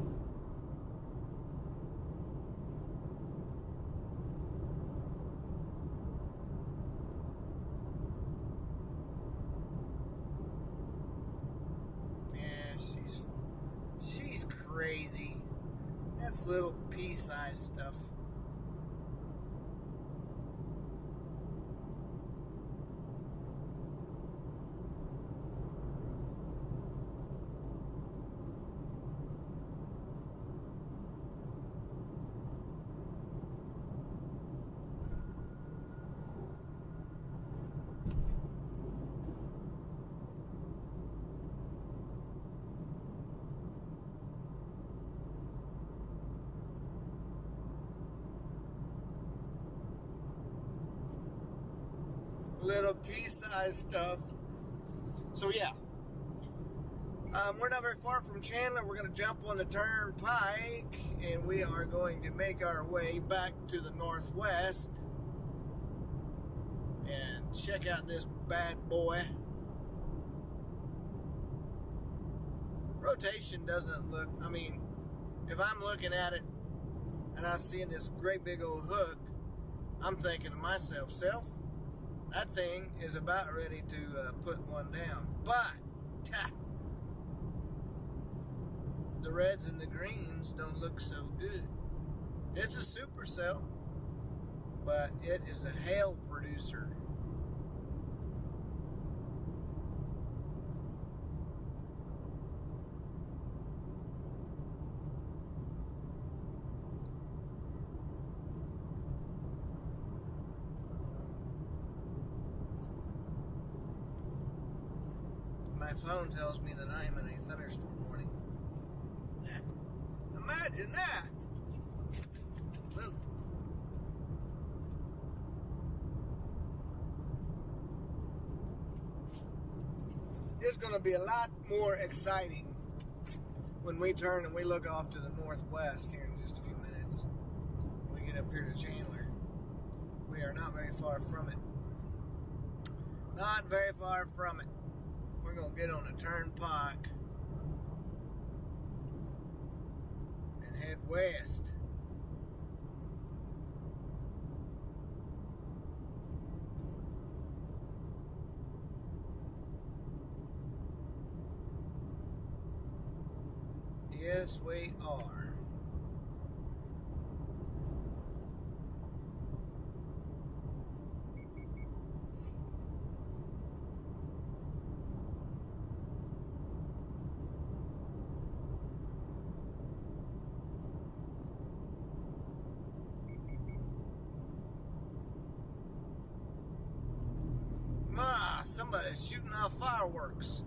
It's little pea-sized stuff. Little pea-sized stuff. So yeah, we're not very far from Chandler. We're going to jump on the turnpike, and we are going to make our way back to the northwest and check out this bad boy. Rotation doesn't look, I mean, if I'm looking at it and I see this great big old hook, I'm thinking to myself, that thing is about ready to put one down. But the reds and the greens don't look so good. It's a supercell, but it is a hail producer. My phone tells me that I am in a thunderstorm warning. Imagine that! Whoa. It's going to be a lot more exciting when we turn and we look off to the northwest here in just a few minutes. When we get up here to Chandler. We are not very far from it. Not very far from it. We're going to get on a turnpike and head west. Yes, we are. Somebody's shooting off fireworks.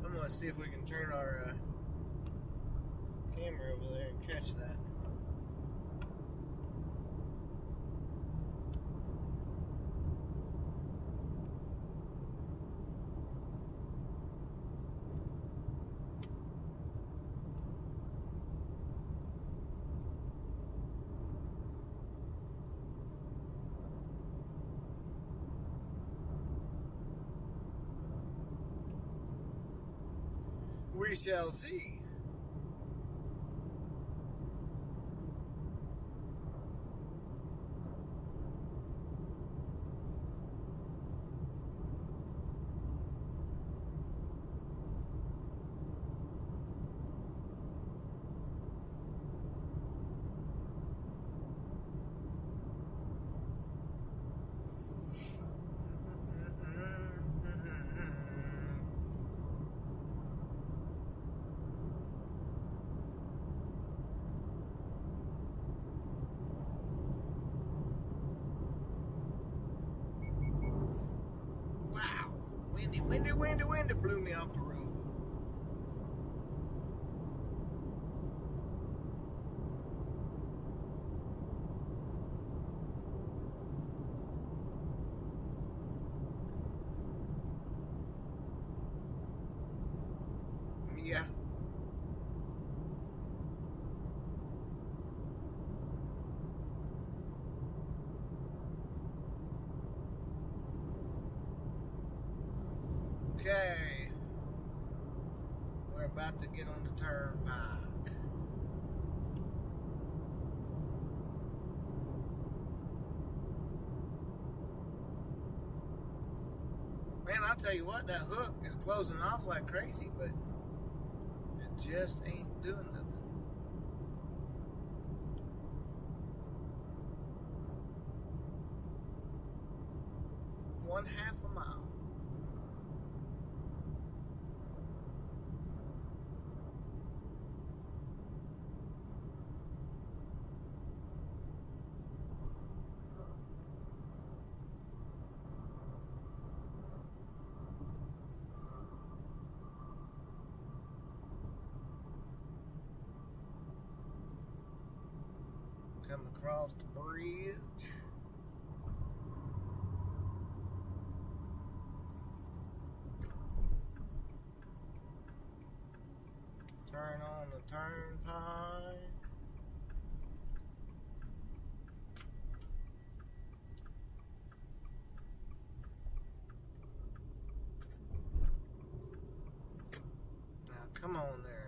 I'm going to see if we can turn our camera over there and catch that. We shall see. Windy blew me off the road. Yeah. Okay. We're about to get on the turnpike. Man, I'll tell you what, that hook is closing off like crazy, but it just ain't doing nothing. One half a mile. Come across the bridge. Turn on the turnpike. Now come on there.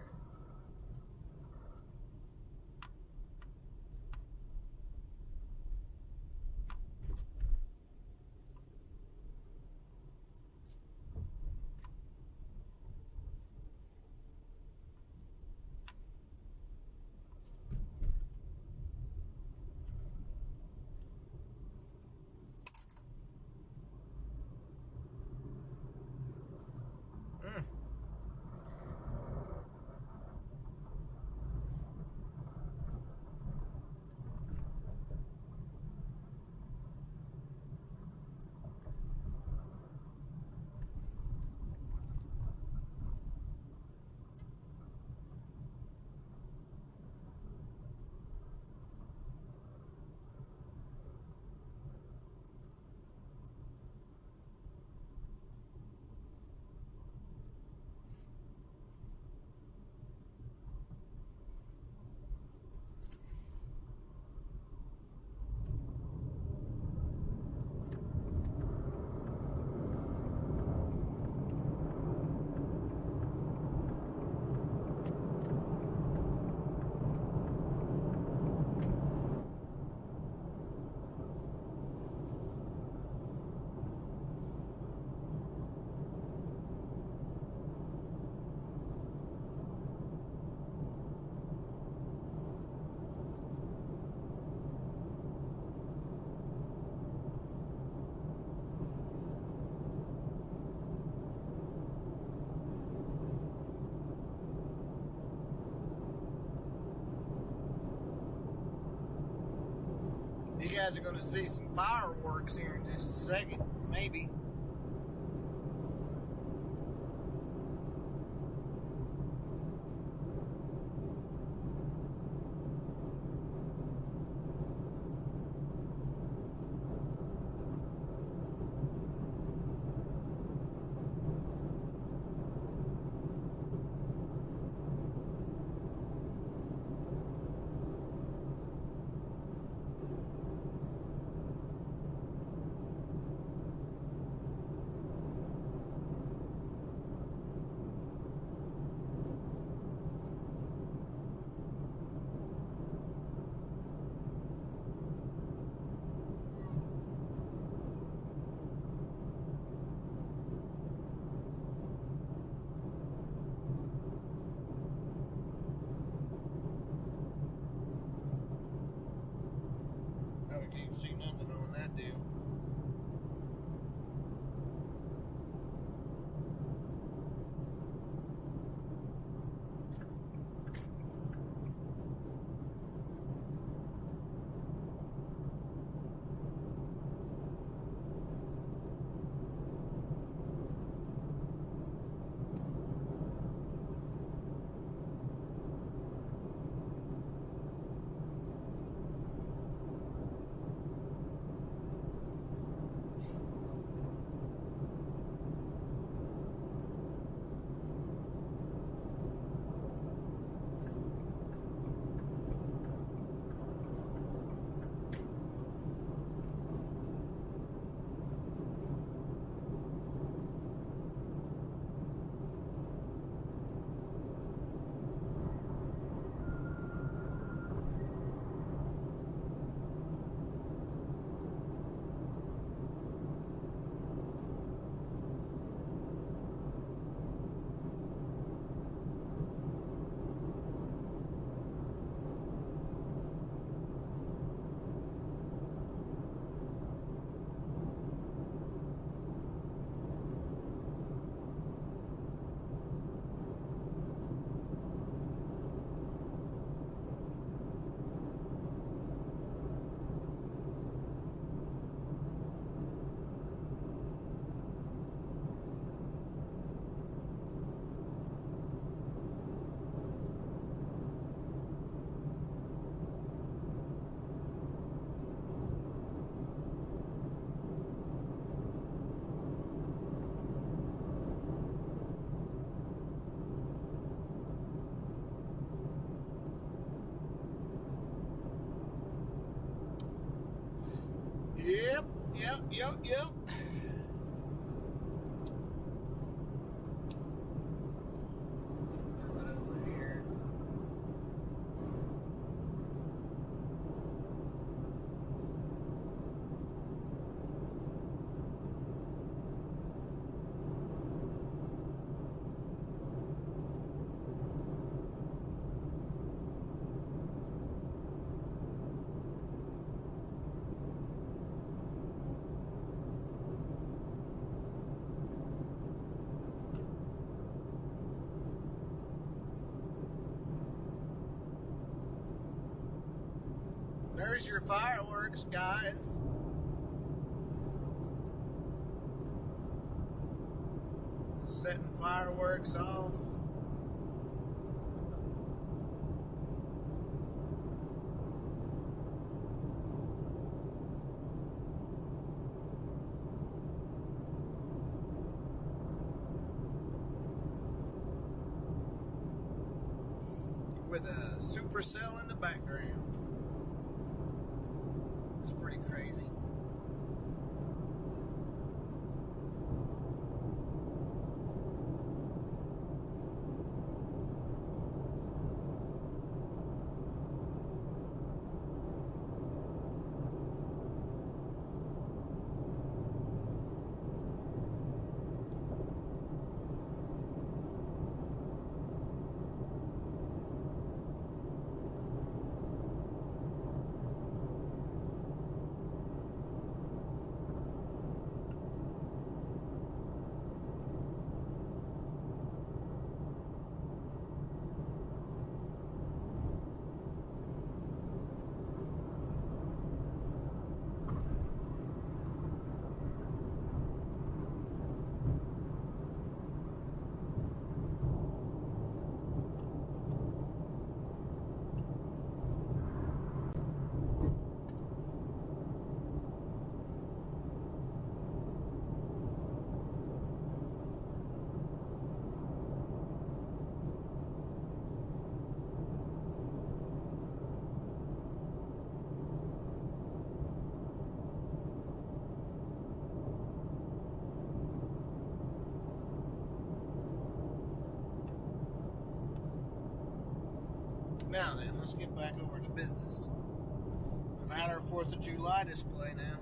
You guys are going to see some fireworks here in just a second, maybe. Oh, we can't see nothing on that deal. Yep, yep, yep, yep. Move it over here. There's your fireworks, guys. Setting fireworks off. With a supercell in the background. It's pretty crazy. Now then, let's get back over to business. We've had our 4th of July display now.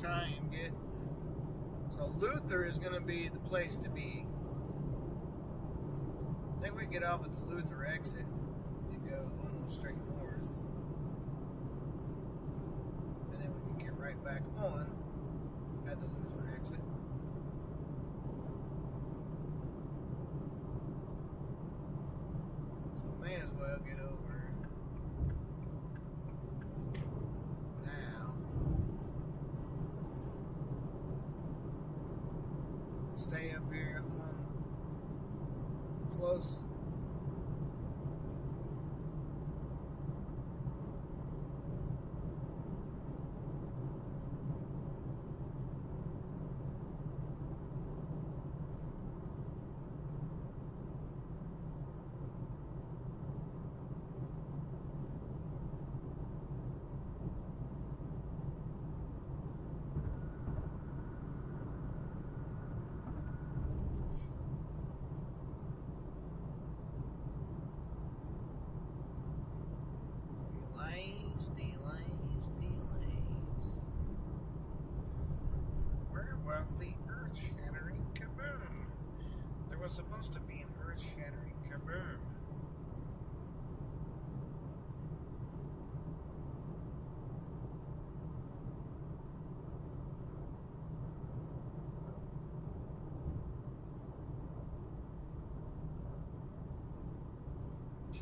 Try and get. So Luther is going to be the place to be. I think we get off at the Luther exit and go almost straight north. And then we can get right back on at the Luther exit. So close. Delays. Where was the earth-shattering kaboom? There was supposed to be an earth-shattering kaboom.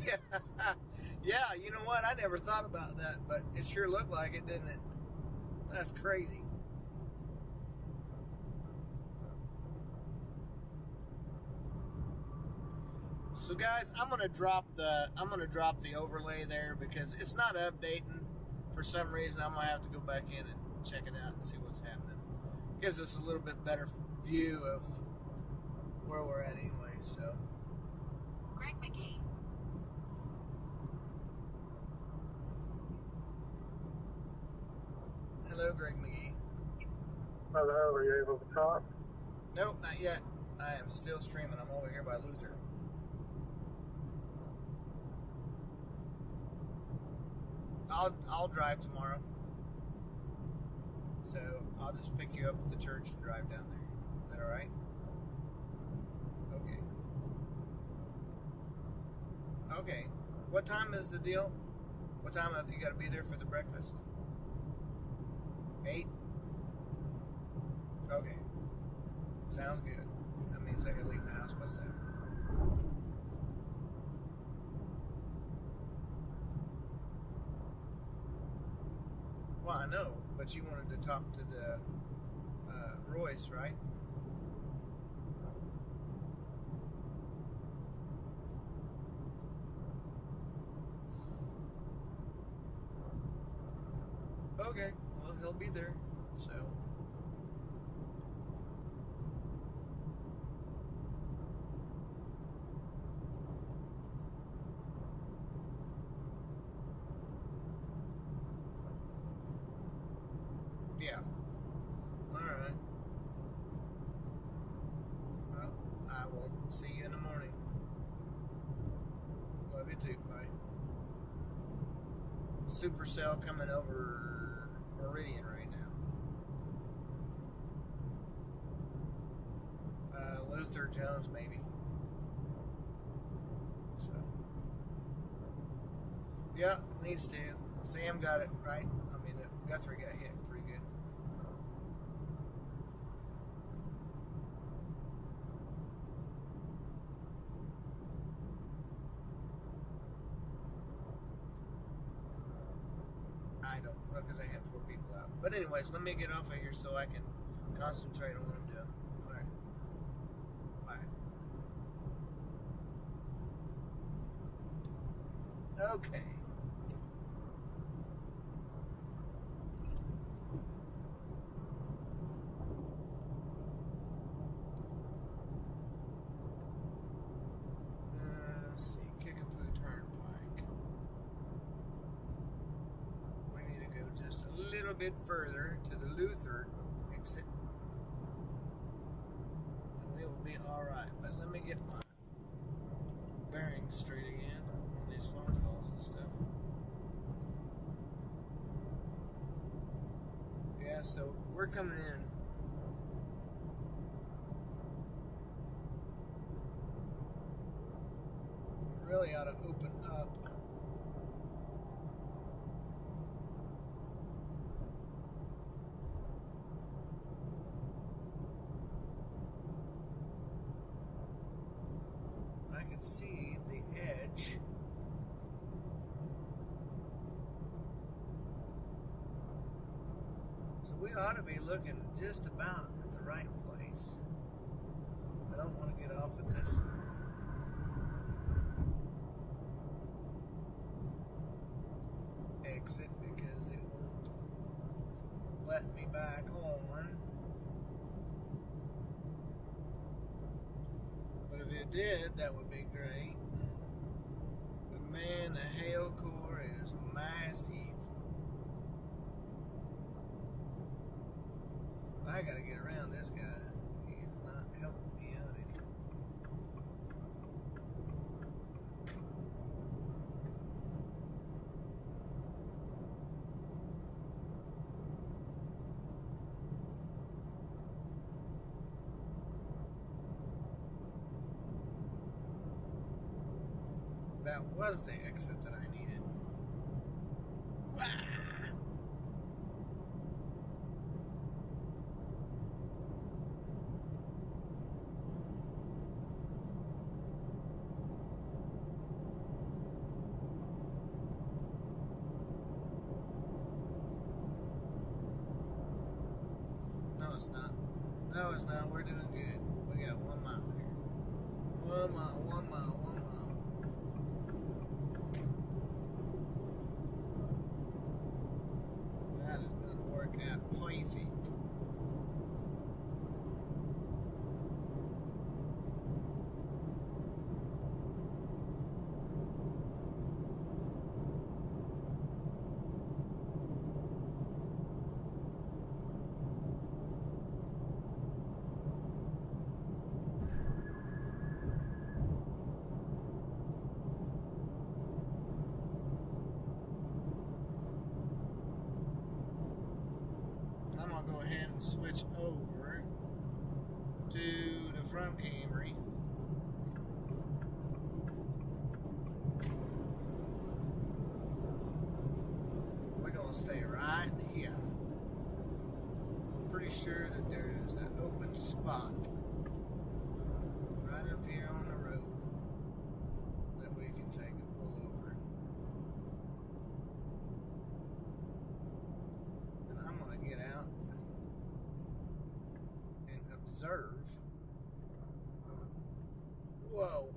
Yeah, yeah. You know what? I never thought about that, but it sure looked like it, didn't it? That's crazy. So, guys, I'm gonna drop the overlay there because it's not updating for some reason. I'm gonna have to go back in and check it out and see what's happening. Gives us a little bit better view of where we're at anyway. So,
Greg McGee.
hello, Greg McGee.
Hello, are you able to talk?
Nope, not yet. I am still streaming. I'm over here by Luther. I'll drive tomorrow. So I'll just pick you up at the church and drive down there. Is that alright? Okay. Okay. What time is the deal? What time you gotta be there for the breakfast? 8? Okay. Sounds good. That means I can leave the house by 7. Well, I know, but you wanted to talk to the Royce, right? Okay, well, he'll be there, so... Yeah. Alright. Well, I will see you in the morning. Love you too. Bye. Supercell coming over Meridian right now. Luther Jones, maybe. So. Yeah, needs to. Sam got it right. I mean, Guthrie got hit pretty good. I don't know, because I had 4 people out. But anyways, let me get off of here so I can concentrate on what I'm doing. Alright. Bye. Okay. Let's see, Kickapoo Turnpike. We need to go just a little bit further to the Luther exit. And we will be alright. But let me get my bearings straight again on these phone calls and stuff. Yeah, so we're coming in. We really ought to open up. I can see the edge. So we ought to be looking just about at the right place. I don't want to get off at this you did, that would be great. But man, the hail core is massive. I gotta get around this guy. He is not helping me out any. That was the exit that I needed. Wah! No, it's not. No, it's not. We're doing good. We got 1 mile here. 1 mile, 1 mile, 1 mile. That is going to work out perfect. I'm going to go ahead and switch over to the front Camry. We're going to stay right here. Pretty sure that there is an open spot right up here on the road that we can take and pull over. And I'm going to get out and observe. Whoa.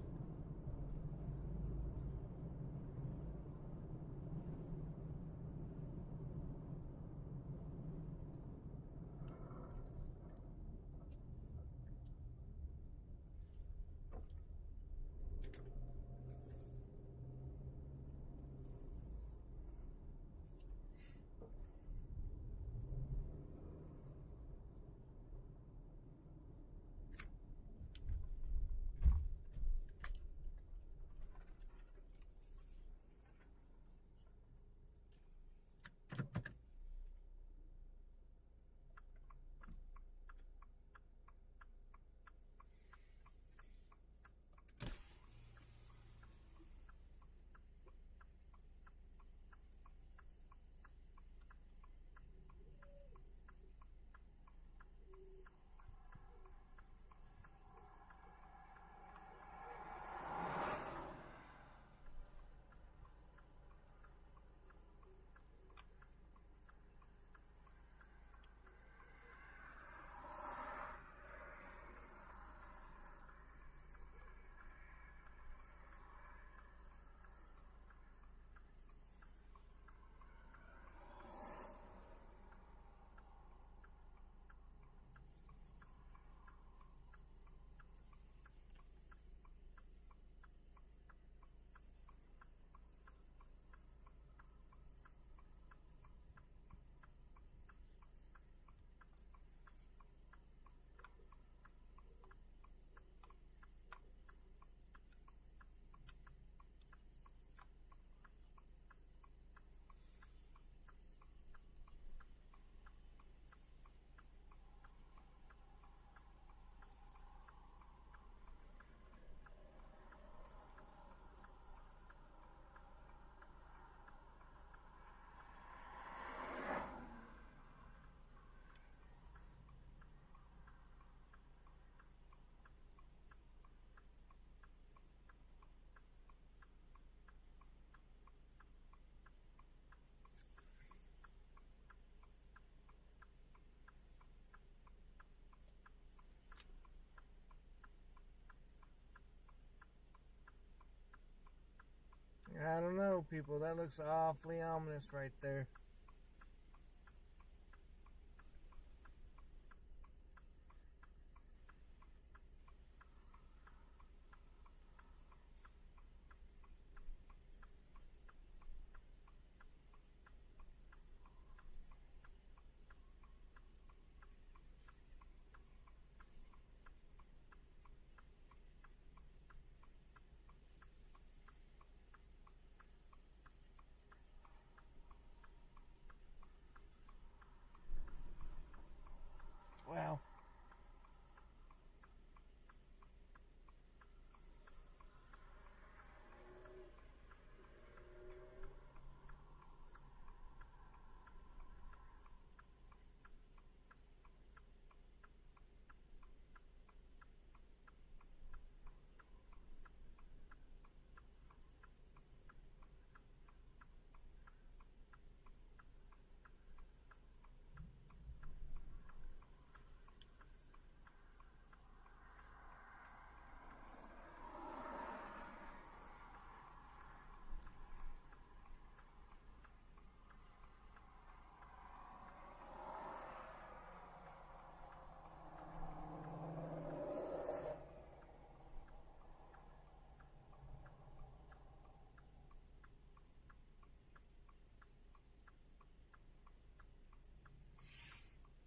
I don't know, people. That looks awfully ominous right there.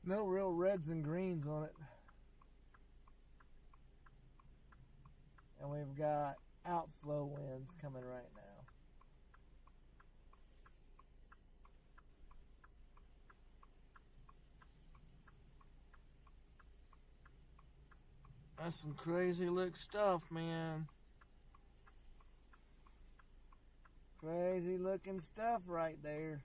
No real reds and greens on it. And we've got outflow winds coming right now. That's some crazy look stuff, man. Crazy looking stuff right there.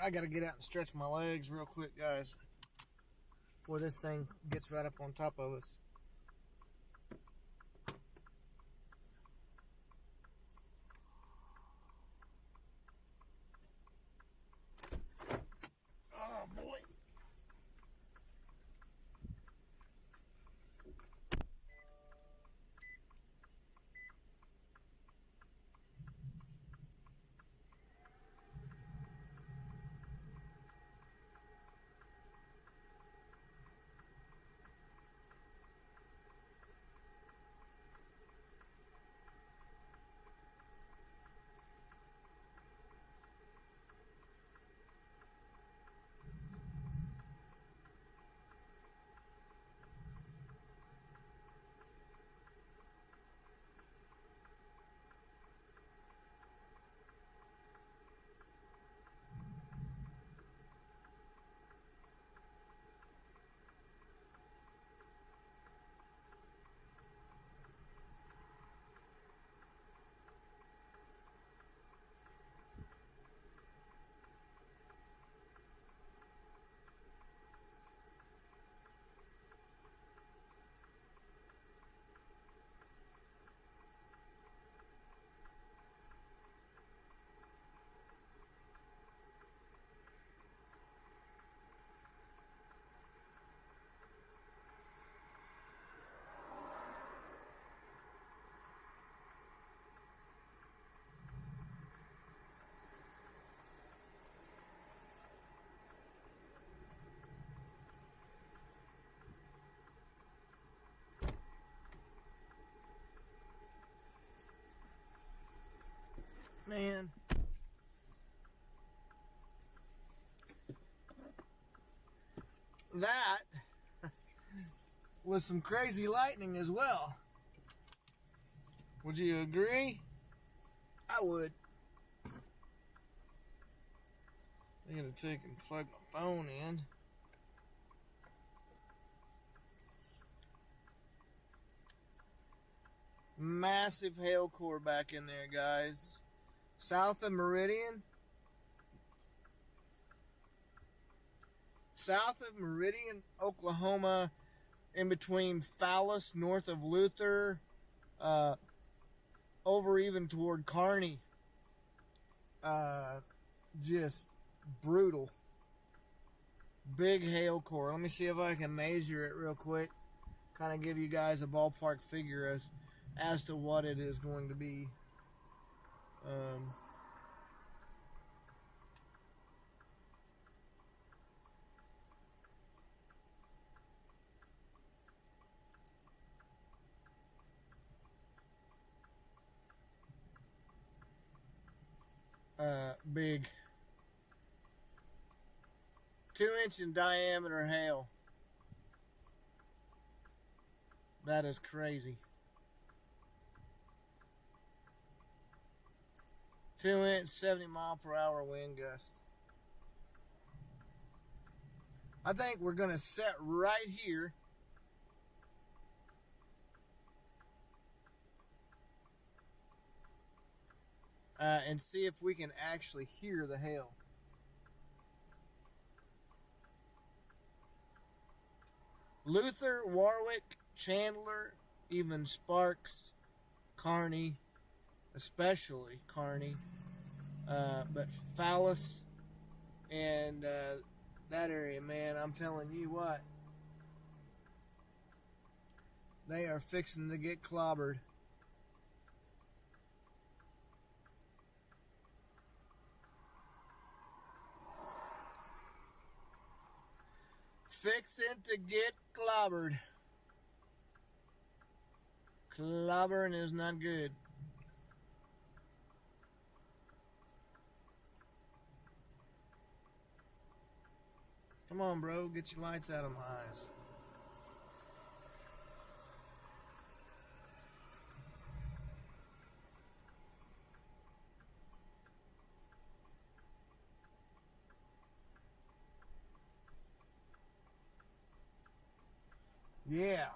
I gotta get out and stretch my legs real quick, guys, before this thing gets right up on top of us. Oh boy. Man. That was some crazy lightning as well. Would you agree? I would. I'm gonna take and plug my phone in. Massive hail core back in there, guys. South of Meridian. South of Meridian, Oklahoma, in between Fallas, north of Luther, over even toward Kearney. Just brutal. Big hail core. Let me see if I can measure it real quick. Kind of give you guys a ballpark figure as to what it is going to be. Big 2-inch in diameter hail. That is crazy. 2-inch, 70-mile-per-hour wind gust. I think we're going to set right here. And see if we can actually hear the hail. Luther, Warwick, Chandler, even Sparks, Kearney, especially Kearney, but Fallas and that area, man, I'm telling you what. They are fixing to get clobbered. Fixing to get clobbered. Clobbering is not good. Come on, bro. Get your lights out of my eyes. Yeah.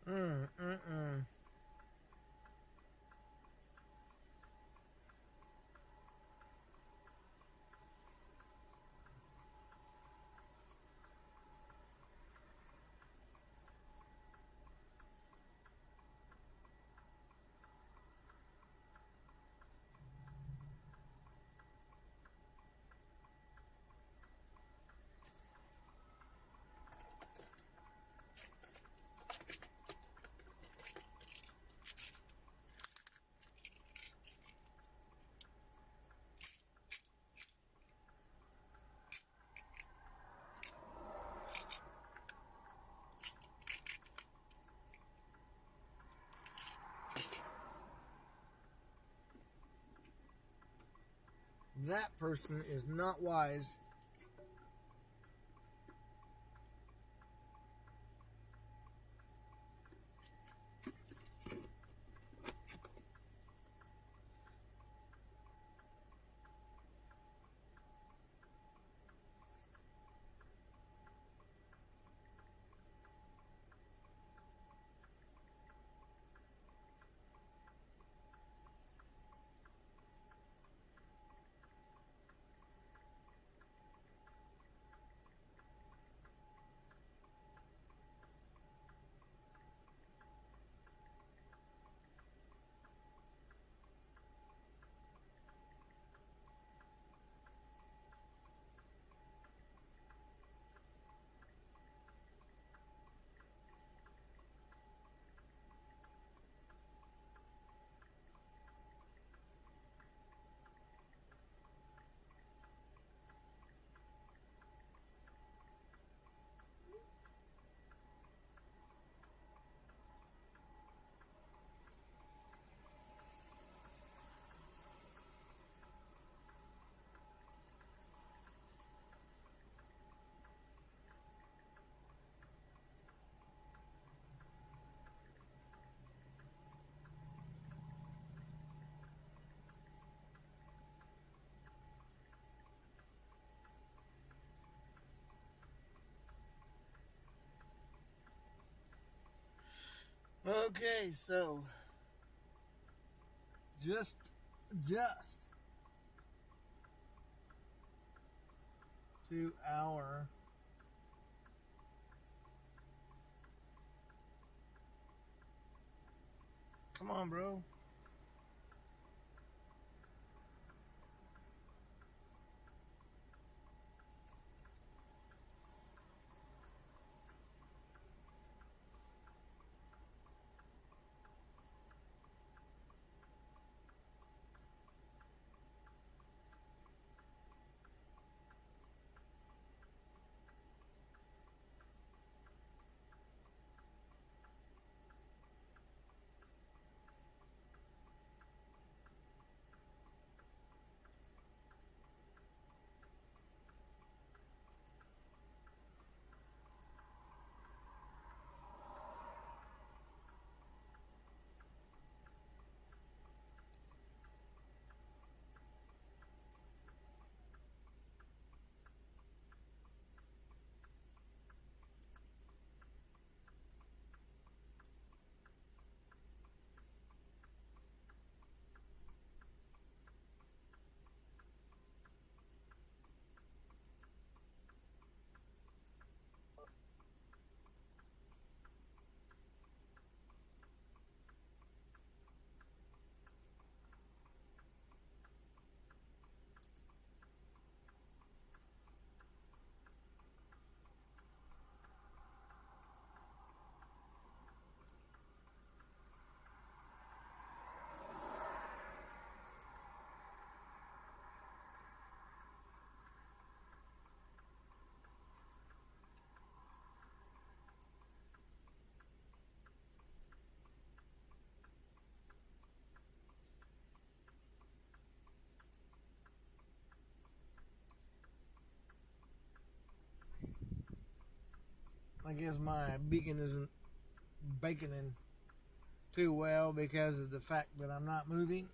Mm, mm, mm. That person is not wise. Okay, so just 2 hour. Come on, bro. I guess my beacon isn't baconing too well because of the fact that I'm not moving.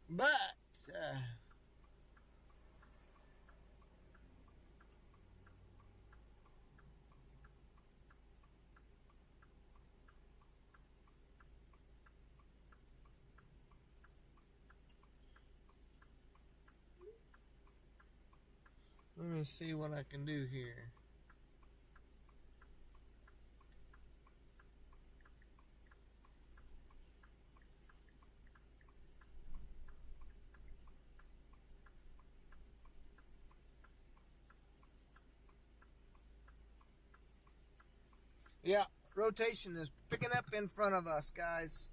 But let me see what I can do here. Yeah, rotation is picking up in front of us, guys.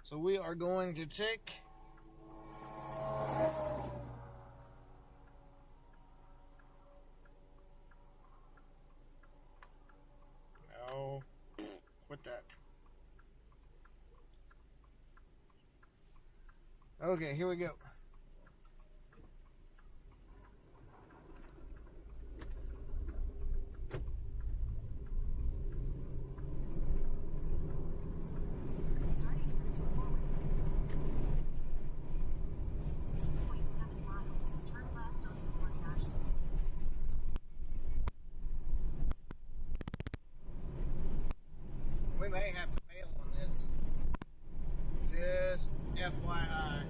So we are going to take no, quit that. Okay, here we go.
Starting route to forward. 2.7 miles. Turn left onto Fort Street.
We may have to bail on this. Just FYI.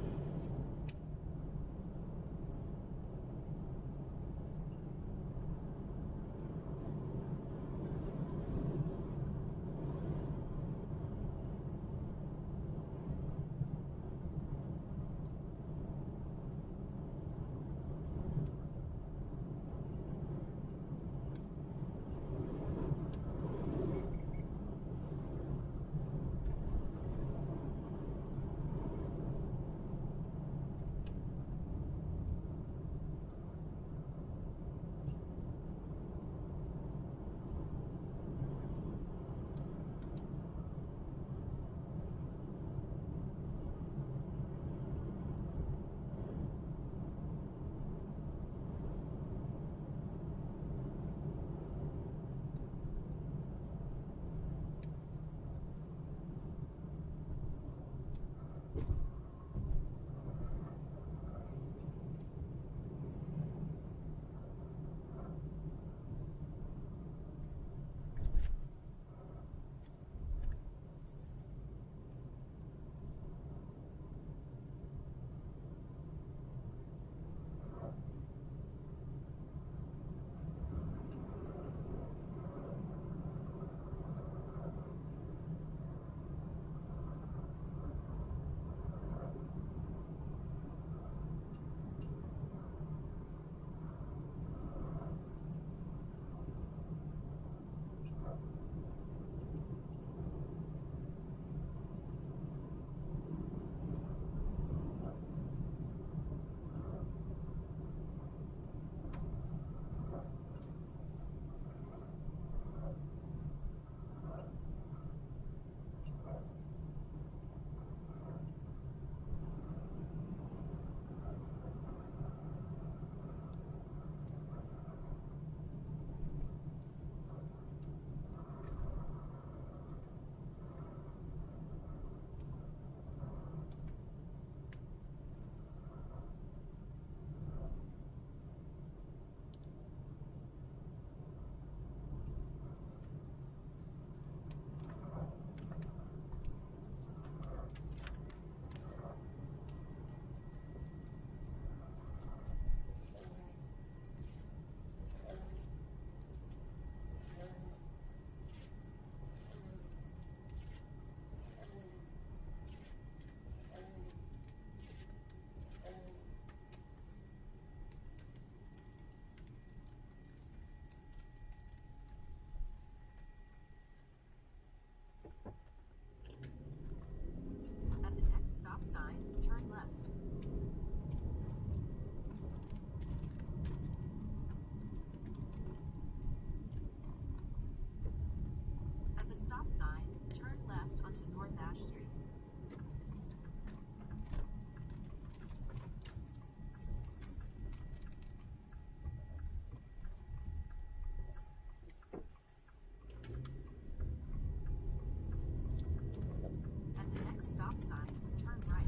stop sign, turn right.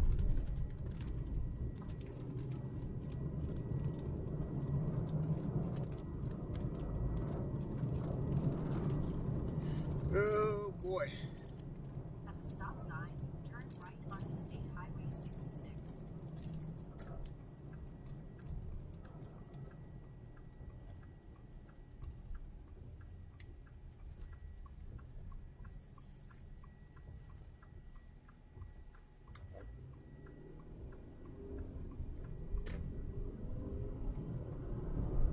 Oh boy.
At the stop sign, turn right onto State Highway 66.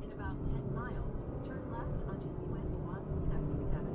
In about 10 miles, turn left onto US 177.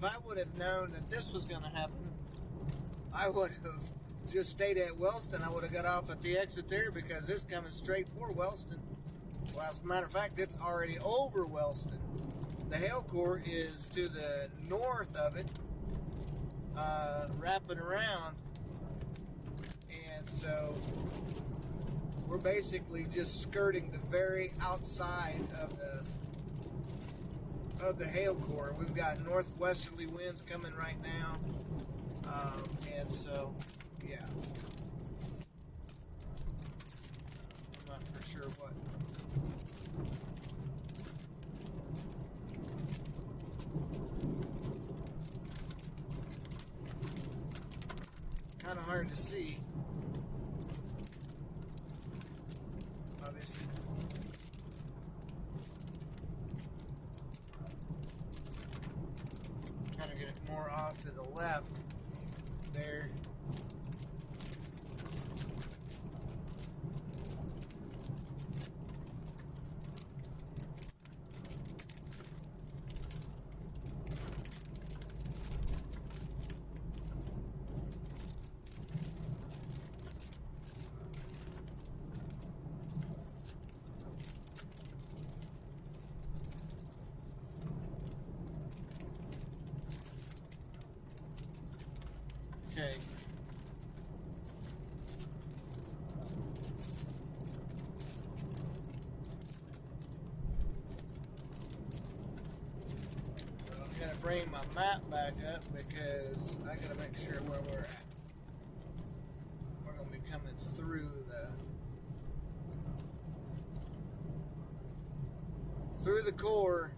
If I would have known that this was going to happen, I would have just stayed at Wellston. I would have got off at the exit there because it's coming straight for Wellston. Well, as a matter of fact, it's already over Wellston. The hail core is to the north of it, wrapping around, and so we're basically just skirting the very outside of the hail core. We've got northwesterly winds coming right now, and so yeah, I'm not for sure what. Kind of hard to see, obviously. Trying to get it more off to the left there. Okay. So I'm going to bring my map back up because I got to make sure where we're at. We're going to be coming through the core.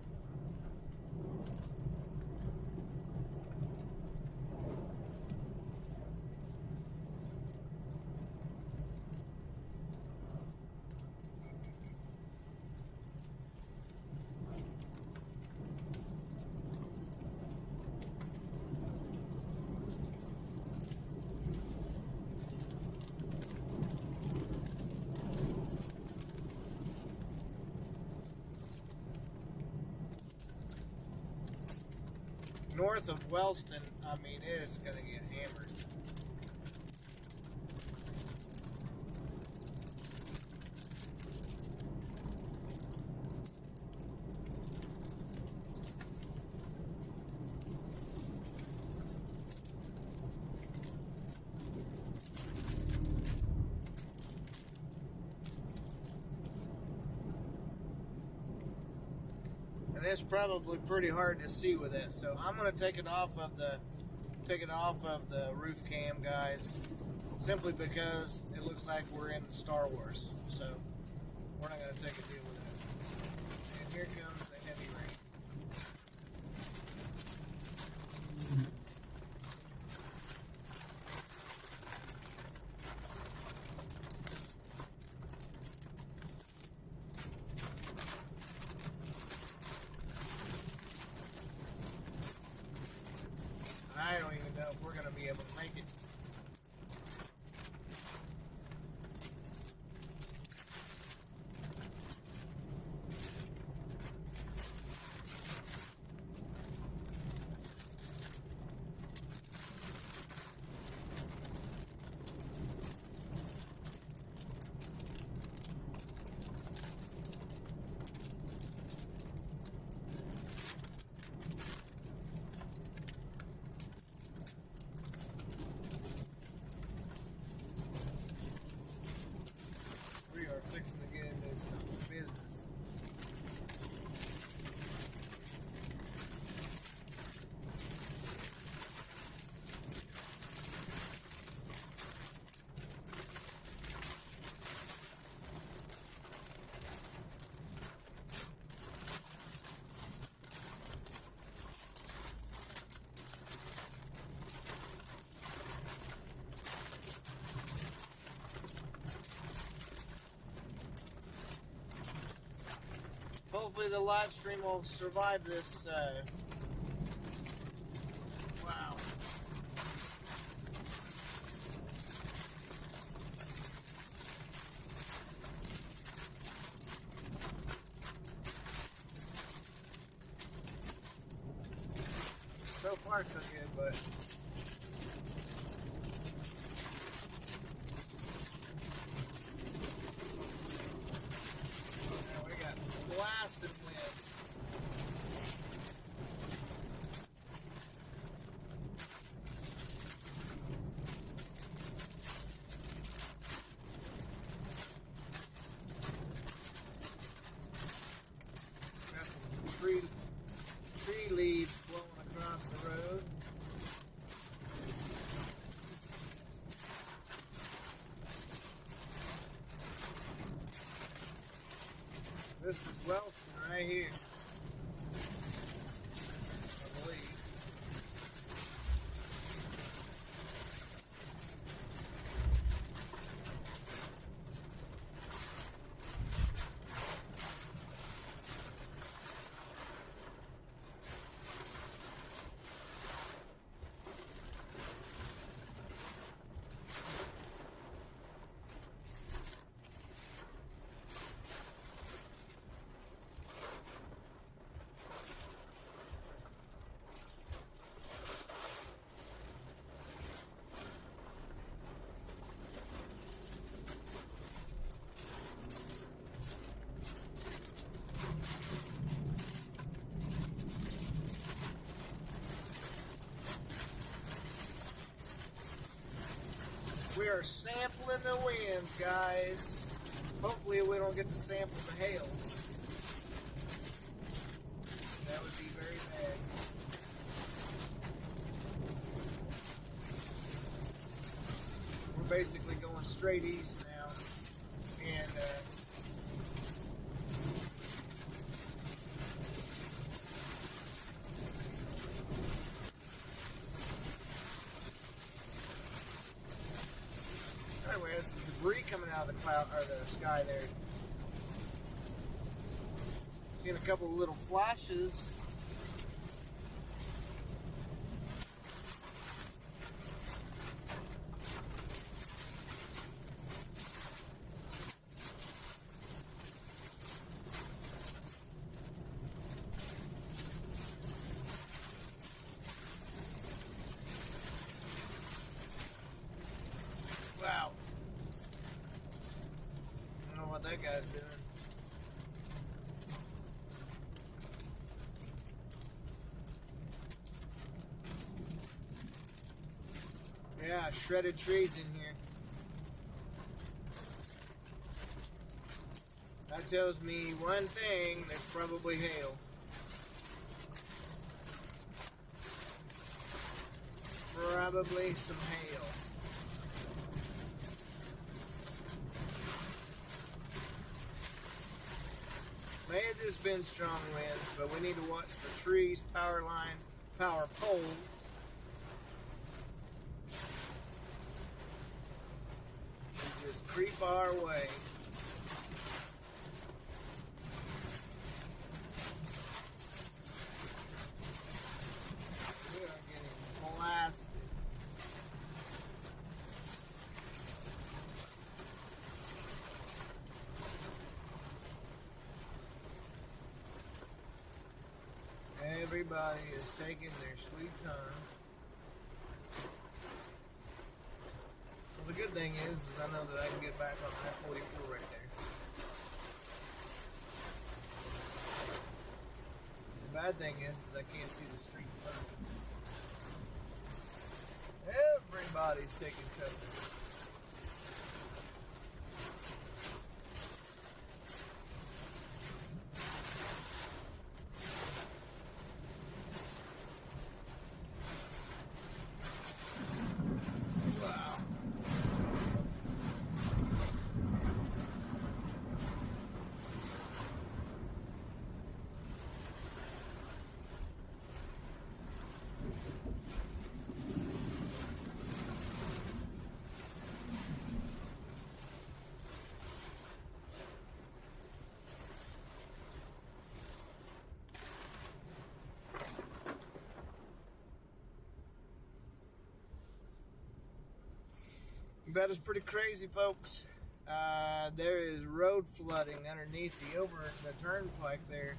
North of Wellston, I mean, it's going to get hammered. And it's probably pretty hard to see with this, so I'm going to take it off of the take it off of the roof cam, guys, simply because it looks like we're in Star Wars. So we're not going to take a deal with it. And here comes the heavy rain. I don't even know if we're going to be able to make it. We are fixing to get into some business. Hopefully the live stream will survive this. Wow. So far so good, but yeah, we got blasted winds. Got some tree leaves blowing across the road. This is Wellston right here, I believe. We are sampling the wind, guys. Hopefully we don't get to sample the hail. That would be very bad. We're basically going straight east now. And anyway, there's some debris coming out of the cloud or the sky there. Seeing a couple of little flashes. Wow. I don't know what that guy's doing. Yeah, shredded trees in here. That tells me one thing, there's probably hail. probably some hail. May have just been strong winds, but we need to watch for trees, power lines, power poles. And just creep our way. We are getting blasted. Everybody is taking their sweet time. Well, the good thing is I know that I can get back on that 44 right there. The bad thing is I can't see the street in front of me. Everybody's taking cover. That is pretty crazy, folks. There is road flooding underneath the turnpike there.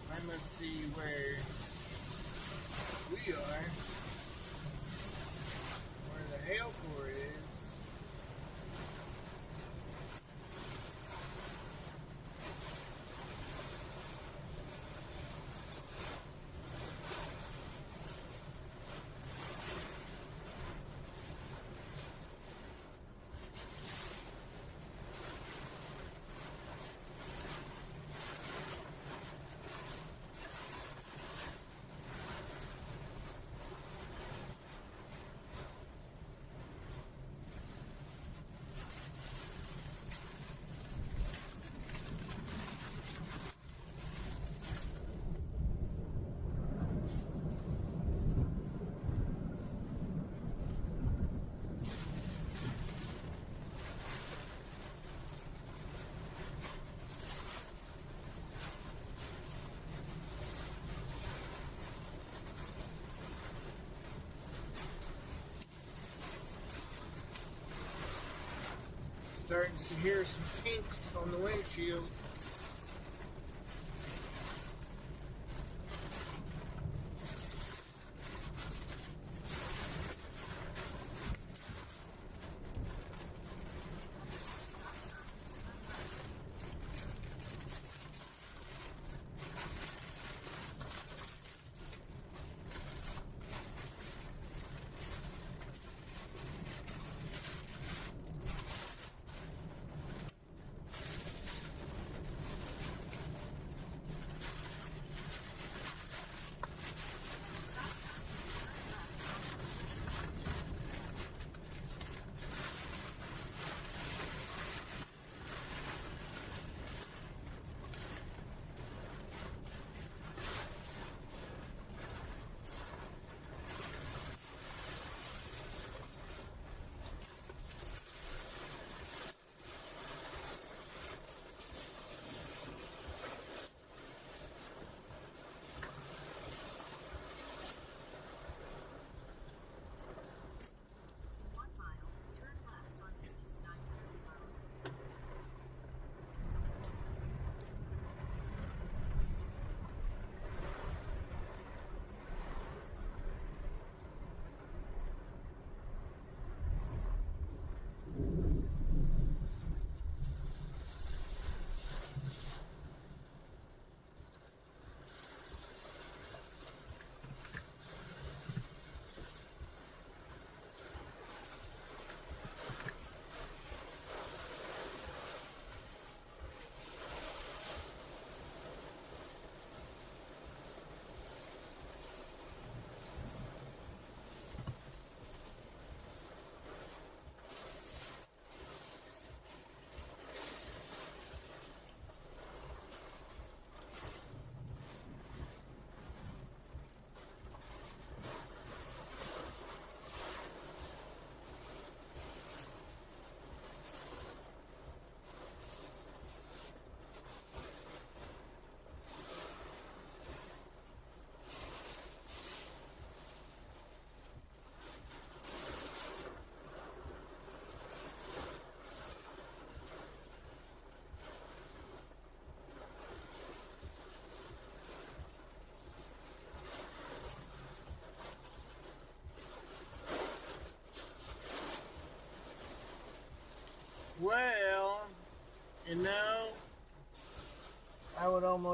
I must see where we are. The hail core is. Starting to hear some kinks on the windshield.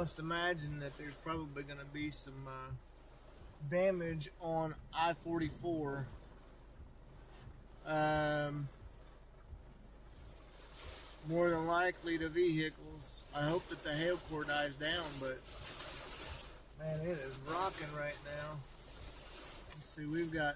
almost imagine that there's probably going to be some damage on I-44. More than likely to vehicles. I hope that the hail core dies down, but man, it is rocking right now. Let's see, we've got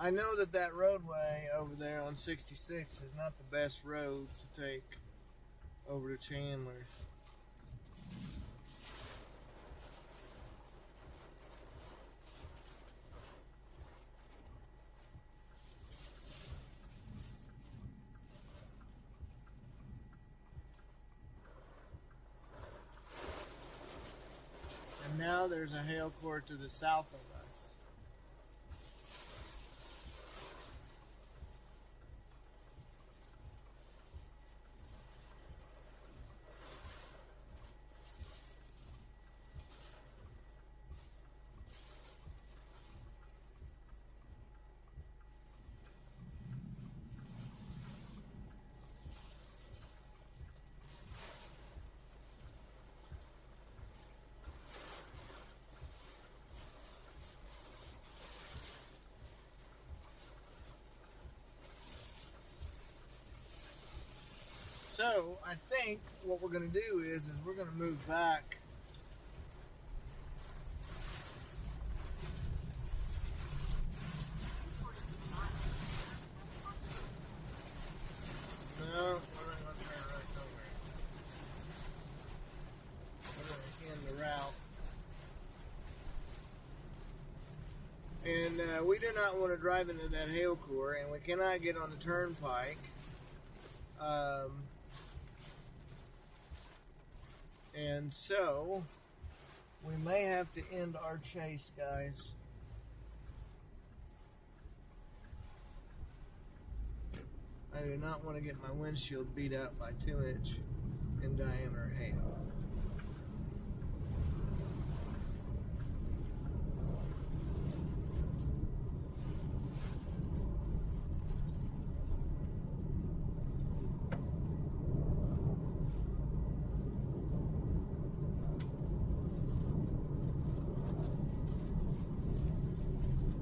I know that that roadway over there on 66 is not the best road to take over to Chandler. And now there's a hail core to the south of us. So I think what we're going to do is we're going to move back. No, we're not going to turn right nowhere. We're going to end the route. And we do not want to drive into that hail core, and we cannot get on the turnpike. And so, we may have to end our chase, guys. I do not want to get my windshield beat up by 2-inch in diameter hail.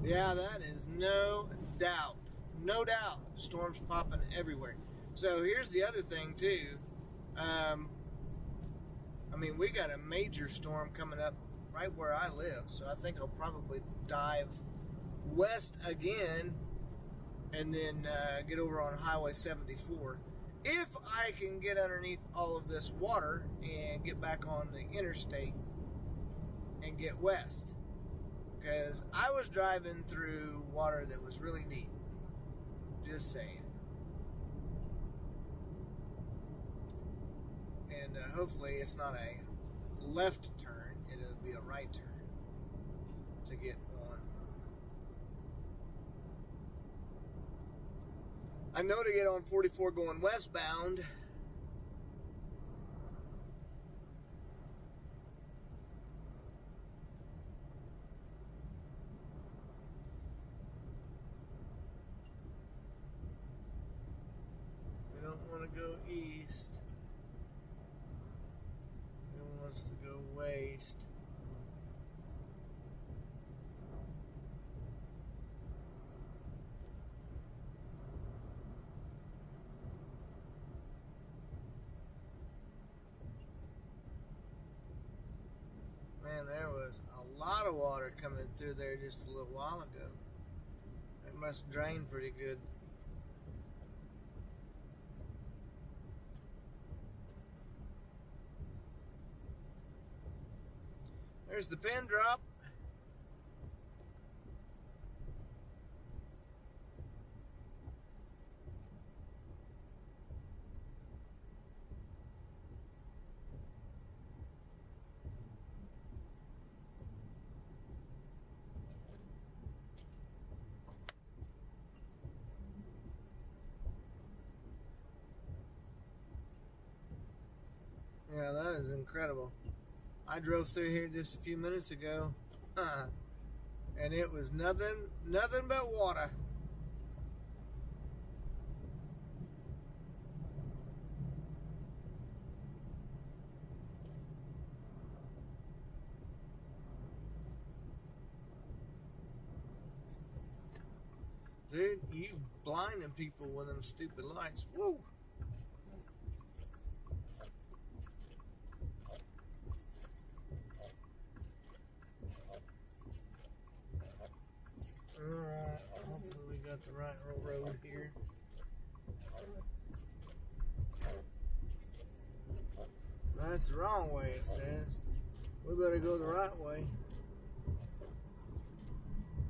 Yeah, that is no doubt. No doubt. Storms popping everywhere. So here's the other thing too. I mean, we got a major storm coming up right where I live. So I think I'll probably dive west again and then get over on Highway 74. If I can get underneath all of this water and get back on the interstate and get west. Because I was driving through water that was really deep. Just saying. And hopefully it's not a left turn. It'll be a right turn to get on. I know to get on 44 going westbound. We don't want to go east. We want us to go west. Man, there was a lot of water coming through there just a little while ago. It must drain pretty good. There's the pin drop. incredible. I drove through here just a few minutes ago, and it was nothing but water. Dude, you blinding people with them stupid lights. Woo! Alright, hopefully we got the right road here. That's the wrong way, it says. We better go the right way.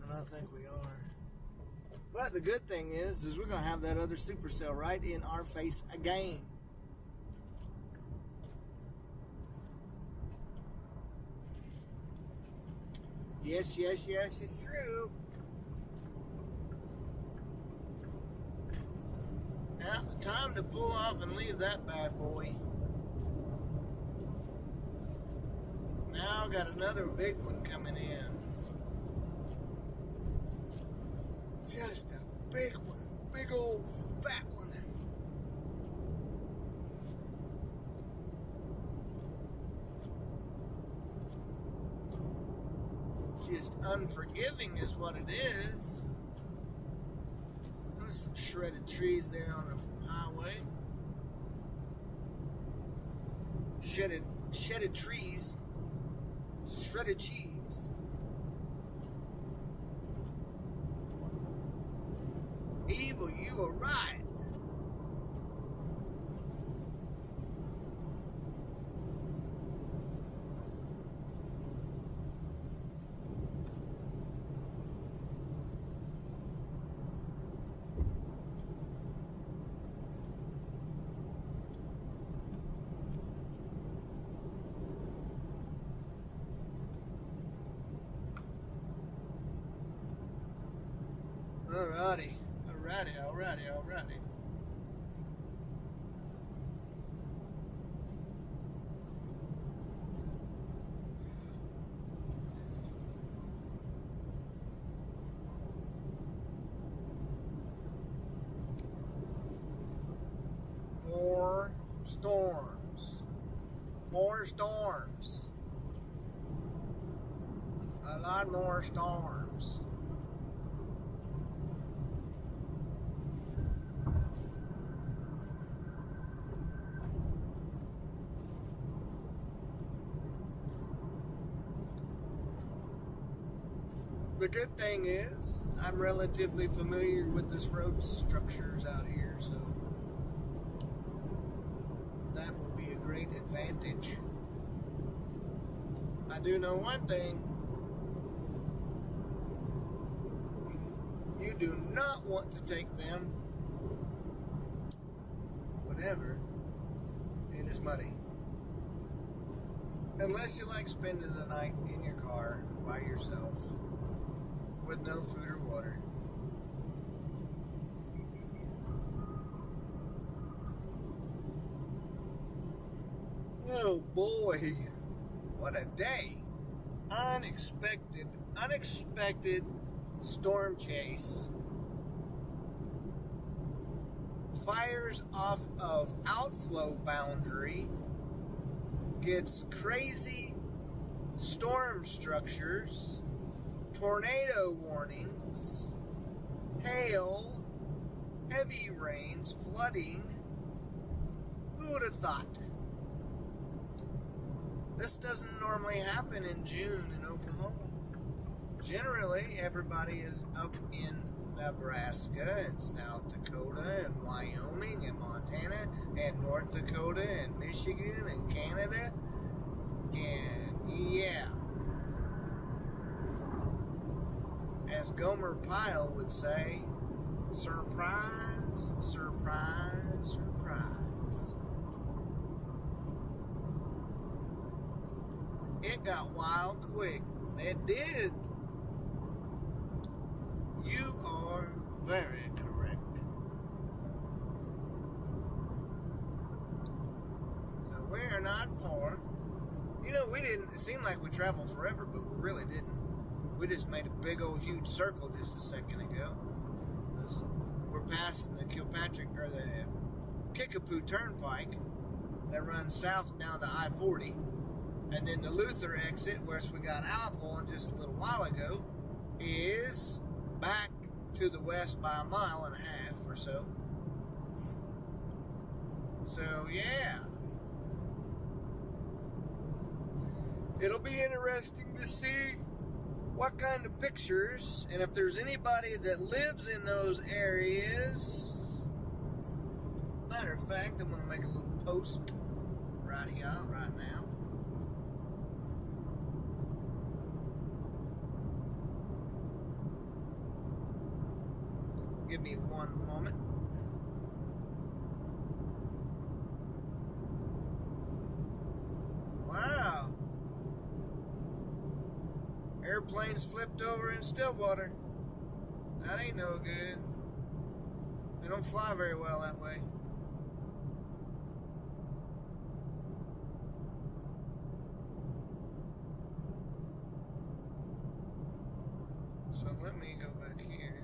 And I think we are. But the good thing is we're going to have that other supercell right in our face again. Yes, it's true. Now, time to pull off and leave that bad boy. Now, got another big one coming in. Just a big one. Big old fat one. Just unforgiving is what it is. There's some shredded trees there on the highway. Shredded trees. Shredded cheese. Evil, you are right. Alrighty. More storms. A lot more storms. The good thing is, I'm relatively familiar with this road structures out here, so that will be a great advantage. I do know one thing. You do not want to take them whenever it is muddy. Unless you like spending the night in your car by yourself with no food or water. Oh boy, what a day. Unexpected storm chase. Fires off of Outflow Boundary. Gets crazy storm structures. Tornado warnings, hail, heavy rains, flooding. Who would have thought? This doesn't normally happen in June in Oklahoma. Generally, everybody is up in Nebraska and South Dakota and Wyoming and Montana and North Dakota and Michigan and Canada. And yeah. As Gomer Pyle would say, surprise, surprise, surprise. It got wild quick. It did. You are very correct. So we're not far seemed like we traveled forever, but we really didn't. We just made a big old huge circle just a second ago. We're passing the Kilpatrick, or the Kickapoo Turnpike that runs south down to I-40. And then the Luther exit, where we got Alpha on just a little while ago, is back to the west by 1.5 miles or so. So, yeah. It'll be interesting to see what kind of pictures, and if there's anybody that lives in those areas. Matter of fact, I'm going to make a little post right here, right now. Give me one moment. Wow. Airplanes flipped over in Stillwater. That ain't no good. They don't fly very well that way. So let me go back here.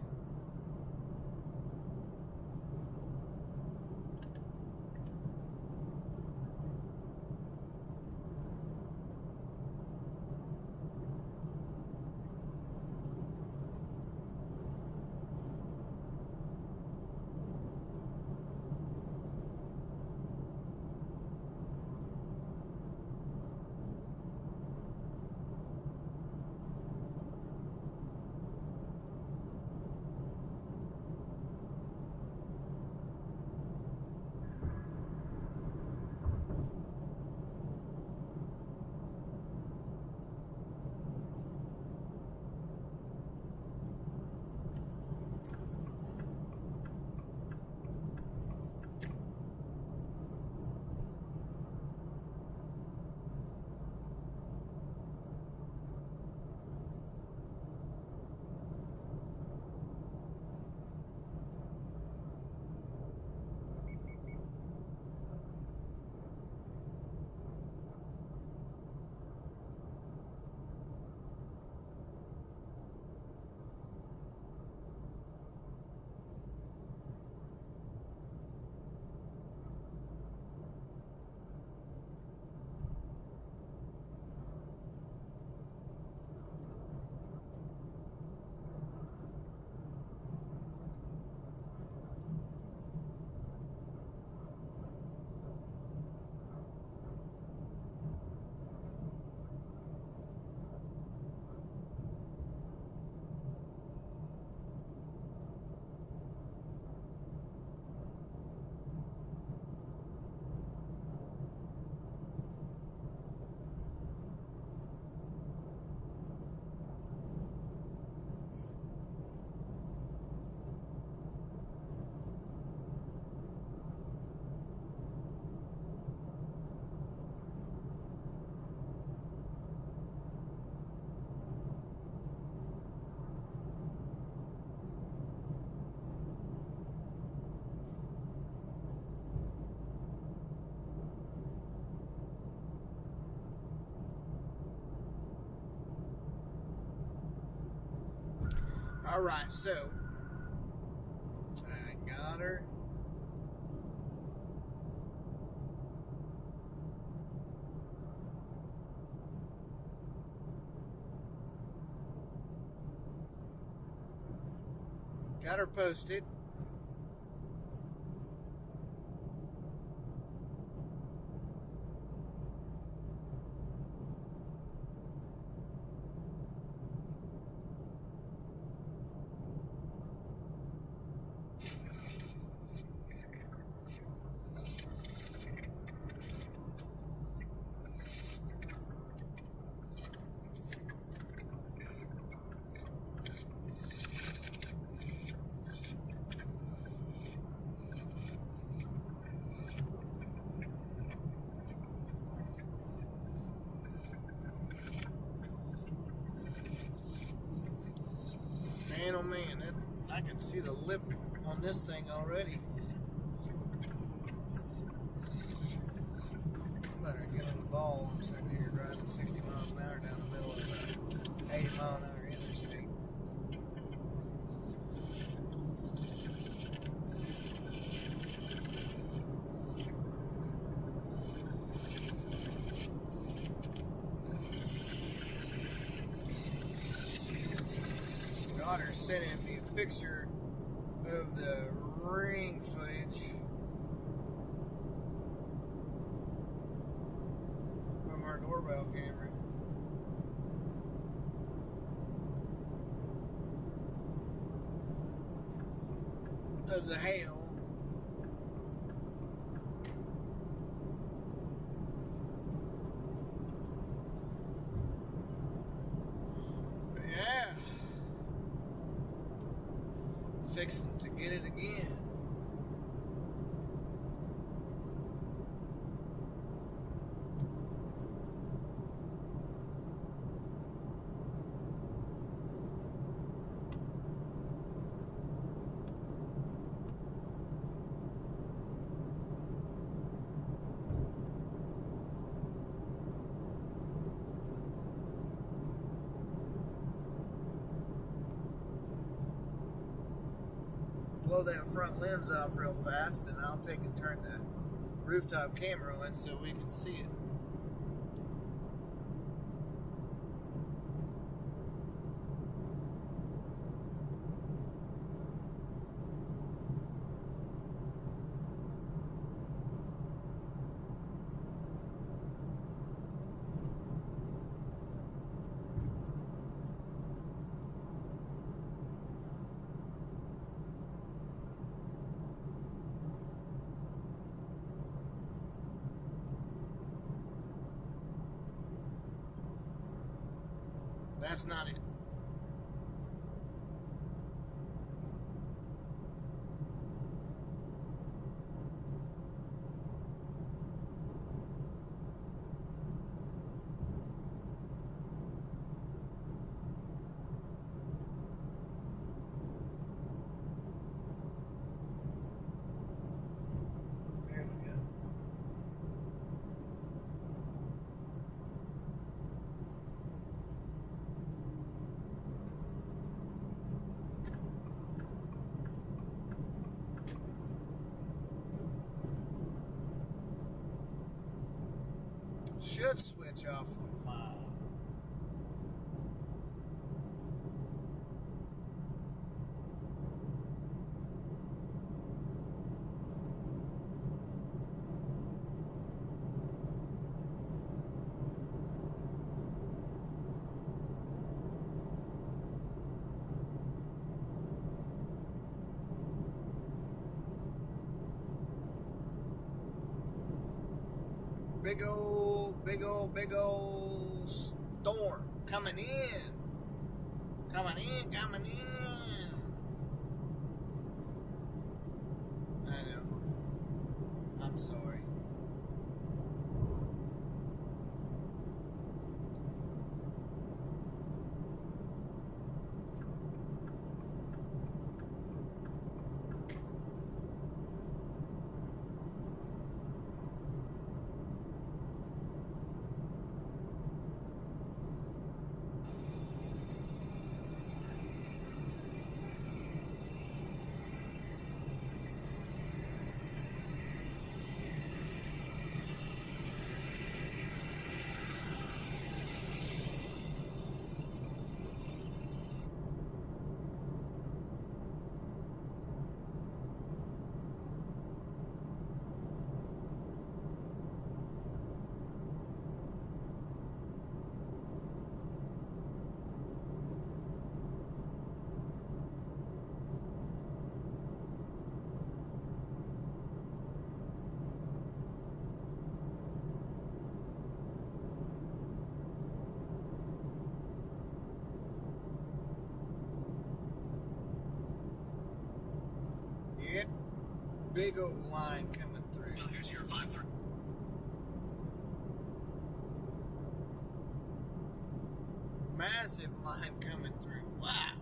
All right, so I got her. Got her posted. Man, oh man, I can see the lip on this thing already. Better get on the ball. I'm sitting here driving going 60 miles an hour down the middle of an 80 mile an hour interstate. Daughter sent me a picture of the ring footage from our doorbell camera. Of the hail. But yeah. Fixing to get it again. Blow that front lens off real fast, and I'll take and turn the rooftop camera on so we can see it. That's not it. There we go. Should switch off my big old storm coming in. I know. I'm sorry. Yep. Big old line coming through.
Well, here's your 530.
Massive line coming through. Wow.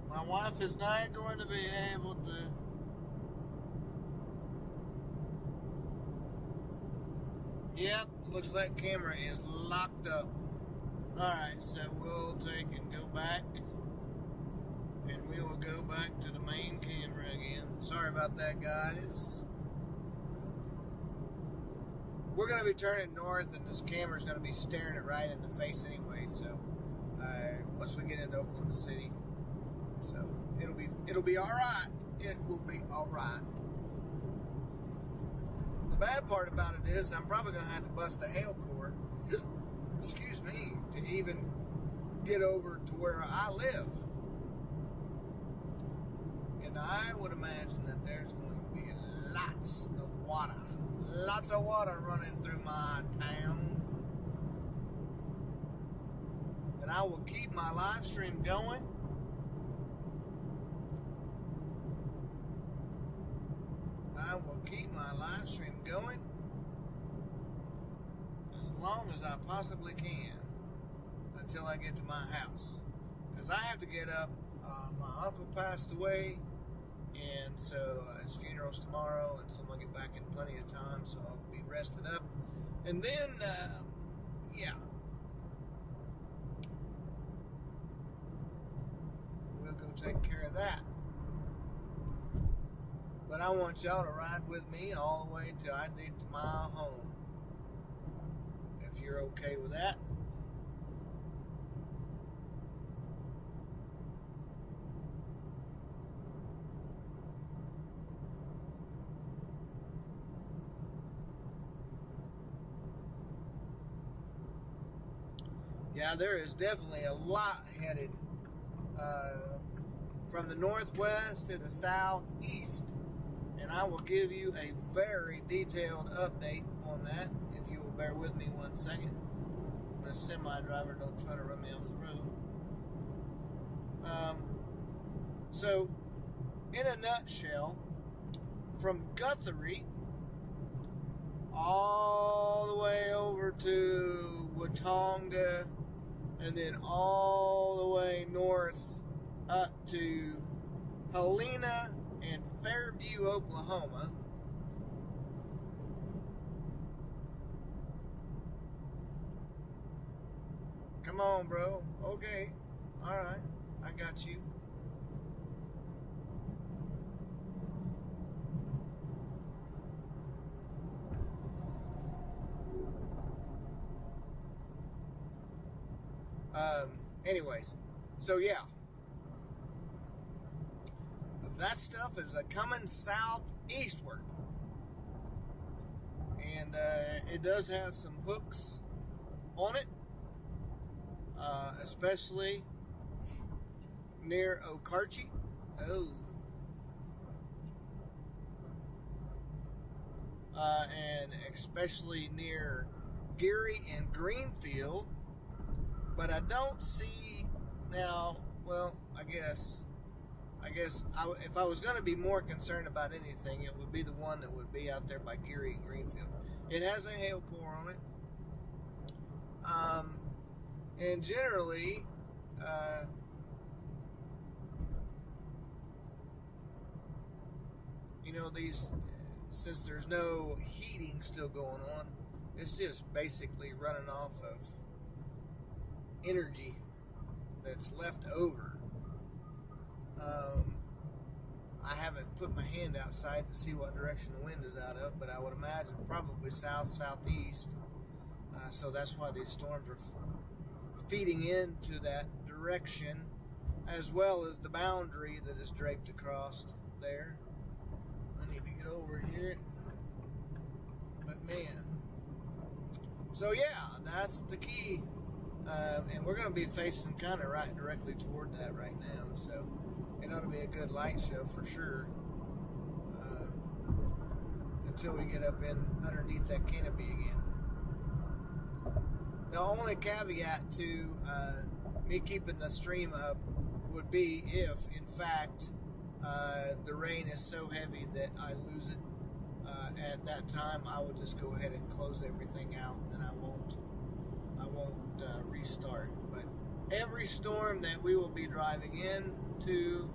My wife is not going to be able to looks like camera is locked up. Alright, so we'll take and go back. And we will go back to the main camera again. Sorry about that, guys. We're going to be turning north, and this camera's going to be staring it right in the face anyway. So once we get into Oklahoma City, so it'll be all right. It will be all right. The bad part about it is I'm probably going to have to bust a hail core, excuse me, to even get over to where I live. And I would imagine that there's going to be lots of water running through my town. And I will keep my live stream going. I will keep my live stream going as long as I possibly can until I get to my house. Because I have to get up. My uncle passed away, and so his funeral's tomorrow, and so I'm going to get back in plenty of time, so I'll be rested up. And then, yeah. We'll go take care of that. But I want y'all to ride with me all the way till I get to my home. If you're okay with that. Yeah, there is definitely a lot headed from the northwest to the southeast. And I will give you a very detailed update on that if you will bear with me 1 second. The semi-driver don't try to run me off the road. So, in a nutshell, from Guthrie all the way over to Watonga, and then all the way north up to Helena and Fairview, Oklahoma. Come on, bro. Okay. All right. I got you. Anyways, so yeah. That stuff is coming southeastward. And it does have some hooks on it. Especially near Okarche. And especially near Geary and Greenfield. But I don't see now, well, I guess if I was going to be more concerned about anything, it would be the one that would be out there by Geary and Greenfield. It has a hail core on it. And generally, you know, since there's no heating still going on, it's just basically running off of energy that's left over. I haven't put my hand outside to see what direction the wind is out of, but I would imagine probably south-southeast. So that's why these storms are feeding into that direction, as well as the boundary that is draped across there. I need to get over here. But man. So yeah, that's the key. And we're going to be facing kind of right directly toward that right now. So it ought to be a good light show for sure. Until we get up in underneath that canopy again. The only caveat to me keeping the stream up would be if, in fact, the rain is so heavy that I lose it. At that time, I will just go ahead and close everything out, and I won't restart. But every storm that we will be driving into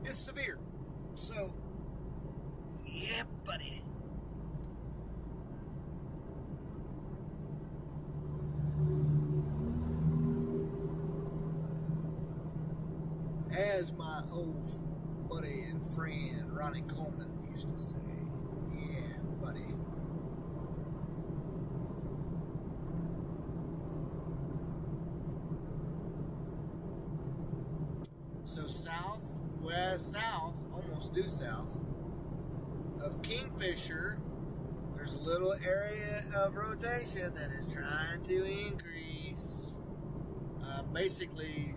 is severe. So, yeah, buddy. As my old buddy and friend Ronnie Coleman used to say. Yeah, buddy. So south, almost due south of Kingfisher, there's a little area of rotation that is trying to increase. Basically,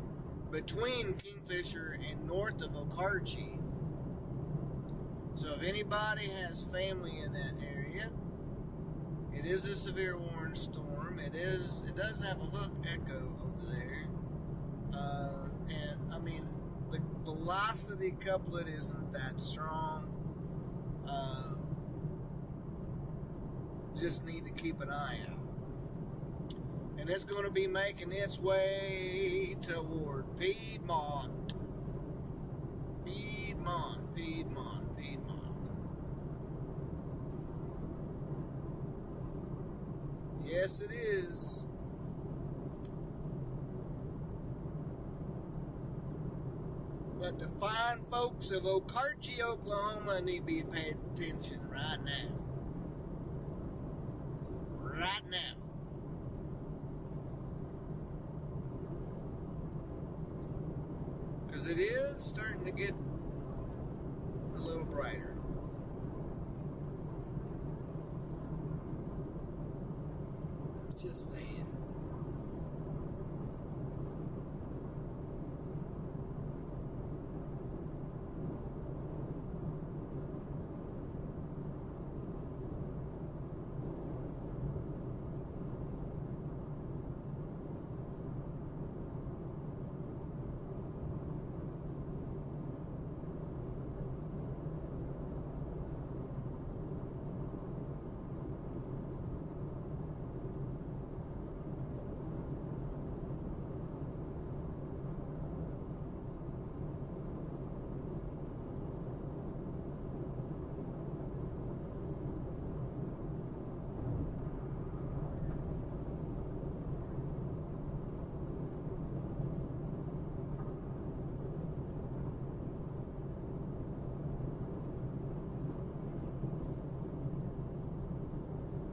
between Kingfisher and north of Okarche. So if anybody has family in that area, it is a severe warning storm. It does have a hook echo over there. And I mean, the velocity couplet isn't that strong. Just need to keep an eye out. And it's going to be making its way toward Piedmont. Piedmont. Yes, it is. But the fine folks of Okarche, Oklahoma need to be paying attention right now. Right now. Because it is starting to get a little brighter. Just saying.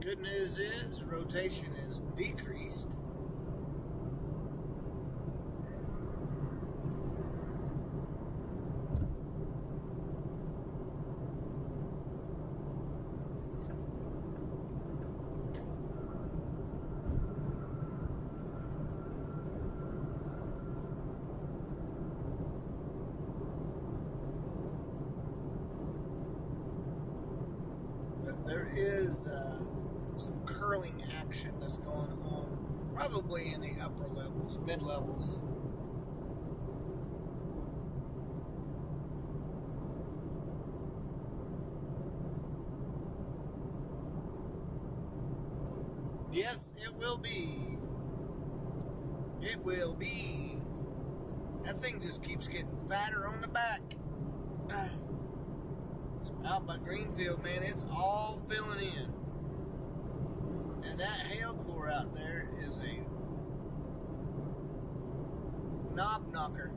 Good news is rotation is decreased. But there is some curling action that's going on, probably in the upper levels, mid levels. Yes, it will be. It will be. That thing just keeps getting fatter on the back. Out by Greenfield, man, it's all filling in. And that hail core out there is a knob knocker.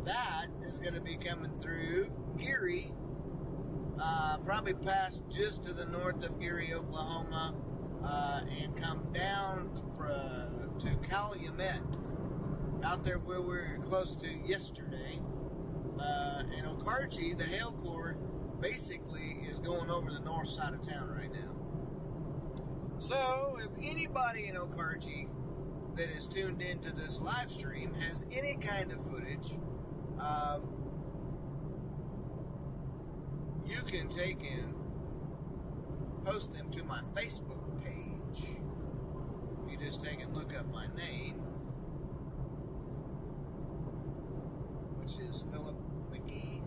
That is going to be coming through Geary, probably past just to the north of Geary, Oklahoma, and come down to Calumet, out there where we were close to yesterday. In Okarche, the hail core basically is going over the north side of town right now. So, if anybody in Okarche that is tuned into this live stream has any kind of footage, you can take and post them to my Facebook page. If you just take and look up my name, which is Philip McGee,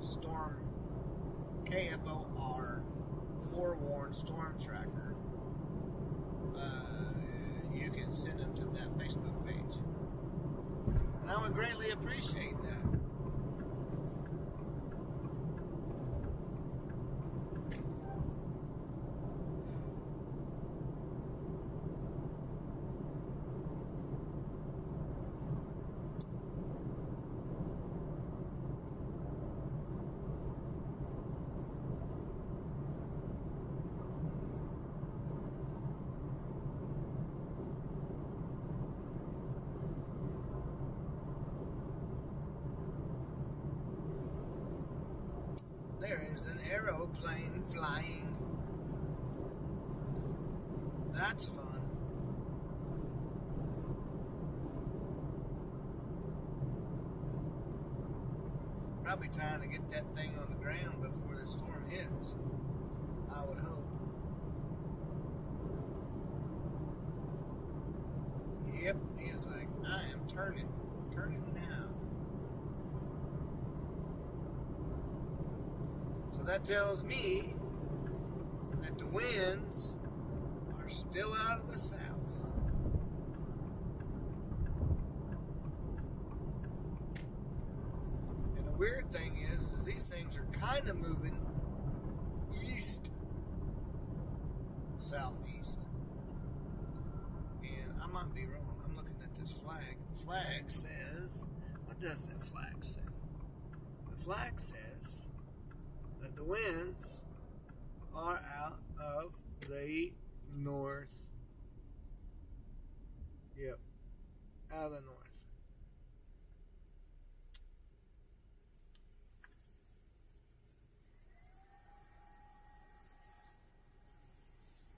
Storm KFOR Forewarned Storm Tracker. You can send them to that Facebook page, and I would greatly appreciate that. There is an aeroplane flying. That's fun. Probably trying to get that thing on the ground before the storm hits. I would hope. Yep, he's like, I am turning now. So that tells me that the winds are still out of the south. And the weird thing is these things are kind of moving east, southeast. And I might be wrong. I'm looking at this flag. The flag says, what does that flag say? The flag says that the winds are out of the north. Yep, out of the north.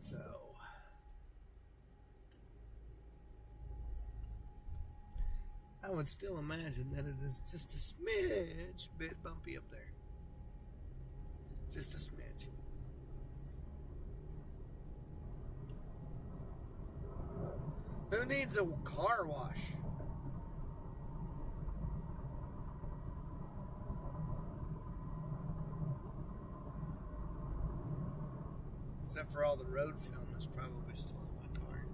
So, I would still imagine that it is just a smidge bit bumpy up there. Just a smidge. Who needs a car wash? Except for all the road film that's probably still in my car.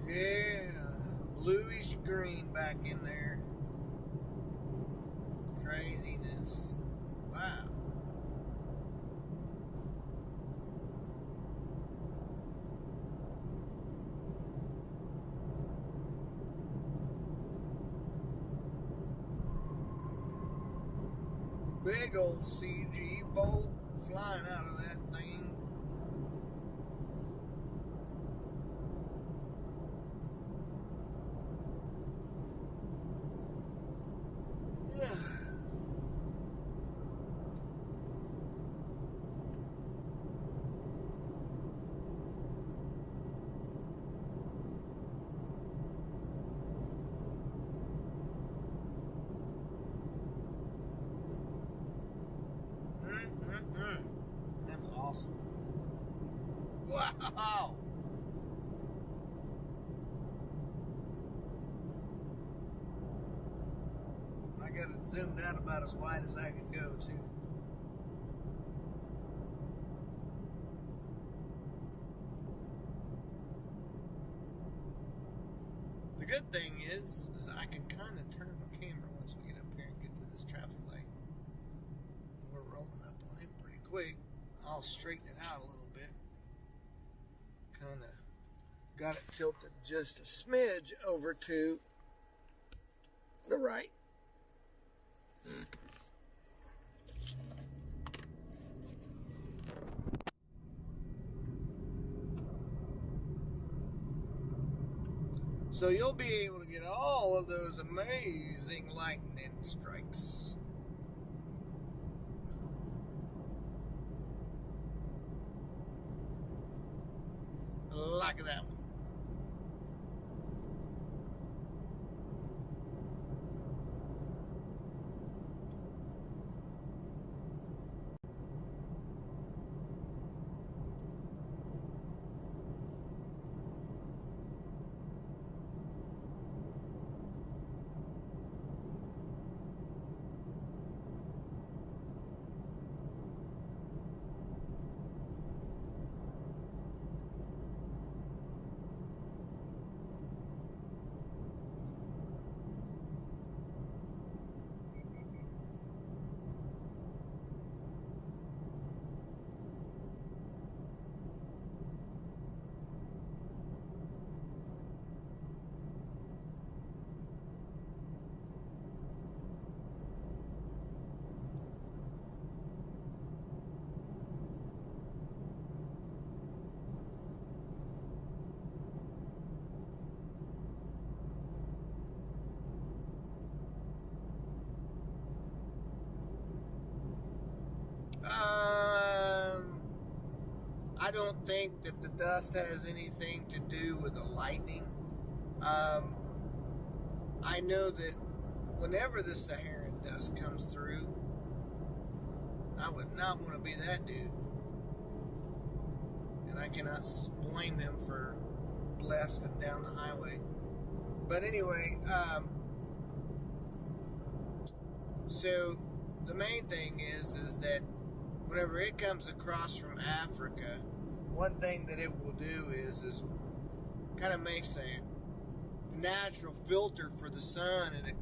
Yeah, bluish green back in there. Craziness. Wow. Big old CG bolt flying out of that thing. That's awesome. Wow. I got it zoomed out about as wide as I can go, too. The good thing is I can kind of turn my camera once we get up here and get to this traffic light. We're rolling up on it pretty quick. I'll straighten it out a little bit. Kind of got it tilted just a smidge over to the right. So you'll be able to get all of those amazing lightning strikes. Like that one. don't think that the dust has anything to do with the lightning. I know that whenever the Saharan dust comes through, I would not want to be that dude. And I cannot blame him for blasting down the highway. But anyway, so the main thing is that whenever it comes across from Africa, one thing that it will do is kind of makes a natural filter for the sun, and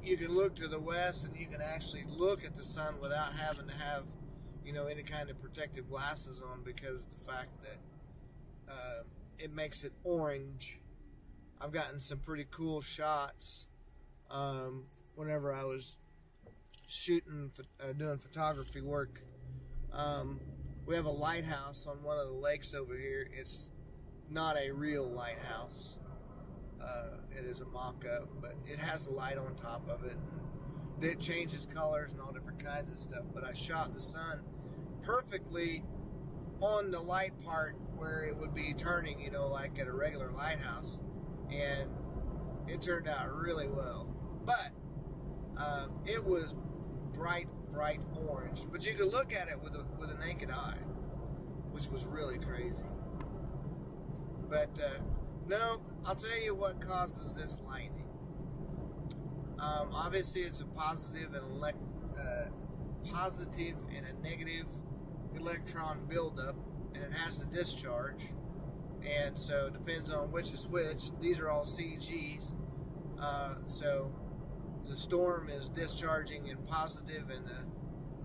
you can look to the west and you can actually look at the sun without having to have, any kind of protective glasses on, because of the fact that it makes it orange. I've gotten some pretty cool shots whenever I was shooting, doing photography work. We have a lighthouse on one of the lakes over here. It's not a real lighthouse. It is a mock-up, but it has a light on top of it. And it changes colors and all different kinds of stuff. But I shot the sun perfectly on the light part where it would be turning, like at a regular lighthouse. And it turned out really well. But it was bright orange. But you could look at it with a naked eye, which was really crazy. But no, I'll tell you what causes this lightning. Obviously, it's a positive and a negative electron buildup, and it has to discharge. And so it depends on which is which. These are all CGs. So the storm is discharging in positive, and the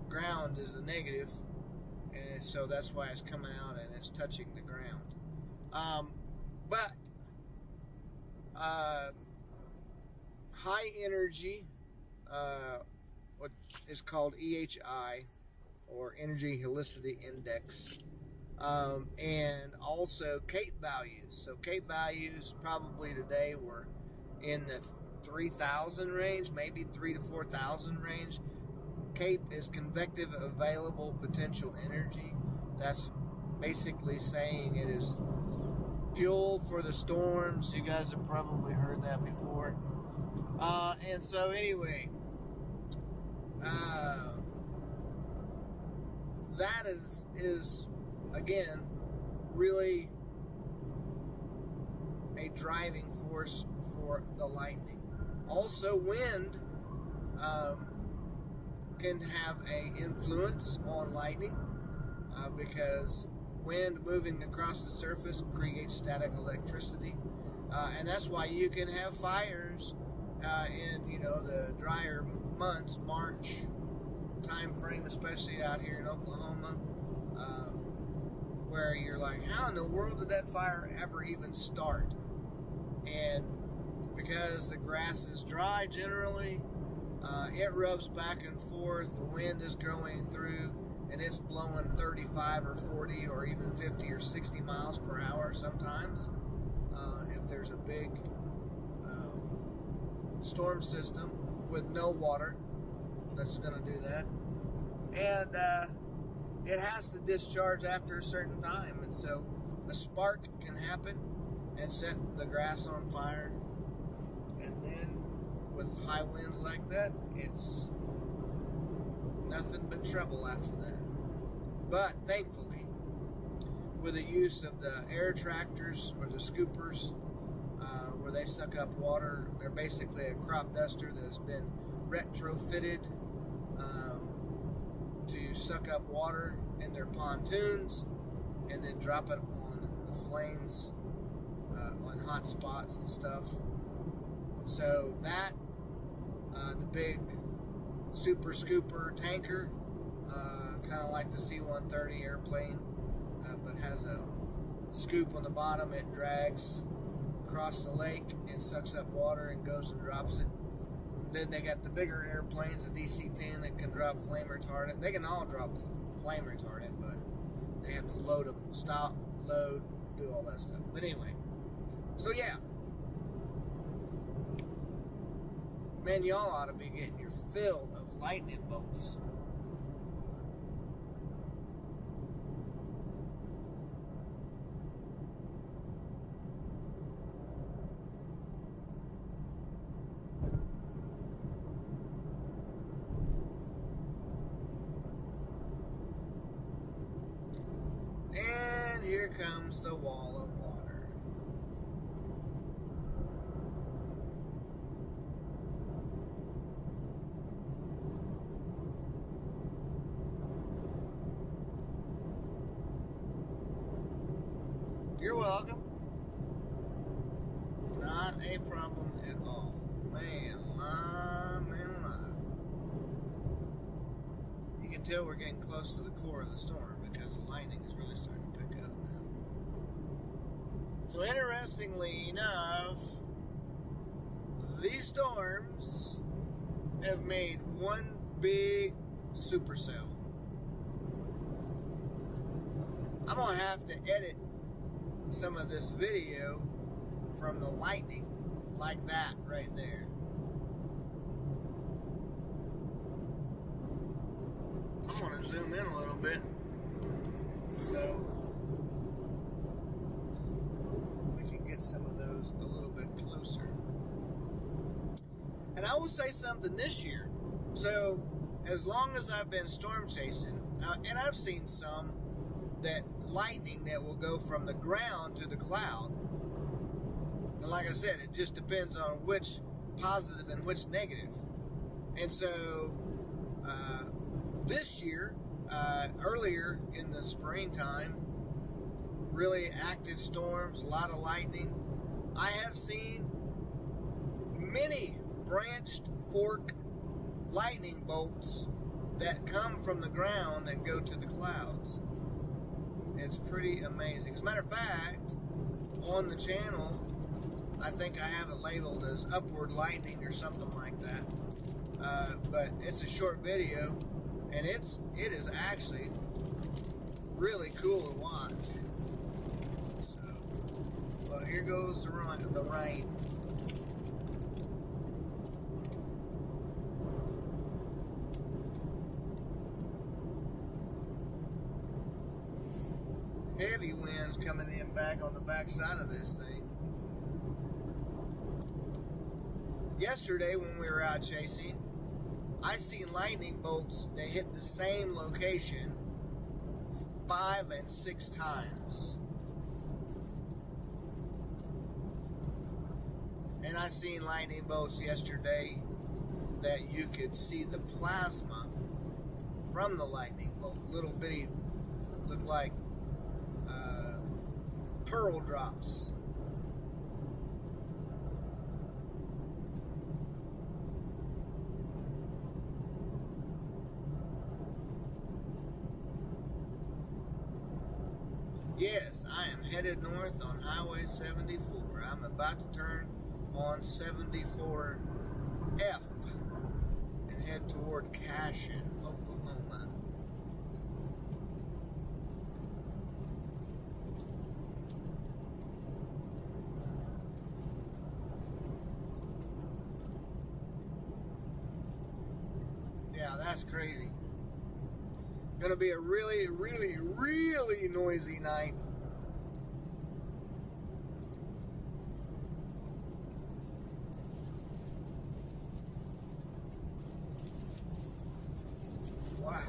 ground is the negative. And so that's why it's coming out and it's touching the ground. But high energy, what is called EHI, or Energy Helicity Index, and also CAPE values. So CAPE values probably today were in the 3,000 range, maybe 3,000 to 4,000 range. CAPE is convective available potential energy. That's basically saying it is fuel for the storms. You guys have probably heard that before. And so anyway, that is again really a driving force for the lightning. Also, wind can have an influence on lightning because wind moving across the surface creates static electricity, and that's why you can have fires in the drier months, March time frame, especially out here in Oklahoma, where you're like, how in the world did that fire ever even start? And because the grass is dry generally, it rubs back and forth, the wind is going through, and it's blowing 35 or 40 or even 50 or 60 miles per hour sometimes. If there's a big storm system with no water, that's going to do that. And it has to discharge after a certain time. And so a spark can happen and set the grass on fire. And then with high winds like that, it's nothing but trouble after that. But thankfully, with the use of the air tractors or the scoopers, where they suck up water, they're basically a crop duster that has been retrofitted to suck up water in their pontoons and then drop it on the flames on hot spots and stuff. So that the big super scooper tanker, kind of like the C-130 airplane, but has a scoop on the bottom. It drags across the lake and sucks up water and goes and drops it. And then they got the bigger airplanes, the DC-10, that can drop flame retardant. They can all drop flame retardant, but they have to load them, stop, load, do all that stuff. But anyway, so yeah. Man, y'all ought to be getting your fill of lightning bolts. comes the wall of water. You're welcome. Not a problem at all. Man. You can tell we're getting close to the core of the storm because the lightning is really starting to pick up now. So interestingly enough, these storms have made one big supercell. I'm going to have to edit some of this video from the lightning like that right there. I'm going to zoom in a little bit so we can get some of those a little bit closer. And I will say something this year. So as long as I've been storm chasing, and I've seen some that lightning that will go from the ground to the cloud. And like I said, it just depends on which positive and which negative. And so this year, earlier in the springtime, really active storms, a lot of lightning. I have seen many branched fork lightning bolts that come from the ground and go to the clouds. It's pretty amazing. As a matter of fact, on the channel, I think I have it labeled as upward lightning or something like that. But it's a short video, and it is actually really cool to watch. So, well, here goes the rain. Heavy winds coming in back on the back side of this thing. Yesterday when we were out chasing, I seen lightning bolts that hit the same location 5 and 6 times. And I seen lightning bolts yesterday that you could see the plasma from the lightning bolt. Little bitty, look like pearl drops. Yes, I am headed north on Highway 74. I'm about to turn on 74F and head toward Cashin, Oklahoma. Yeah, that's crazy. Gonna be a really, really, really noisy night. Wow.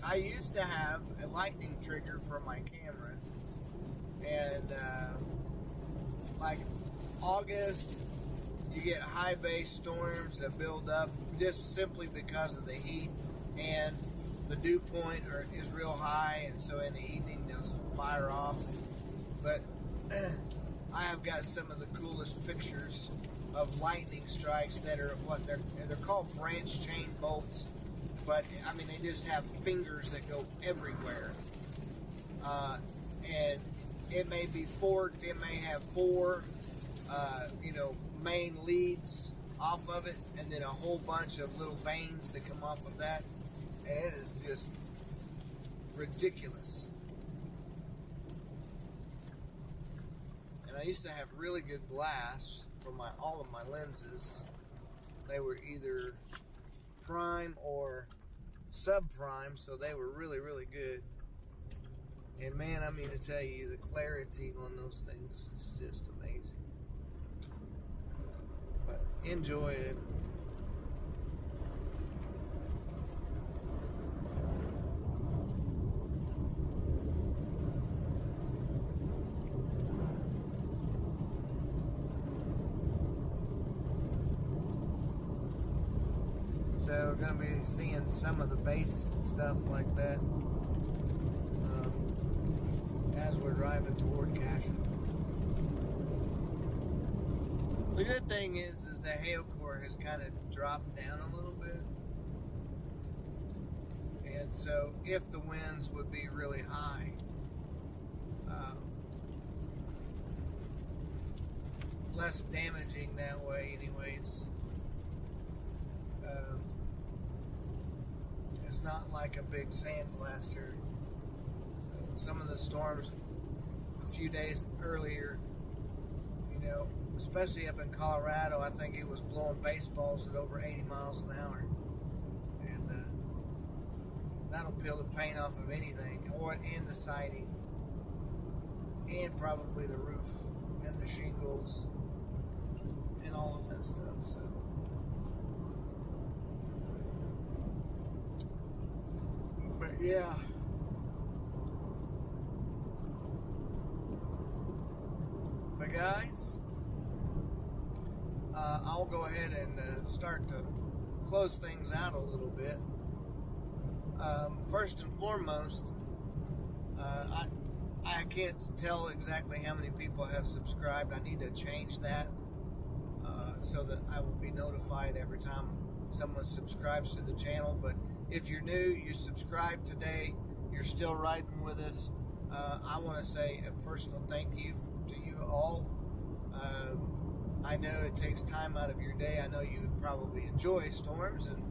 I used to have a lightning trigger for my camera, and like August, you get high base storms that build up just simply because of the heat, and the dew point is real high, and so in the evening they'll fire off. But I have got some of the coolest pictures of lightning strikes that are they're called branch chain bolts, but I mean they just have fingers that go everywhere, and it may be forked. It may have 4 main leads off of it, and then a whole bunch of little veins that come off of that, and it is just ridiculous. And I used to have really good glass for all of my lenses. They were either prime or subprime, so they were really, really good. And man, I mean to tell you, the clarity on those things is just amazing. But enjoy it. going to be seeing some of the base stuff like that as we're driving toward Cashin. The good thing is the hail core has kind of dropped down a little bit. And so if the winds would be really high, less damaging that way anyways. It's not like a big sandblaster. So some of the storms a few days earlier, you know, especially up in Colorado, I think it was blowing baseballs at over 80 miles an hour. And that'll peel the paint off of anything, and the siding, and probably the roof and the shingles and all of that stuff. So but yeah, but guys, I'll go ahead and start to close things out a little bit. First and foremost, I can't tell exactly how many people have subscribed. I need to change that so that I will be notified every time someone subscribes to the channel. But if you're new, you subscribe today, you're still riding with us, I want to say a personal thank you to you all. I know it takes time out of your day. I know you probably enjoy storms and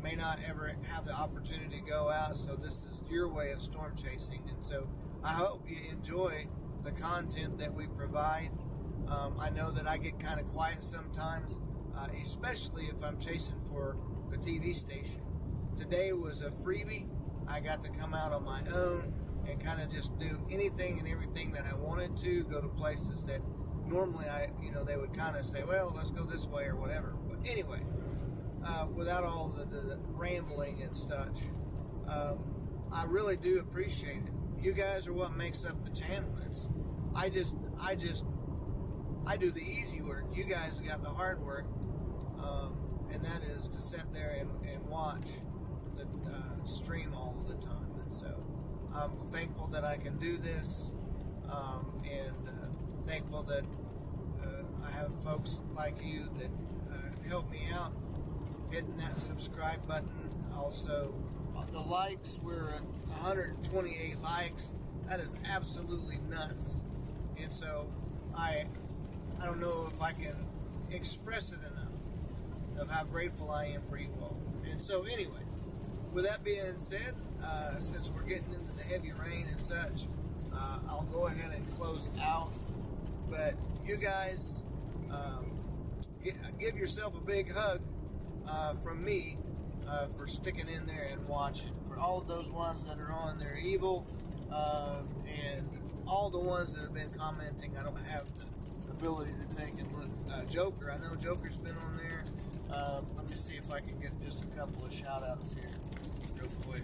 may not ever have the opportunity to go out, so this is your way of storm chasing. And so I hope you enjoy the content that we provide. I know that I get kind of quiet sometimes, especially if I'm chasing for the TV station. Today was a freebie. I got to come out on my own and kind of just do anything and everything that I wanted to, go to places that normally they would kind of say, well, let's go this way or whatever. But anyway, without all the rambling and such, I really do appreciate it. You guys are what makes up the channel. I do the easy work. You guys got the hard work, and that is to sit there and watch the stream all the time. And so I'm thankful that I can do this, and thankful that I have folks like you that help me out, hitting that subscribe button. Also, the likes, we're at 128 likes. That is absolutely nuts. And so I don't know if I can express it enough of how grateful I am for you all. And so anyway, with that being said, since we're getting into the heavy rain and such, I'll go ahead and close out. But you guys, give yourself a big hug from me for sticking in there and watching. For all of those ones that are on there evil, and all the ones that have been commenting, I don't have the ability to take and look. Joker, I know Joker's been on there. Let me see if I can get just a couple of shout outs here real quick.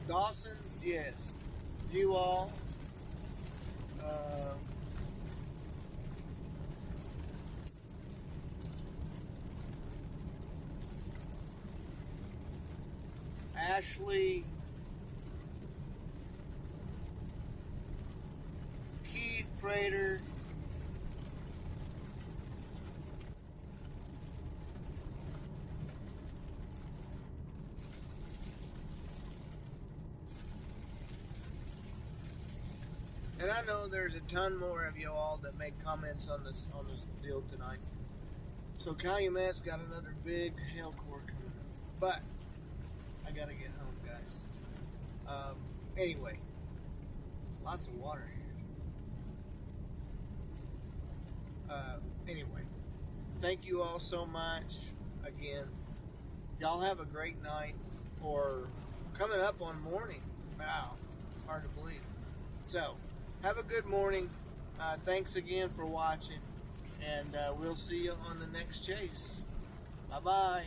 Dawson's, yes. You all. Ashley, Keith Prater, and I know there's a ton more of you all that make comments on this deal tonight. So Calumet's got another big hail core coming up, but I gotta get home, guys. Anyway, lots of water here. Anyway, thank you all so much. Again, y'all have a great night, or coming up on morning. Wow, hard to believe. So, have a good morning. Thanks again for watching, and we'll see you on the next chase. Bye-bye.